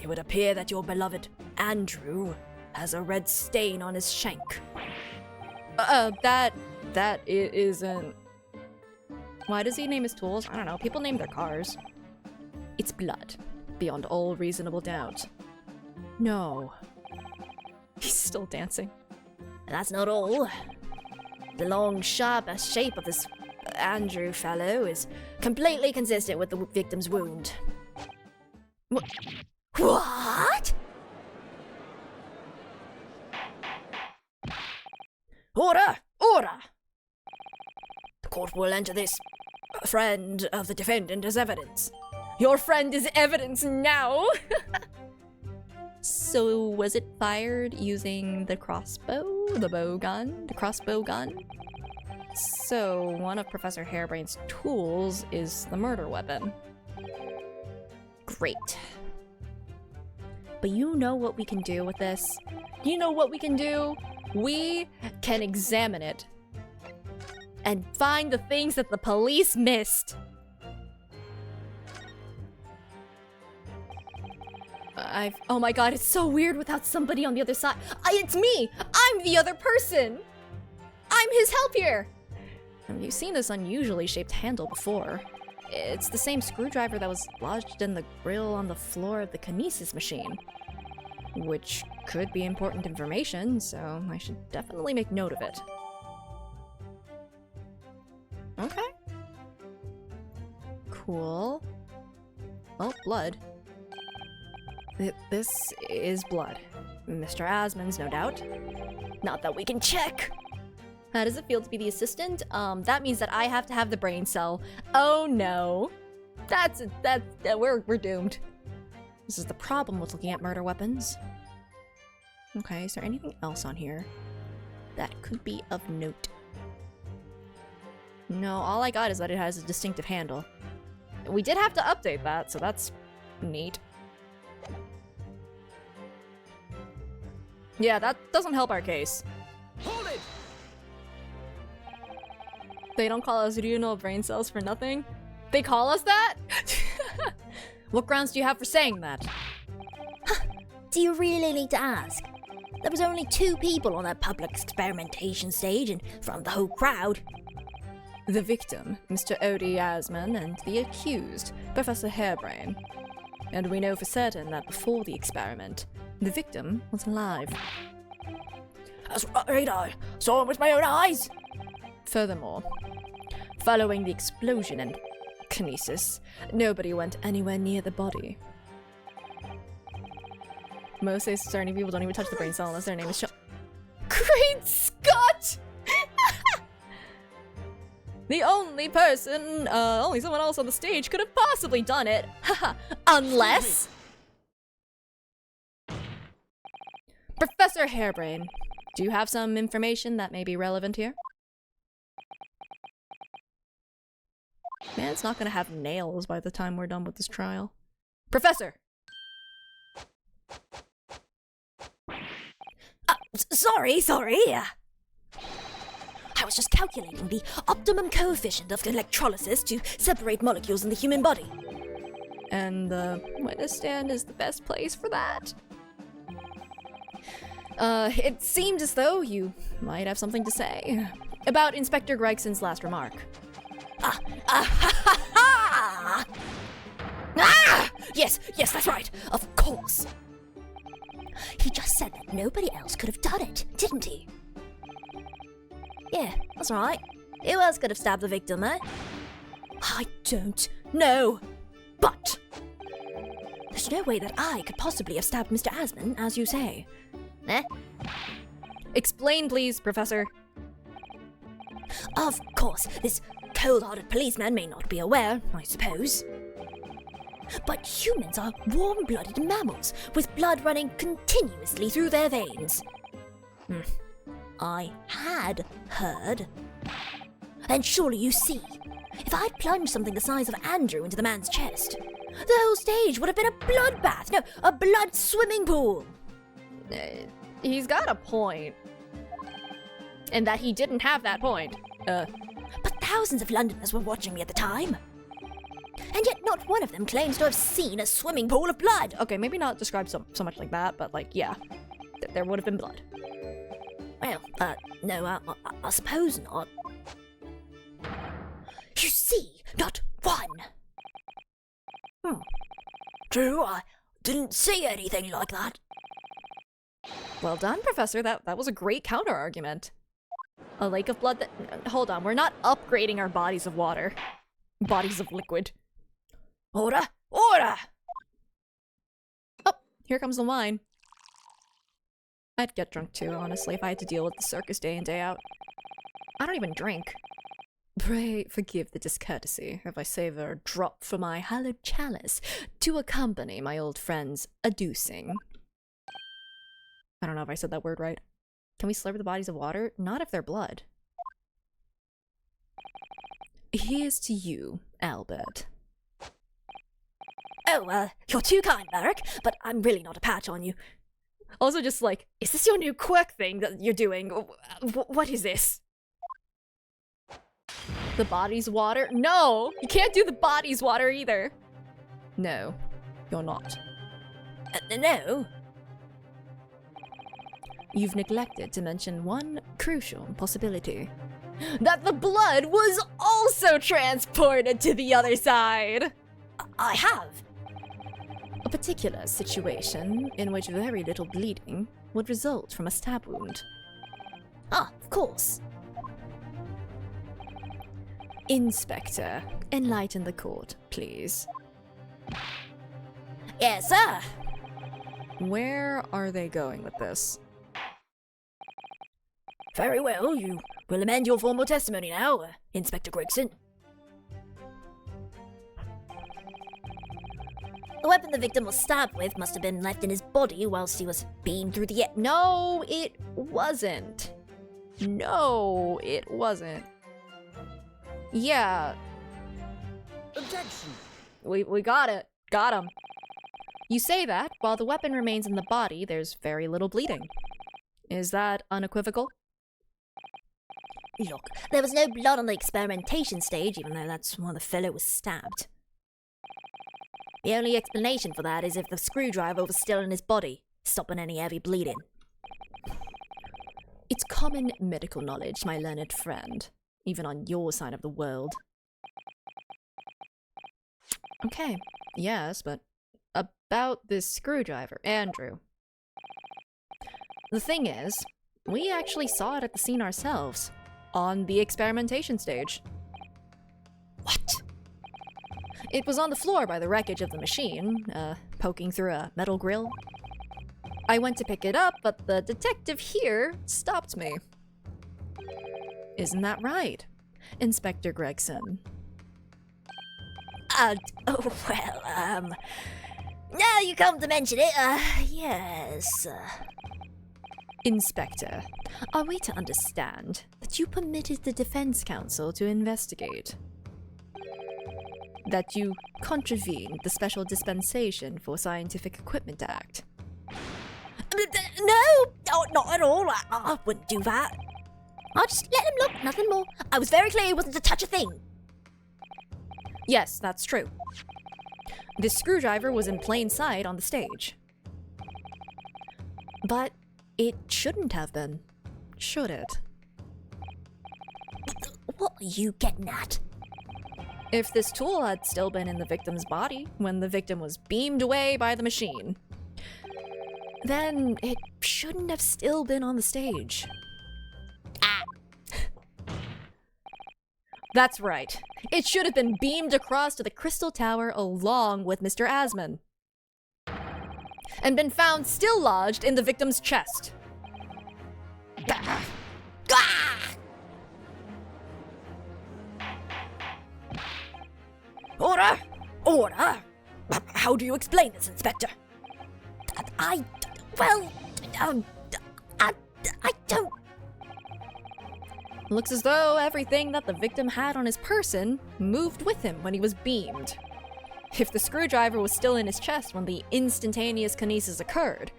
It would appear that your beloved Andrew has a red stain on his shank. That isn't... Why does he name his tools? I don't know. People name their cars. It's blood, beyond all reasonable doubt. No. He's still dancing. And that's not all. The long, sharp shape of this Andrew fellow is completely consistent with the victim's wound. What? Order! Order! The court will enter this friend of the defendant as evidence. Your friend is evidence now! So, was it fired using the crossbow? The bow gun? The crossbow gun? So, one of Professor Harebrain's tools is the murder weapon. Great. But you know what we can do with this? You know what we can do? We can examine it and find the things that the police missed. Oh my god, it's so weird without somebody on the other side. It's me! I'm the other person! I'm his help here! You've seen this unusually shaped handle before. It's the same screwdriver that was lodged in the grill on the floor of the kinesis machine. Which could be important information, so I should definitely make note of it. Okay. Cool. Oh, blood. This is blood. Mr. Asmon's, no doubt. Not that we can check! How does it feel to be the assistant? That means that I have to have the brain cell. Oh no. We're doomed. This is the problem with looking at murder weapons. Okay, is there anything else on here that could be of note? No, all I got is that it has a distinctive handle. We did have to update that, so that's neat. Yeah, that doesn't help our case. Hold it! They don't call us renal brain cells for nothing. They call us that? What grounds do you have for saying that? Do you really need to ask? There was only 2 people on that public experimentation stage and from the whole crowd. The victim, Mr. Odie Asman, and the accused, Professor Harebrain. And we know for certain that before the experiment, the victim was alive. That's right, I saw him with my own eyes. Furthermore, following the explosion and kinesis, nobody went anywhere near the body. Most discerning people don't even touch the brain cell unless their name is Sean. Great Scott! The only person, only someone else on the stage could have possibly done it. Haha, unless... Professor Harebrain, do you have some information that may be relevant here? Man, it's not gonna have nails by the time we're done with this trial. Professor! Sorry. I was just calculating the optimum coefficient of electrolysis to separate molecules in the human body. And the witness stand is the best place for that. It seemed as though you might have something to say about Inspector Gregson's last remark. Yes, that's right. Of course. He just said that nobody else could have done it, didn't he? Yeah, that's right. Who else could have stabbed the victim, eh? I don't know. But there's no way that I could possibly have stabbed Mr. Asman, as you say. Eh? Explain, please, Professor. Of course, this cold-hearted policeman may not be aware, I suppose. But humans are warm-blooded mammals, with blood running continuously through their veins. I had heard. And surely you see, if I'd plunged something the size of Andrew into the man's chest, the whole stage would have been a bloodbath, no, a blood swimming pool. He's got a point. And that he didn't have that point. But thousands of Londoners were watching me at the time. and yet not one of them claims to have seen a swimming pool of blood. Okay, maybe not described so much like that, but like, yeah. There would have been blood. Well, no, I suppose not. You see, not one. True, I didn't see anything like that. Well done, Professor. That was a great counter-argument. A lake of blood that... Hold on, we're not upgrading our bodies of water. Bodies of liquid. Order! Order! Oh, here comes the wine. I'd get drunk too, honestly, if I had to deal with the circus day in, day out. I don't even drink. Pray forgive the discourtesy if I savor a drop from my hallowed chalice to accompany my old friend's adducing. I don't know if I said that word right. Can we slurp the bodies of water? Not if they're blood. Here's to you, Albert. Oh, you're too kind, Merrick, but I'm really not a patch on you. Also just like, is this your new quirk thing that you're doing? What is this? The body's water? No! You can't do the body's water either. No, you're not. No. You've neglected to mention one crucial possibility. That the blood was also transported to the other side! I have. A particular situation in which very little bleeding would result from a stab wound. Ah, of course. Inspector, enlighten the court, please. Yes, sir. Where are they going with this? Very well, you will amend your formal testimony now, Inspector Gregson. The weapon the victim was stabbed with must have been left in his body whilst he was beamed through the air. No, it wasn't. No, it wasn't. Yeah. Objection! We got it. Got him. You say that, while the weapon remains in the body, there's very little bleeding. Is that unequivocal? Look, there was no blood on the experimentation stage, even though that's why the fellow was stabbed. The only explanation for that is if the screwdriver was still in his body, stopping any heavy bleeding. It's common medical knowledge, my learned friend, even on your side of the world. Okay, yes, but about this screwdriver, Andrew. The thing is, we actually saw it at the scene ourselves, on the experimentation stage. What? It was on the floor by the wreckage of the machine, poking through a metal grill. I went to pick it up, but the detective here stopped me. Isn't that right, Inspector Gregson? Now you come to mention it, yes. Inspector, are we to understand that you permitted the defense counsel to investigate? That you contravened the Special Dispensation for Scientific Equipment Act? No, not at all. I wouldn't do that. I just let him look, nothing more. I was very clear it wasn't to touch a thing. Yes, that's true. This screwdriver was in plain sight on the stage. But it shouldn't have been, should it? What are you getting at? If this tool had still been in the victim's body when the victim was beamed away by the machine, then it shouldn't have still been on the stage. Ah. That's right. It should have been beamed across to the Crystal Tower along with Mr. Asman. And been found still lodged in the victim's chest. Ah. Order! Order! How do you explain this, Inspector? I don't... Looks as though everything that the victim had on his person moved with him when he was beamed. If the screwdriver was still in his chest when the instantaneous kinesis occurred,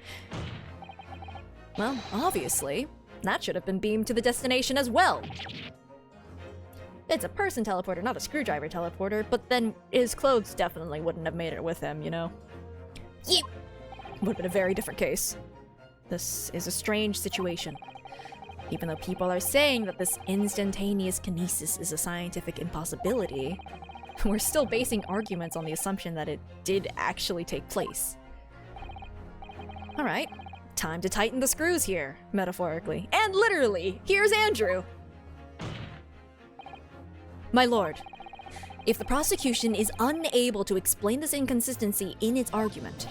well, obviously, that should have been beamed to the destination as well. It's a person teleporter, not a screwdriver teleporter, but then his clothes definitely wouldn't have made it with him, you know? You. Would have been a very different case. This is a strange situation. Even though people are saying that this instantaneous kinesis is a scientific impossibility, we're still basing arguments on the assumption that it did actually take place. Alright, time to tighten the screws here, metaphorically. And literally, here's Andrew! My lord, if the prosecution is unable to explain this inconsistency in its argument,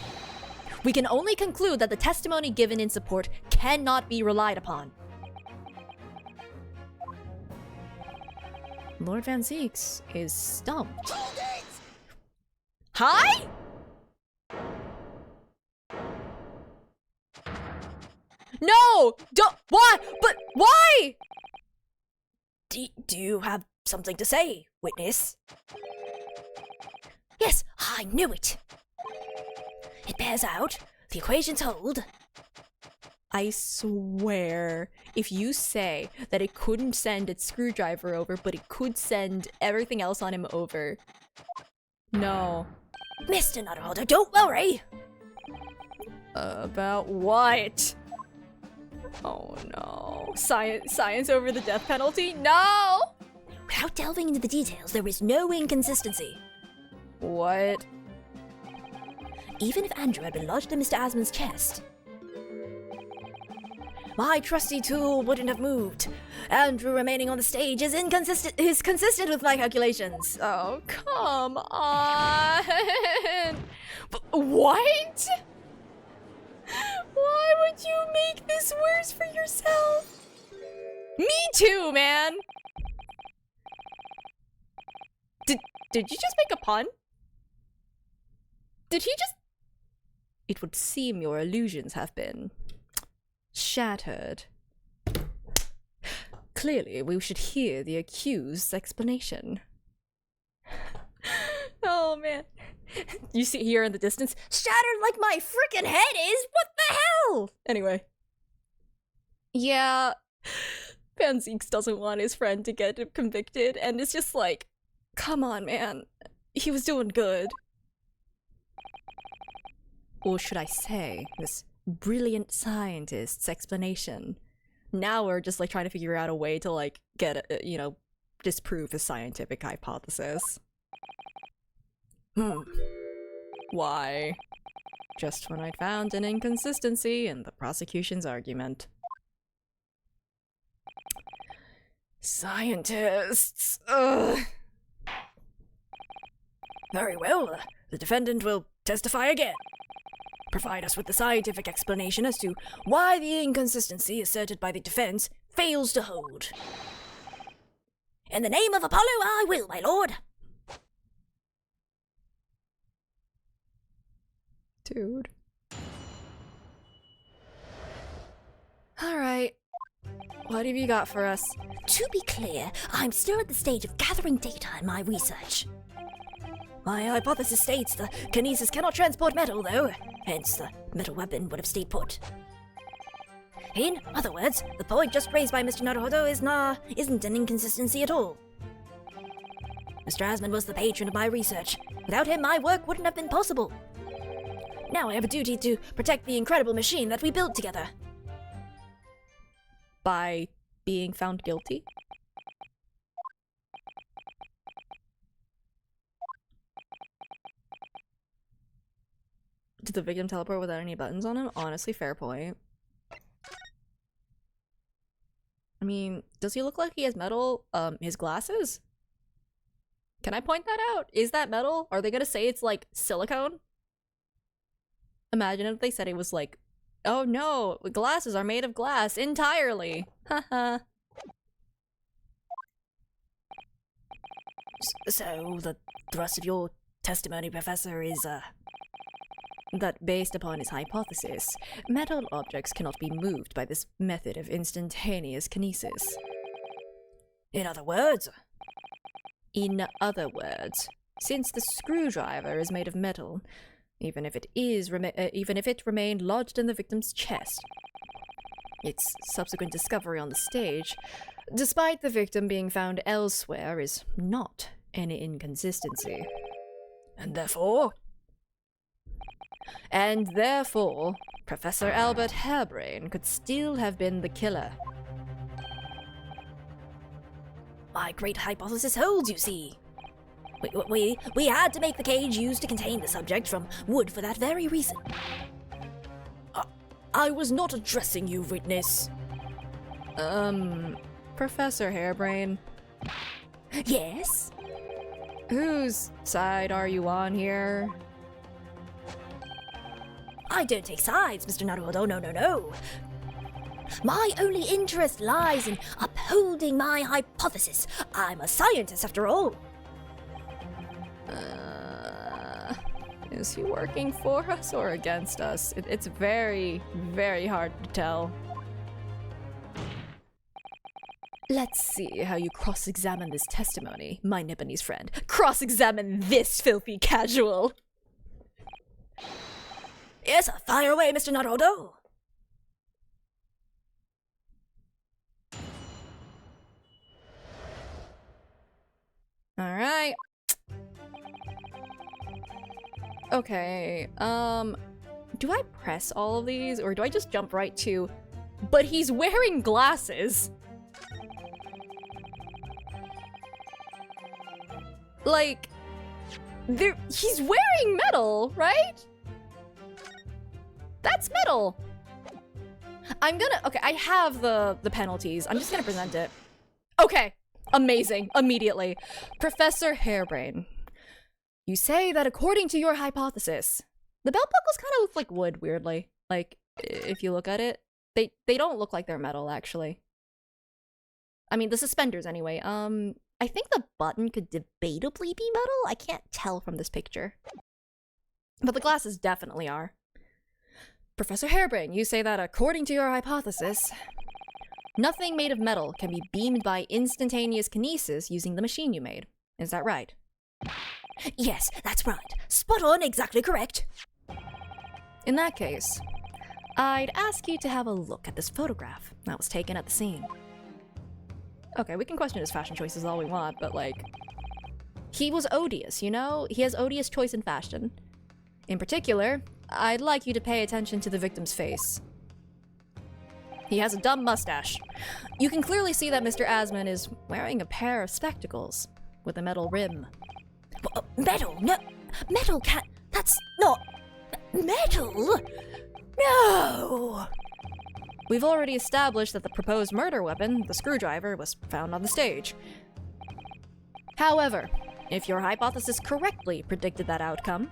we can only conclude that the testimony given in support cannot be relied upon. Lord Van Zeeks is stumped. Hi? No! Don't- Why? But why? Do you have something to say, witness? Yes, I knew it. It bears out. The equations hold. I swear, if you say that it couldn't send its screwdriver over, but it could send everything else on him over. No. Mr. Naruhodo, don't worry. About what? Oh no. Science over the death penalty? No! Without delving into the details, there is no inconsistency. What? Even if Andrew had been lodged in Mr. Asmon's chest, my trusty tool wouldn't have moved. Andrew remaining on the stage is consistent with my calculations. Oh, come on. What? Why would you make this worse for yourself? Me too, man. Did you just make a pun? Did he just... It would seem your illusions have been shattered. Clearly, we should hear the accused's explanation. Oh, man. You see here in the distance, shattered like my freaking head is? What the hell? Anyway. Yeah, Van Zeeks doesn't want his friend to get convicted, and it's just like, come on, man. He was doing good. Or should I say, this brilliant scientist's explanation. Now we're just like trying to figure out a way to like get, disprove his scientific hypothesis. Why? Just when I'd found an inconsistency in the prosecution's argument. Scientists! Ugh. Very well, the defendant will testify again. Provide us with the scientific explanation as to why the inconsistency asserted by the defense fails to hold. In the name of Apollo, I will, my lord. Dude. Alright. What have you got for us? To be clear, I'm still at the stage of gathering data in my research. My hypothesis states the kinesis cannot transport metal, though, hence the metal weapon would have stayed put. In other words, the point just raised by Mr. Naruhodo isn't an inconsistency at all. Mr. Asmon was the patron of my research. Without him, my work wouldn't have been possible. Now I have a duty to protect the incredible machine that we built together. By being found guilty? Did the victim teleport without any buttons on him? Honestly, fair point. I mean, does he look like he has metal? His glasses? Can I point that out? Is that metal? Are they gonna say it's like silicone? Imagine if they said it was like, oh no, the glasses are made of glass entirely. Haha. So, the thrust of your testimony, Professor, is, that based upon his hypothesis, metal objects cannot be moved by this method of instantaneous kinesis. In other words, since the screwdriver is made of metal, even if it remained lodged in the victim's chest, its subsequent discovery on the stage, despite the victim being found elsewhere, is not an inconsistency. And therefore? And therefore, Professor Albert Harebrained could still have been the killer. My great hypothesis holds, you see. We had to make the cage used to contain the subject from wood for that very reason. I was not addressing you, witness. Professor Harebrained, Yes? whose side are you on here? I don't take sides, Mr. Naruhodo, no. My only interest lies in upholding my hypothesis. I'm a scientist, after all. Is he working for us or against us? It's very, very hard to tell. Let's see how you cross-examine this testimony, my Nipponese friend. Cross-examine this filthy casual! Yes, fire away, Mr. Naruhodo. Alright. Okay, do I press all of these, or do I just jump right to... But he's wearing glasses! Like... he's wearing metal, right? That's metal! I'm gonna... Okay, I have the penalties. I'm just gonna present it. Okay, amazing, immediately. Professor Harebrained, you say that according to your hypothesis, the belt buckles kind of look like wood, weirdly. Like, if you look at it, they don't look like they're metal, actually. I mean, the suspenders, anyway. I think the button could debatably be metal. I can't tell from this picture. But the glasses definitely are. Professor Harebrained, you say that according to your hypothesis, nothing made of metal can be beamed by instantaneous kinesis using the machine you made. Is that right? Yes, that's right. Spot on, exactly correct. In that case, I'd ask you to have a look at this photograph that was taken at the scene. Okay, we can question his fashion choices all we want, but like... He was odious, you know? He has odious choice in fashion. In particular, I'd like you to pay attention to the victim's face. He has a dumb mustache. You can clearly see that Mr. Asman is wearing a pair of spectacles with a metal rim. Metal? No, metal can't... That's not... Metal? No! We've already established that the proposed murder weapon, the screwdriver, was found on the stage. However, if your hypothesis correctly predicted that outcome,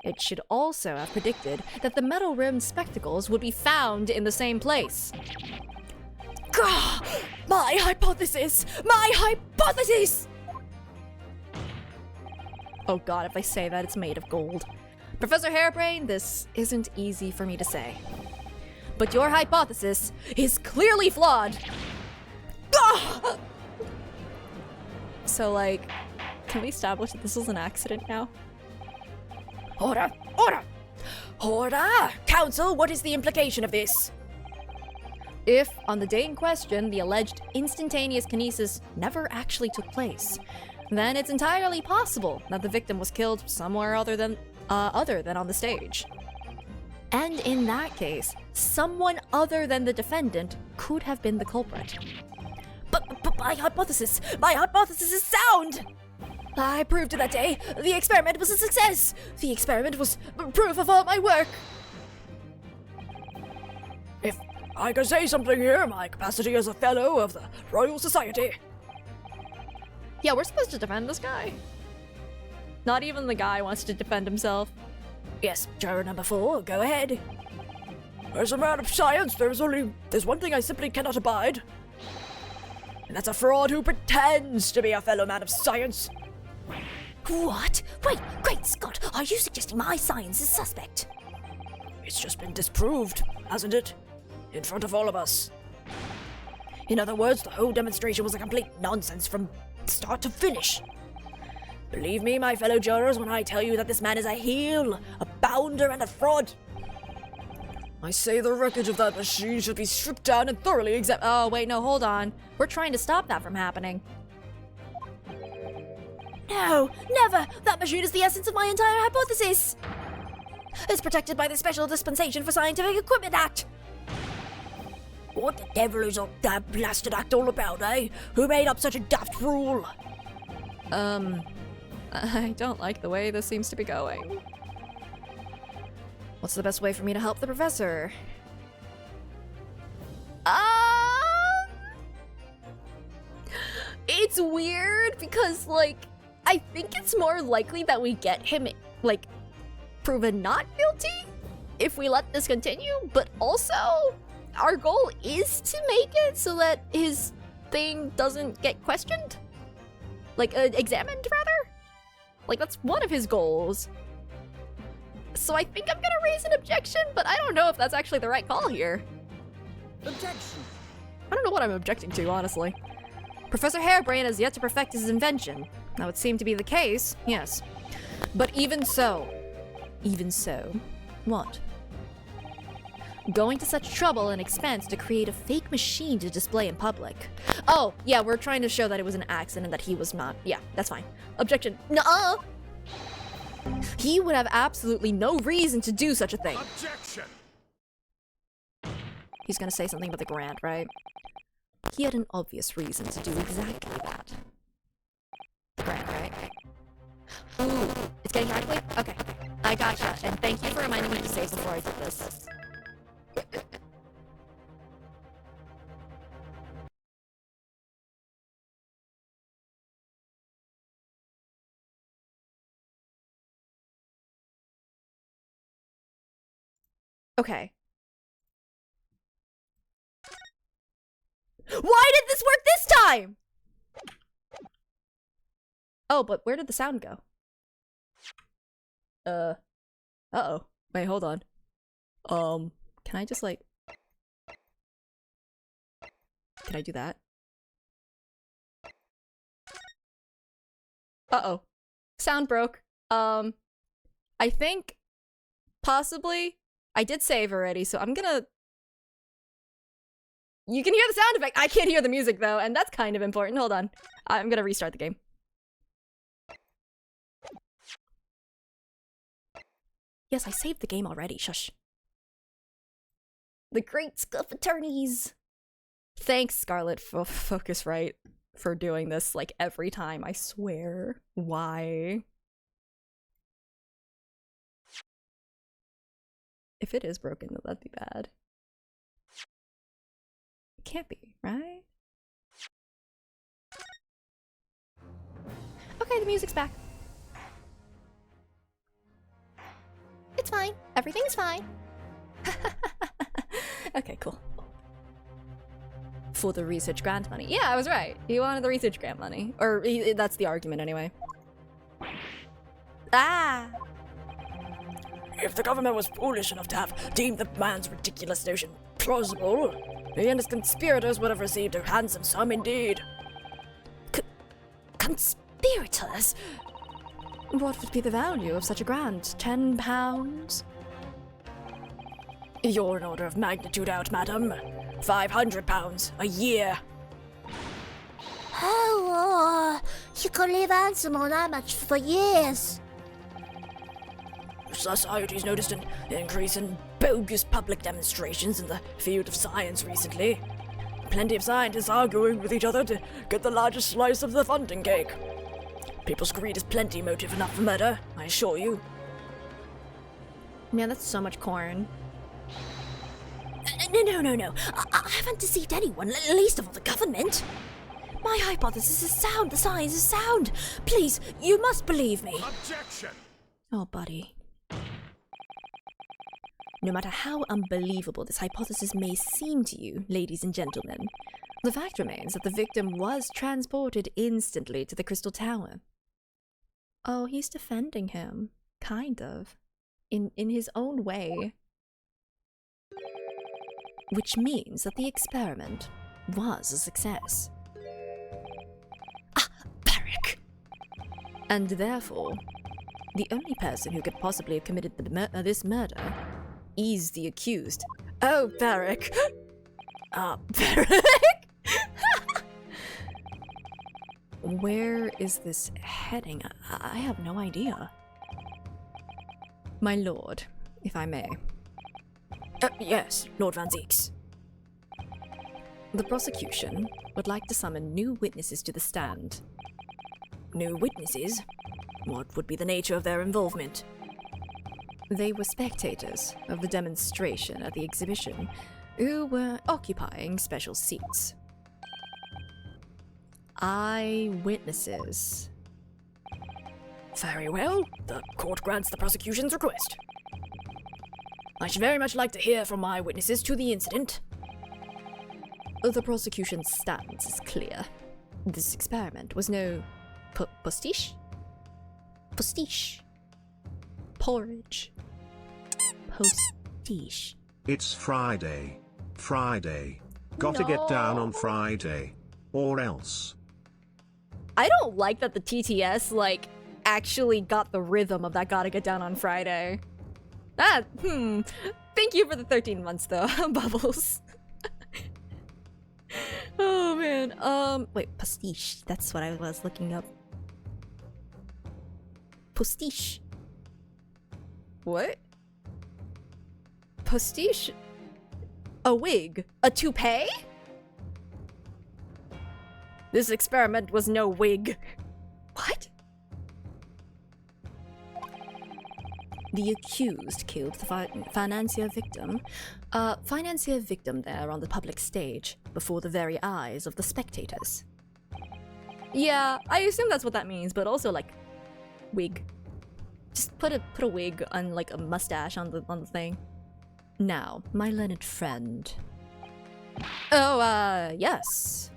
it should also have predicted that the metal-rimmed spectacles would be found in the same place. Gah! My hypothesis! My hypothesis! Oh god, if I say that, it's made of gold. Professor Harebrained, this isn't easy for me to say. But your hypothesis is clearly flawed! Gah! So, like, can we establish that this was an accident now? Order! Order! Order! Counsel, what is the implication of this? If, on the day in question, the alleged instantaneous kinesis never actually took place, then it's entirely possible that the victim was killed somewhere other than on the stage. And in that case, someone other than the defendant could have been the culprit. But my hypothesis is sound! I proved it that day. The experiment was a success. The experiment was proof of all my work. If I could say something here, my capacity as a fellow of the Royal Society. Yeah, we're supposed to defend this guy. Not even the guy wants to defend himself. Yes, juror number 4, go ahead. As a man of science, there's one thing I simply cannot abide. And that's a fraud who pretends to be a fellow man of science. What? Wait, great Scott, are you suggesting my science is suspect? It's just been disproved, hasn't it? In front of all of us. In other words, the whole demonstration was a complete nonsense from start to finish. Believe me, my fellow jurors, when I tell you that this man is a heel, a bounder, and a fraud. I say the wreckage of that machine should be stripped down and thoroughly examined. Oh, wait, no, hold on. We're trying to stop that from happening. No, never! That machine is the essence of my entire hypothesis! It's protected by the Special Dispensation for Scientific Equipment Act! What the devil is all that blasted act all about, eh? Who made up such a daft rule? I don't like the way this seems to be going. What's the best way for me to help the professor? It's weird because, like, I think it's more likely that we get him, like, proven not guilty if we let this continue, but also our goal is to make it so that his thing doesn't get questioned. Like, examined, rather? Like, that's one of his goals. So I think I'm gonna raise an objection, but I don't know if that's actually the right call here. Objection. I don't know what I'm objecting to, honestly. Professor Harebrain has yet to perfect his invention. That would seem to be the case, yes. But even so, what? Going to such trouble and expense to create a fake machine to display in public. Oh, yeah, we're trying to show that it was an accident, that he was not. Yeah, that's fine. Objection. Nuh-uh! He would have absolutely no reason to do such a thing. Objection! He's gonna say something about the grant, right? He had an obvious reason to do exactly that. The grant, right? Ooh, it's getting dramatically? Okay, I gotcha. And thank you for reminding me to save before I did this. Okay. Why did this work this time? Oh, but where did the sound go? Uh-oh. Wait, hold on. Can I just, like... Can I do that? Uh-oh. Sound broke. I think... Possibly... I did save already, so I'm gonna... You can hear the sound effect! I can't hear the music, though, and that's kind of important. Hold on. I'm gonna restart the game. Yes, I saved the game already. Shush. The Great Scuff Attorneys! Thanks, Scarlet Focusrite, for doing this, like, every time, I swear. Why? If it is broken, though, that'd be bad. It can't be, right? Okay, the music's back. It's fine. Everything's fine. Okay, cool. For the research grant money. Yeah, I was right. He wanted the research grant money. Or, that's the argument anyway. Ah! If the government was foolish enough to have deemed the man's ridiculous notion plausible, he and his conspirators would have received a handsome sum indeed. Conspirators? What would be the value of such a grant? £10? You're an order of magnitude out, madam. £500 a year. Oh, you could live handsome on that much for years. Society's noticed an increase in bogus public demonstrations in the field of science recently. Plenty of scientists arguing with each other to get the largest slice of the funding cake. People's greed is plenty motive enough for murder, I assure you. Man, that's so much corn. No. I haven't deceived anyone, least of all the government. My hypothesis is sound, the science is sound. Please, you must believe me. Objection! Oh, buddy. No matter how unbelievable this hypothesis may seem to you, ladies and gentlemen, the fact remains that the victim was transported instantly to the Crystal Tower. Oh, he's defending him. Kind of. In his own way. Which means that the experiment was a success. Barrack! And therefore, the only person who could possibly have committed this murder ease the accused. Oh, Barrick. Barrick? Where is this heading? I have no idea. My lord, if I may. Yes, Lord Van Zeeks. The prosecution would like to summon new witnesses to the stand. New witnesses? What would be the nature of their involvement? They were spectators of the demonstration at the exhibition who were occupying special seats. Eyewitnesses. Very well. The court grants the prosecution's request. I should very much like to hear from eyewitnesses to the incident. The prosecution's stance is clear. This experiment was no postiche? Postiche. Porridge. Postiche. It's Friday. Friday. Gotta get down on Friday. Or else. I don't like that the TTS, like, actually got the rhythm of that gotta get down on Friday. Thank you for the 13 months, though, Bubbles. Oh, man. Wait, pastiche. That's what I was looking up. Postiche. What? Postiche? A wig? A toupee? This experiment was no wig. What? The accused killed the financier victim. Financier victim there on the public stage, before the very eyes of the spectators. Yeah, I assume that's what that means, but also like wig. Just put a wig on, like, a mustache on the thing. Now, my learned friend. Oh, yes.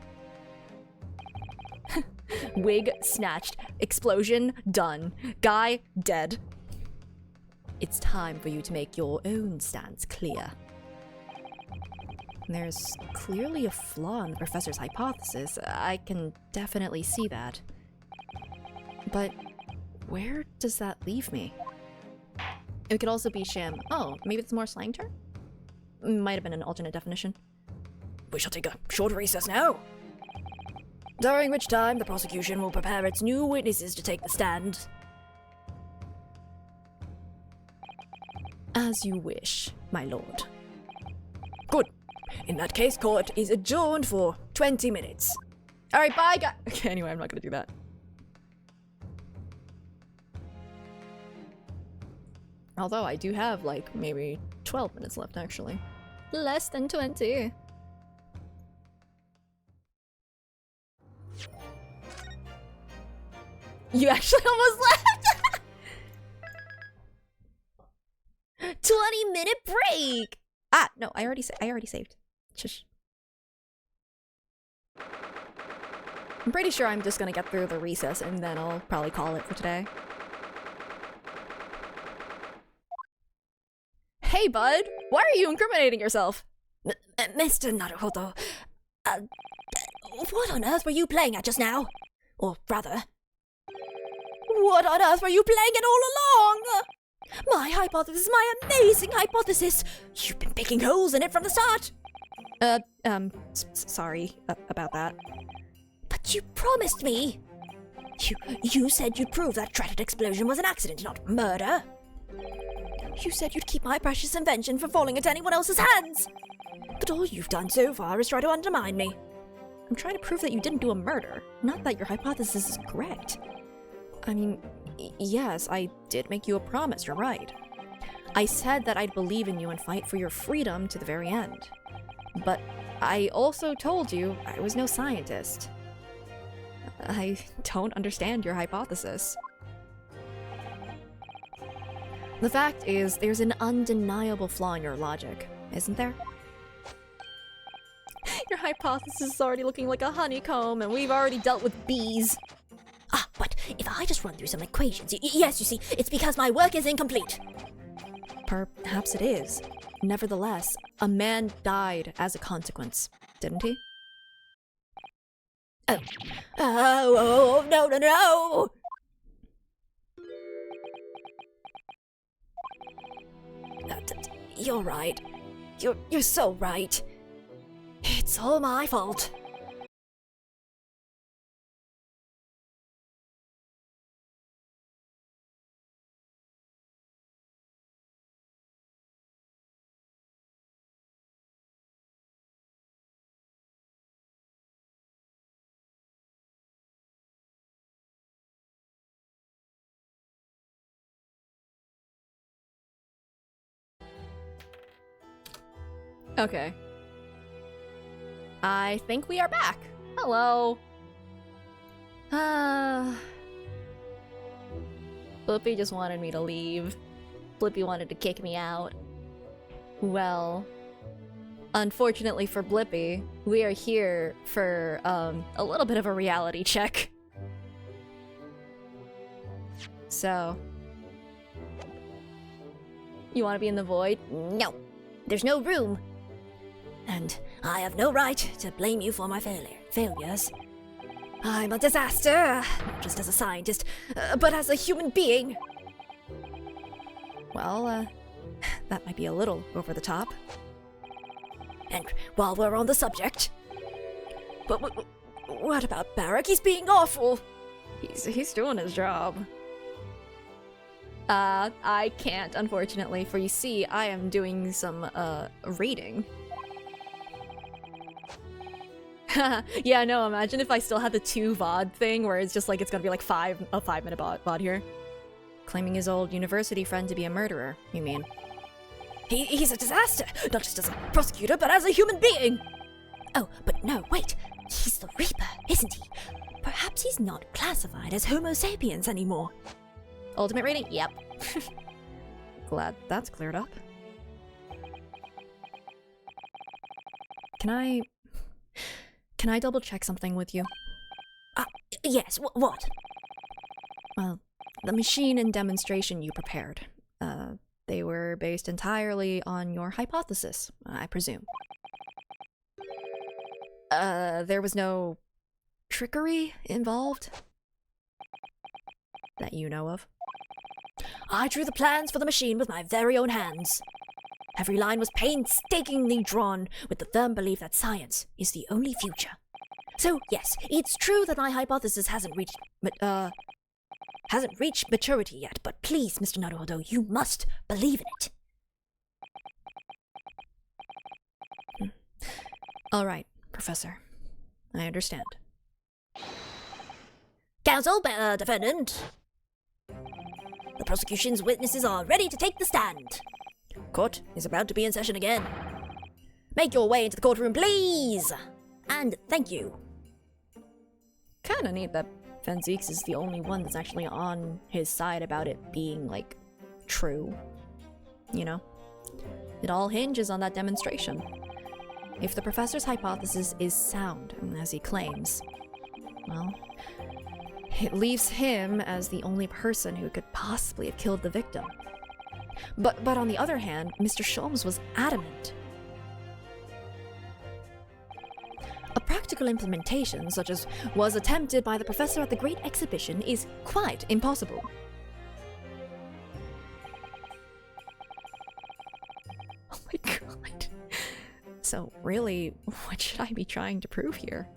Wig snatched. Explosion done. Guy dead. It's time for you to make your own stance clear. There's clearly a flaw in the professor's hypothesis. I can definitely see that. But where does that leave me? It could also be sham. Oh, maybe it's more slang term? Might have been an alternate definition. We shall take a short recess now. During which time the prosecution will prepare its new witnesses to take the stand. As you wish, my lord. Good. In that case, court is adjourned for 20 minutes. Alright, bye, guys. Okay, anyway, I'm not gonna do that. Although I do have, like, maybe 12 minutes left, actually. Less than 20. You actually almost left! 20-minute break! Ah, no, I already saved. Shush. I'm pretty sure I'm just gonna get through the recess and then I'll probably call it for today. Hey, bud! Why are you incriminating yourself? Mr. Naruhodo, what on earth were you playing at just now? Or rather, what on earth were you playing at all along? My hypothesis, my amazing hypothesis! You've been picking holes in it from the start! Sorry about that. But you promised me! You said you'd prove that dreaded explosion was an accident, not murder! You said you'd keep my precious invention from falling into anyone else's hands! But all you've done so far is try to undermine me. I'm trying to prove that you didn't do a murder, not that your hypothesis is correct. I mean, yes, I did make you a promise, you're right. I said that I'd believe in you and fight for your freedom to the very end. But I also told you I was no scientist. I don't understand your hypothesis. The fact is, there's an undeniable flaw in your logic, isn't there? Your hypothesis is already looking like a honeycomb, and we've already dealt with bees. Ah, but if I just run through some equations, yes, you see, it's because my work is incomplete. Perhaps it is. Nevertheless, a man died as a consequence, didn't he? Oh, no! You're right. You're so right. It's all my fault. Okay. I think we are back. Hello. Blippi just wanted me to leave. Blippi wanted to kick me out. Well, unfortunately for Blippi, we are here for a little bit of a reality check. So, you want to be in the void? No, there's no room. And I have no right to blame you for my failures. I'm a disaster, not just as a scientist, but as a human being. Well, that might be a little over the top. And while we're on the subject, but what about Barak? He's being awful. He's doing his job. I can't, unfortunately, for you see, I am doing some, reading. Yeah, no, imagine if I still had the 2 VOD thing where it's just like, it's gonna be like a 5-minute VOD here. Claiming his old university friend to be a murderer, you mean? He's a disaster, not just as a prosecutor, but as a human being! Oh, but no, wait. He's the Reaper, isn't he? Perhaps he's not classified as Homo sapiens anymore. Ultimate rating? Yep. Glad that's cleared up. Can I double check something with you? Yes, what? Well, the machine and demonstration you prepared. They were based entirely on your hypothesis, I presume. There was no trickery involved? That you know of? I drew the plans for the machine with my very own hands. Every line was painstakingly drawn with the firm belief that science is the only future. So, yes, it's true that my hypothesis hasn't reached maturity yet, but please, Mr. Naruhodo, you must believe in it. All right, Professor. I understand. Counsel, defendant. The prosecution's witnesses are ready to take the stand. Court is about to be in session again. Make your way into the courtroom, please! And thank you. Kinda neat that Fenzix is the only one that's actually on his side about it being, like, true. You know? It all hinges on that demonstration. If the professor's hypothesis is sound, as he claims, well, it leaves him as the only person who could possibly have killed the victim. But on the other hand, Mr. Sholmes was adamant. A practical implementation, such as was attempted by the professor at the Great Exhibition, is quite impossible. Oh my god. So really, what should I be trying to prove here?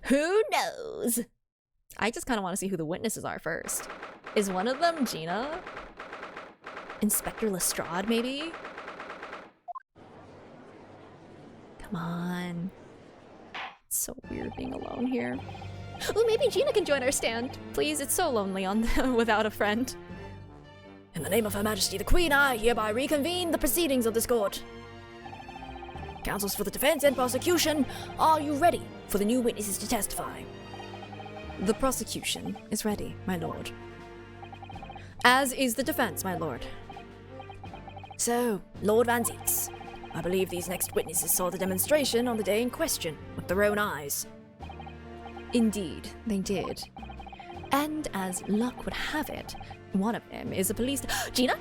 Who knows? I just kind of want to see who the witnesses are first. Is one of them Gina? Inspector Lestrade, maybe? Come on. It's so weird being alone here. Oh, maybe Gina can join our stand. Please, it's so lonely on without a friend. In the name of Her Majesty the Queen, I hereby reconvene the proceedings of this court. Counsels for the defense and prosecution, are you ready for the new witnesses to testify? The prosecution is ready, my lord. As is the defense, my lord. So, Lord Van Zieks, I believe these next witnesses saw the demonstration on the day in question with their own eyes. Indeed, they did. And as luck would have it, one of them is a police... Gina!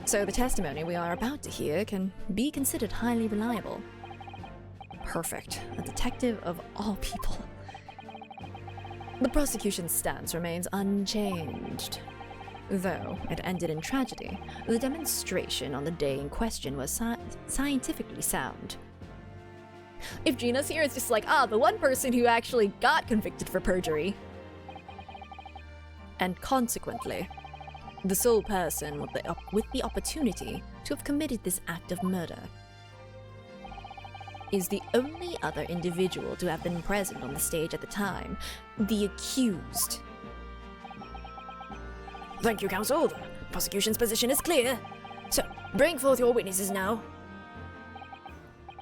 So the testimony we are about to hear can be considered highly reliable. Perfect. A detective of all people. The prosecution's stance remains unchanged. Though it ended in tragedy, the demonstration on the day in question was scientifically sound. If Gina's here, it's just like, the one person who actually got convicted for perjury. And consequently, the sole person with the opportunity to have committed this act of murder is the only other individual to have been present on the stage at the time, the accused. Thank you, counsel. The prosecution's position is clear. So, bring forth your witnesses now.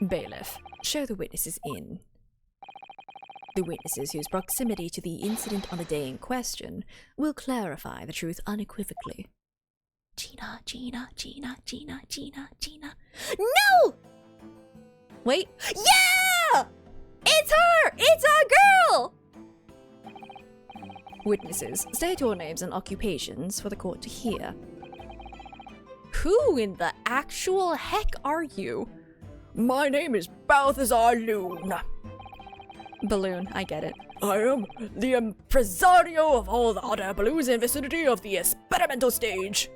Bailiff, show the witnesses in. The witnesses whose proximity to the incident on the day in question will clarify the truth unequivocally. Gina, Gina, Gina, Gina, Gina, Gina. No! Wait. Yeah! It's her! It's our girl! Witnesses, state your names and occupations for the court to hear. Who in the actual heck are you? My name is Balthazar Loon. Balloon, I get it. I am the impresario of all the hot air balloons in vicinity of the experimental stage.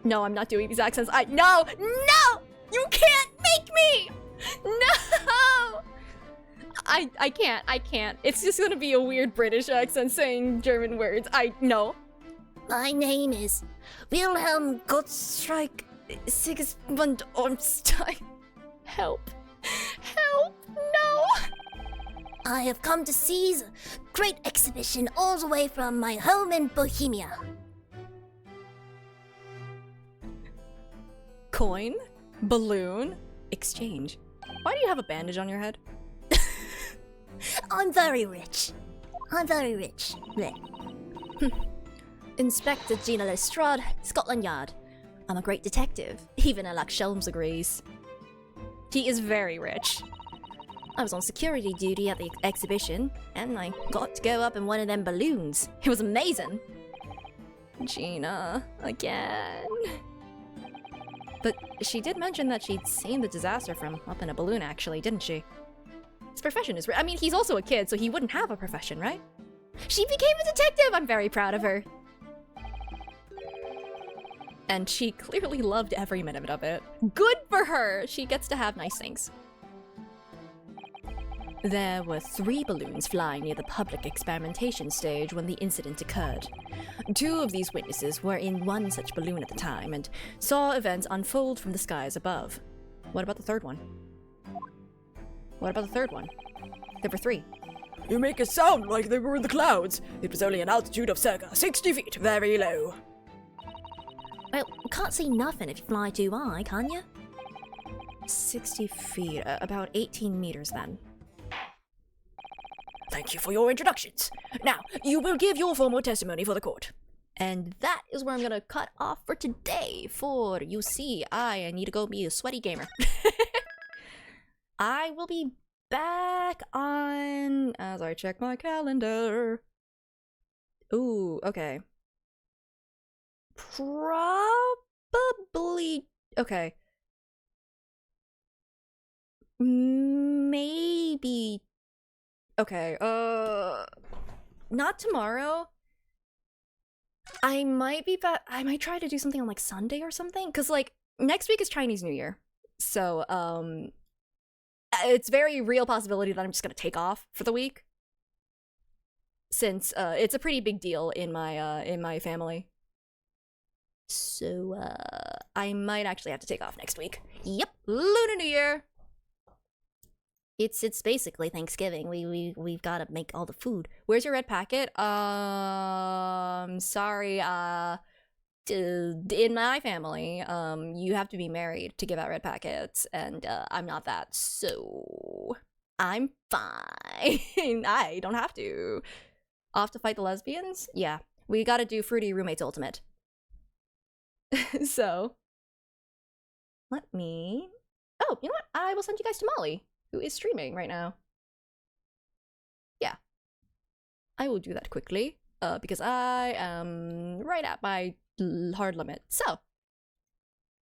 No, I'm not doing these accents. No! You can't make me! No! I can't. It's just gonna be a weird British accent saying German words. No. My name is Wilhelm Gottschalk Sigismund Ormstein. Help. No! I have come to seize a great exhibition all the way from my home in Bohemia. Coin? Balloon? Exchange. Why do you have a bandage on your head? I'm very rich. Blech. Inspector Gina Lestrade, Scotland Yard. I'm a great detective. Even Alec Shelms agrees. He is very rich. I was on security duty at the exhibition, and I got to go up in one of them balloons. It was amazing. Gina, again. But she did mention that she'd seen the disaster from up in a balloon, actually, didn't she? His profession is... he's also a kid, so he wouldn't have a profession, right? She became a detective! I'm very proud of her. And she clearly loved every minute of it. Good for her! She gets to have nice things. There were 3 balloons flying near the public experimentation stage when the incident occurred. 2 of these witnesses were in one such balloon at the time and saw events unfold from the skies above. What about the third one? There were 3. You make it sound like they were in the clouds. It was only an altitude of circa 60 feet, very low. Well, can't see nothing if you fly too high, can you? 60 feet, about 18 meters then. Thank you for your introductions. Now, you will give your formal testimony for the court. And that is where I'm gonna cut off for today, for you see, I need to go be a sweaty gamer. I will be back on, as I check my calendar. Ooh, okay. Probably, okay. Maybe, okay, not tomorrow. I might be back. I might try to do something on like Sunday or something, because like next week is Chinese New Year, so it's very real possibility that I'm just gonna take off for the week, since it's a pretty big deal in my family. So I might actually have to take off next week. Yep, Lunar New Year. It's basically Thanksgiving. We've got to make all the food. Where's your red packet? Sorry. In my family, you have to be married to give out red packets, and I'm not that, so I'm fine. I don't have to. Off to fight the lesbians? Yeah, we gotta do Fruity Roommates Ultimate. So, let me... Oh, you know what? I will send you guys to Molly, who is streaming right now. Yeah. I will do that quickly, because I am right at my hard limit. So,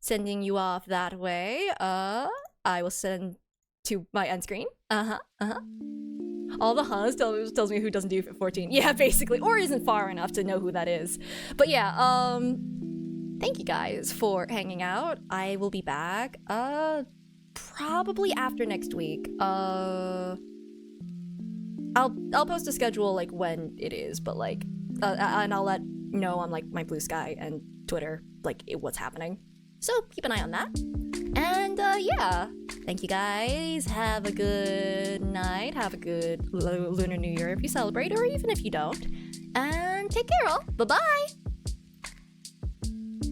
sending you off that way, I will send to my end screen. All the Hans tells me who doesn't do 14. Yeah, basically, or isn't far enough to know who that is. But yeah, thank you guys for hanging out. I will be back, probably after next week. I'll post a schedule like when it is, but like, and I'll let you know on like my Blue Sky and Twitter like what's happening. So keep an eye on that. And yeah, thank you guys. Have a good night. Have a good Lunar New Year if you celebrate, or even if you don't. And take care, all. Bye bye.